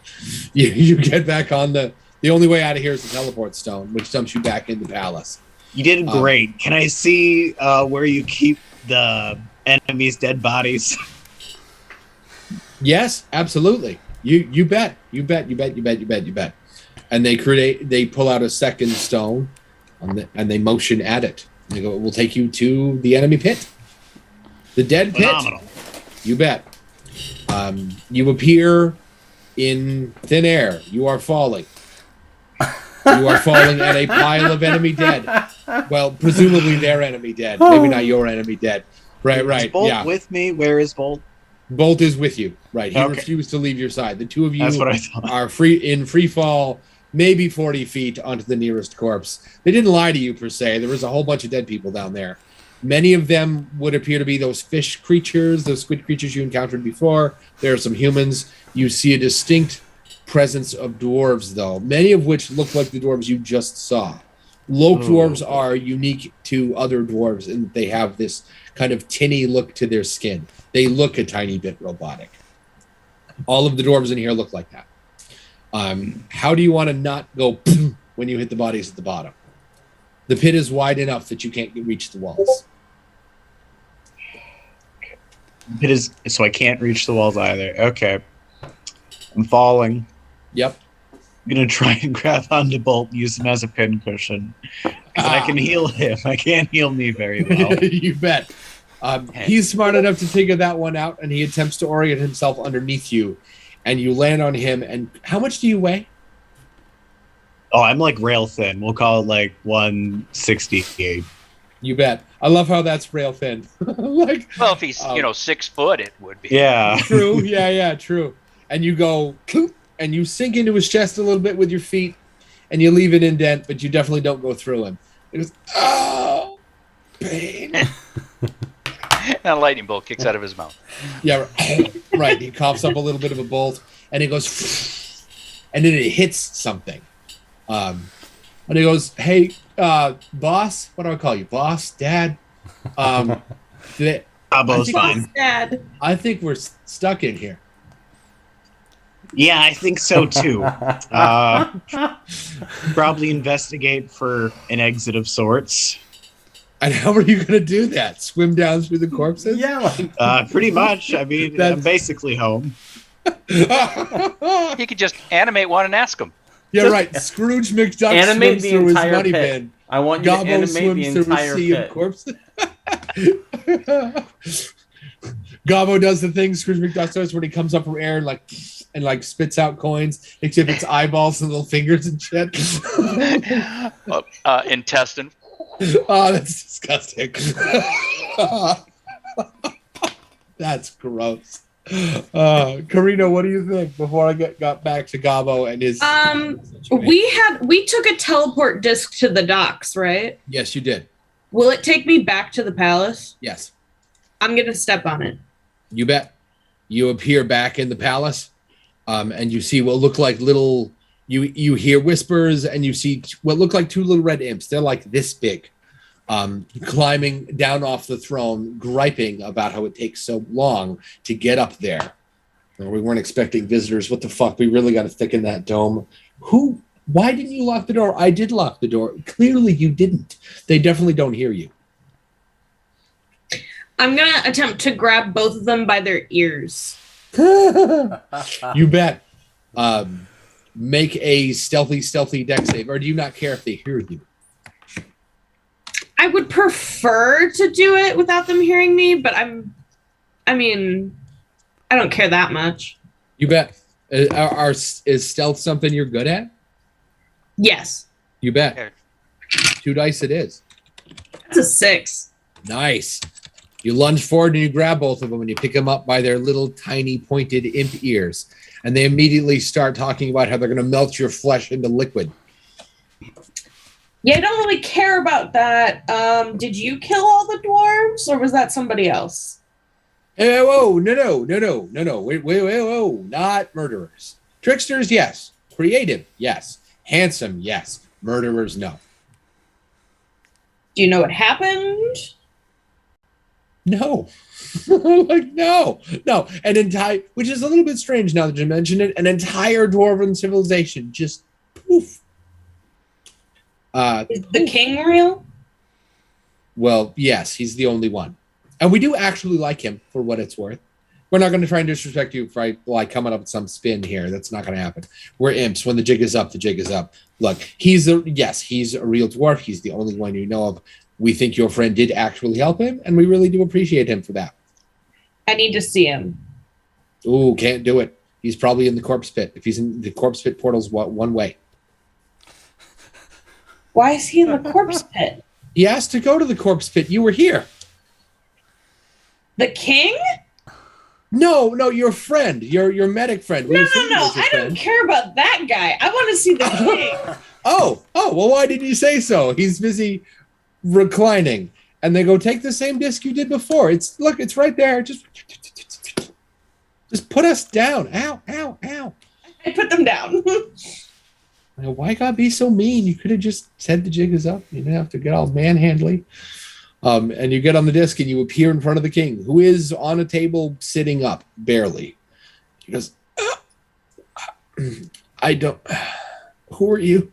You get back on the only way out of here is the teleport stone, which dumps you back in the palace. You did great. Can I see where you keep the enemy's dead bodies? Yes, absolutely. You bet. And they pull out a second stone and they motion at it. They go, we'll take you to the enemy pit. The dead pit. Phenomenal. You bet. You appear in thin air. You are falling. You are falling at a pile of enemy dead. Well, presumably their enemy dead. Maybe not your enemy dead. Right. Is Bolt with me? Where is Bolt? Bolt is with you. Right. He refused to leave your side. The two of you That's what I thought. are free fall, maybe 40 feet onto the nearest corpse. They didn't lie to you per se. There was a whole bunch of dead people down there. Many of them would appear to be those fish creatures, those squid creatures you encountered before. There are some humans. You see a distinct presence of dwarves, though, many of which look like the dwarves you just saw. Loke dwarves are unique to other dwarves in that they have this kind of tinny look to their skin. They look a tiny bit robotic. All of the dwarves in here look like that. How do you want to not go when you hit the bodies at the bottom? The pit is wide enough that you can't reach the walls. It is, so I can't reach the walls either. Okay. I'm falling. Yep. I'm going to try and grab onto Bolt and use him as a pincushion. Because I can heal him. I can't heal me very well. You bet. He's smart enough to figure that one out, and he attempts to orient himself underneath you, and you land on him. And how much do you weigh? Oh, I'm like rail thin. We'll call it like 168. You bet. I love how that's rail thin. Well, if he's 6 foot, it would be. Yeah. True. Yeah. True. And you go, and you sink into his chest a little bit with your feet, and you leave an indent, but you definitely don't go through him. It goes, oh, pain. And a lightning bolt kicks out of his mouth. Yeah, right. He coughs up a little bit of a bolt, and he goes, and then it hits something. And he goes, hey, boss, what do I call you? Boss? Dad? Gobbo's fine. Dad. I think we're stuck in here. Yeah, I think so too. Probably investigate for an exit of sorts. And how are you going to do that? Swim down through the corpses? Yeah, pretty much. I mean, I'm basically home. You could just animate one and ask him. Yeah, right. Scrooge McDuck animate swims the through his entire money pit. bin. I want you Gobbo to animate swims the through a entire sea pit. of corpses. Gobbo does the thing Scrooge McDuck does when he comes up from air and spits out coins, exhibits eyeballs and little fingers and shit. Intestine. Oh, that's disgusting. That's gross. Karina, what do you think before I got back to Gobbo and his we took a teleport disc to the docks, right? Yes, you did. Will it take me back to the palace? Yes. I'm going to step on it. You bet. You appear back in the palace, and you see what look like little... You hear whispers, and you see what look like two little red imps. They're like this big, climbing down off the throne, griping about how it takes so long to get up there. We weren't expecting visitors. What the fuck? We really got to thicken that dome. Why didn't you lock the door? I did lock the door. Clearly you didn't. They definitely don't hear you. I'm going to attempt to grab both of them by their ears. You bet. Make a stealthy deck save, or do you not care if they hear you? I would prefer to do it without them hearing me, but I don't care that much. You bet. Is stealth something you're good at? Yes. You bet. 2 dice it is. That's a 6. Nice. You lunge forward and you grab both of them and you pick them up by their little tiny pointed imp ears. And they immediately start talking about how they're going to melt your flesh into liquid. Yeah, I don't really care about that. Did you kill all the dwarves, or was that somebody else? Hey, whoa, no. Wait, whoa. Not murderers. Tricksters, yes. Creative, yes. Handsome, yes. Murderers, no. Do you know what happened? No. Like, no. An entire, which is a little bit strange now that you mention it, an entire dwarven civilization just poof. Is the king real? Well, yes, he's the only one. And we do actually like him for what it's worth. We're not going to try and disrespect you for coming up with some spin here. That's not going to happen. We're imps. When the jig is up, the jig is up. Look, he's a real dwarf. He's the only one you know of. We think your friend did actually help him, and we really do appreciate him for that. I need to see him. Ooh, can't do it. He's probably in the corpse pit. If he's in the corpse pit, portal's one way. Why is he in the corpse pit? He asked to go to the corpse pit. You were here. The king? No, your friend, your medic friend. No. I don't care about that guy. I want to see the king. Oh, well, why didn't you say so? He's busy reclining. And they go, take the same disc you did before. It's right there. Just put us down. Ow. I put them down. Why gotta be so mean? You could have just said the jig is up. You didn't have to get all manhandly. And you get on the disc and you appear in front of the king, who is on a table sitting up, barely. He goes, who are you?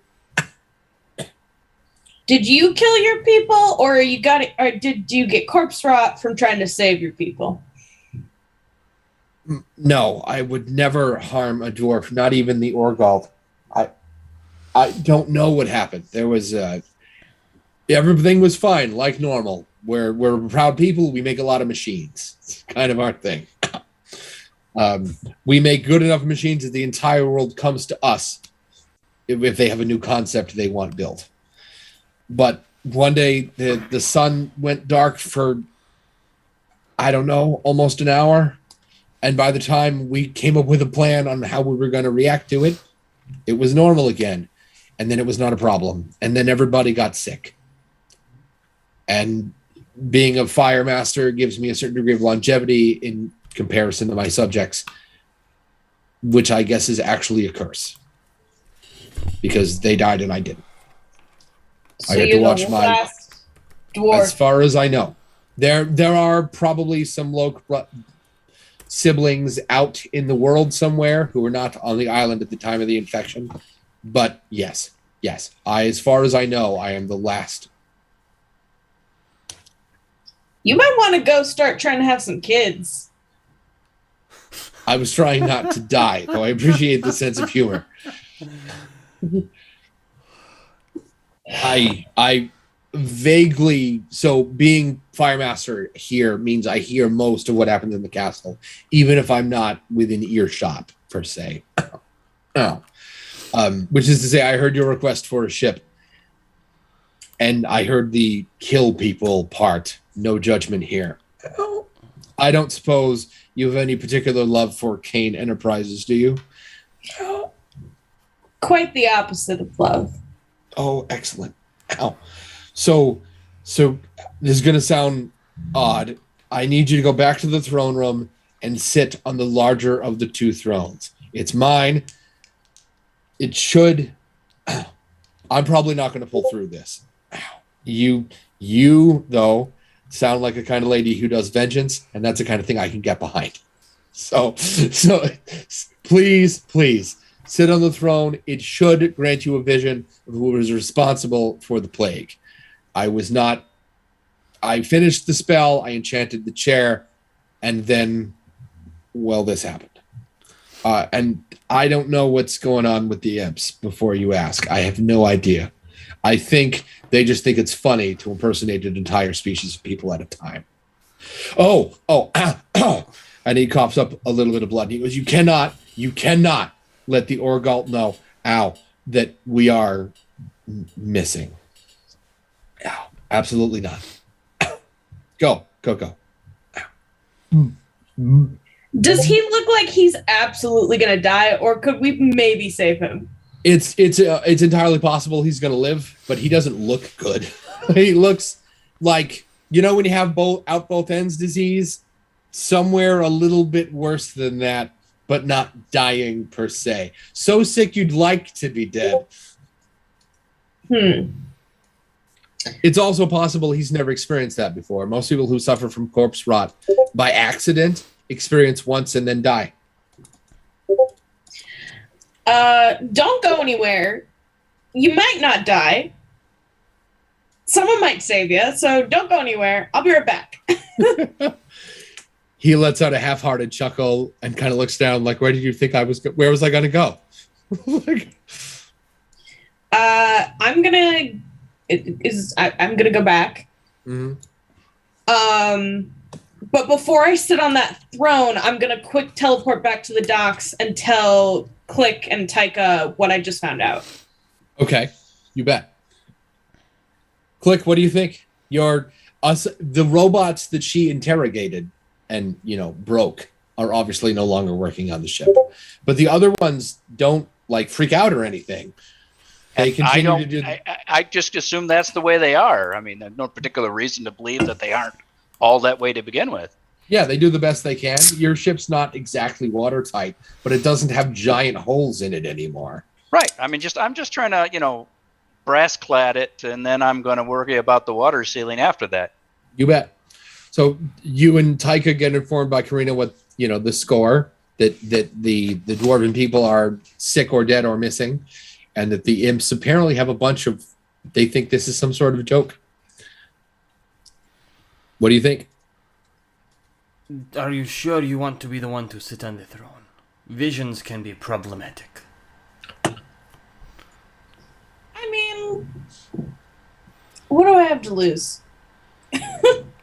Did you kill your people, or did you get corpse rot from trying to save your people? No, I would never harm a dwarf, not even the Orgald. I don't know what happened. There was everything was fine, like normal. We're proud people. We make a lot of machines. It's kind of our thing. We make good enough machines that the entire world comes to us if they have a new concept they want built. But one day the sun went dark for, I don't know, almost an hour. And by the time we came up with a plan on how we were going to react to it, it was normal again. And then it was not a problem. And then everybody got sick. And being a fire master gives me a certain degree of longevity in comparison to my subjects, which I guess is actually a curse. Because they died and I didn't. So I got to watch my last dwarf. As far as I know. There are probably some local siblings out in the world somewhere who were not on the island at the time of the infection. But yes. As far as I know, I am the last. You might want to go start trying to have some kids. I was trying not to die, though I appreciate the sense of humor. I vaguely, so being fire master here means I hear most of what happens in the castle, even if I'm not within earshot per se. Which is to say, I heard your request for a ship, and I heard the kill people part. No judgment here. I don't suppose you have any particular love for Kane Enterprises, do you? Quite the opposite of love. Oh, excellent. Ow. So this is going to sound odd. I need you to go back to the throne room and sit on the larger of the two thrones. It's mine. It should... I'm probably not going to pull through this. You, though, sound like a kind of lady who does vengeance, and that's the kind of thing I can get behind. So please, sit on the throne. It should grant you a vision of who was responsible for the plague. I finished the spell, I enchanted the chair, and then, well, this happened. And I don't know what's going on with the imps before you ask. I have no idea. I think they just think it's funny to impersonate an entire species of people at a time. And he coughs up a little bit of blood. He goes, you cannot let the Orgalt know, that we are missing. Absolutely not. Go. Does he look like he's absolutely going to die, or could we maybe save him? It's entirely possible he's going to live, but he doesn't look good. He looks like, when you have both ends disease, somewhere a little bit worse than that, but not dying per se. So sick you'd like to be dead. It's also possible he's never experienced that before. Most people who suffer from corpse rot by accident experience once and then die. Don't go anywhere. You might not die. Someone might save you, so don't go anywhere. I'll be right back. He lets out a half-hearted chuckle and kind of looks down like, where did you think I was? Where was I going to go? I'm gonna go back. Mm-hmm. But before I sit on that throne, I'm gonna quick teleport back to the docks and tell Click and Taika what I just found out. Okay, you bet. Click, what do you think? The robots that she interrogated and broke are obviously no longer working on the ship, but the other ones don't freak out or anything. They continue to do. I just assume that's the way they are. I mean, there's no particular reason to believe that they aren't all that way to begin with. Yeah, they do the best they can. Your ship's not exactly watertight, but it doesn't have giant holes in it anymore. Right. I mean, I'm just trying to, brass clad it, and then I'm going to worry about the water ceiling after that. You bet. So you and Taika get informed by Karina what, the score, that the dwarven people are sick or dead or missing, and that the imps apparently have they think this is some sort of a joke. What do you think? Are you sure you want to be the one to sit on the throne? Visions can be problematic. I mean, what do I have to lose?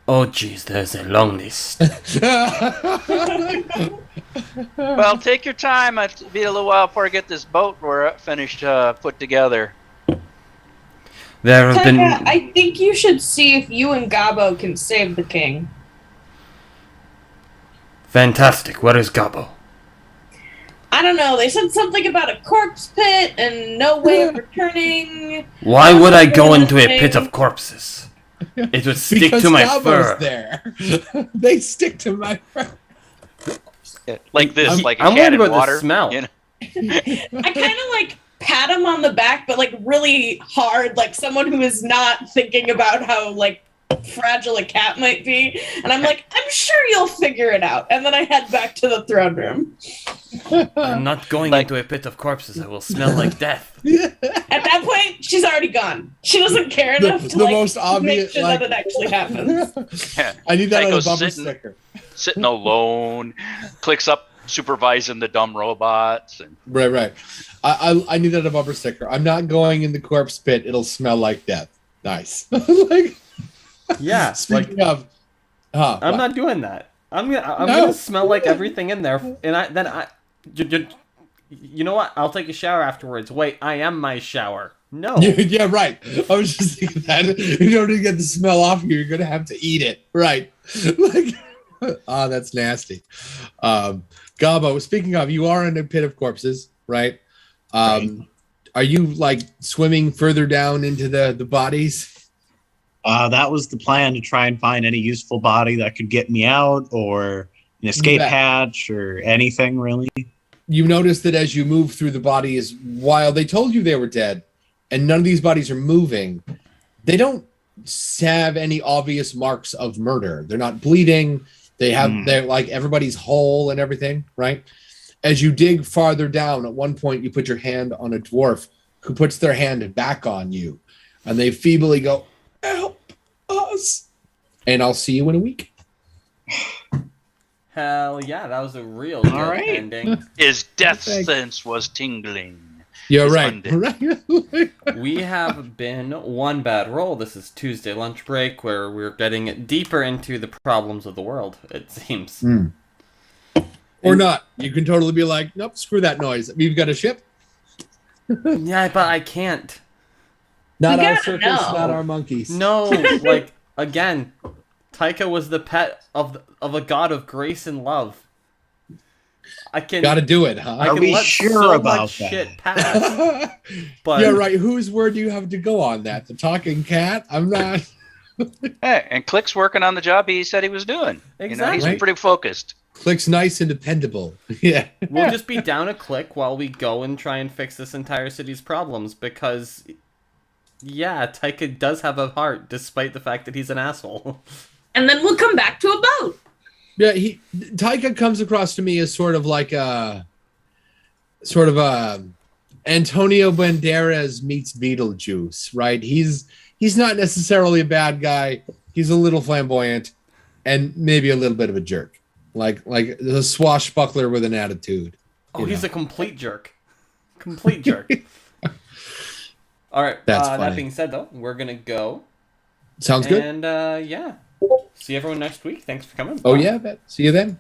Oh, geez, there's a long list. Well, take your time. It'll be a little while before I get this boat finished put together. There have been... I think you should see if you and Gobbo can save the king. Fantastic. Where is Gobbo? I don't know. They said something about a corpse pit and no way of returning. Why would I go into a pit of corpses? It would stick to my fur. There. They stick to my fur. Like this, like a I'm cat worried in about water. the smell. I kind of pat him on the back, but really hard, like someone who is not thinking about how fragile a cat might be. And I'm like, I'm sure you'll figure it out. And then I head back to the throne room. I'm not going into a pit of corpses. I will smell like death. At that point, she's already gone. She doesn't care enough to most obvious, make sure that it actually happens. Yeah. I need that on a Taika's bumper sticker. Sitting alone, clicks up supervising the dumb robots. And... Right. I need that on a bumper sticker. I'm not going in the corpse pit. It'll smell like death. Nice. Yeah. Speaking of, I'm not doing that. I'm gonna smell like everything in there, and you know what? I'll take a shower afterwards. Wait, I am my shower. No. Yeah, right. I was just thinking that in order to get the smell off you, you're gonna have to eat it. Right. That's nasty. Gobbo, speaking of, you are in a pit of corpses, right? Right. Are you swimming further down into the bodies? That was the plan, to try and find any useful body that could get me out, or an escape hatch, or anything really. You notice that as you move through the bodies, while they told you they were dead, and none of these bodies are moving, they don't have any obvious marks of murder. They're not bleeding. They're like, everybody's whole and everything, right? As you dig farther down, at one point you put your hand on a dwarf who puts their hand back on you, and they feebly go, "Help us." And I'll see you in a week. Hell yeah, that was a real good ending. His death sense was tingling. You're right. We have been One Bad Roll. This is Tuesday Lunch Break, where we're getting deeper into the problems of the world, it seems. Or not. You can totally be like, nope, screw that noise. We've got a ship. Yeah, but I can't. Not our circus, not our monkeys. No, like, again, Taika was the pet of a god of grace and love. I can gotta do it, huh? Are we sure about that? Shit pass, but yeah, right. Whose word do you have to go on that? The talking cat? I'm not. Hey, and Click's working on the job he said he was doing. Exactly. He's pretty focused. Click's nice and dependable. Yeah. We'll just be down a Click while we go and try and fix this entire city's problems, because yeah, Taika does have a heart, despite the fact that he's an asshole. And then we'll come back to a boat. Yeah, Taika comes across to me as sort of Antonio Banderas meets Beetlejuice, right? He's not necessarily a bad guy. He's a little flamboyant and maybe a little bit of a jerk. Like a swashbuckler with an attitude. Oh, he's a complete jerk. Complete jerk. All right. That being said, though, we're going to go. Sounds good. And, yeah. See everyone next week. Thanks for coming. Oh, yeah. See you then.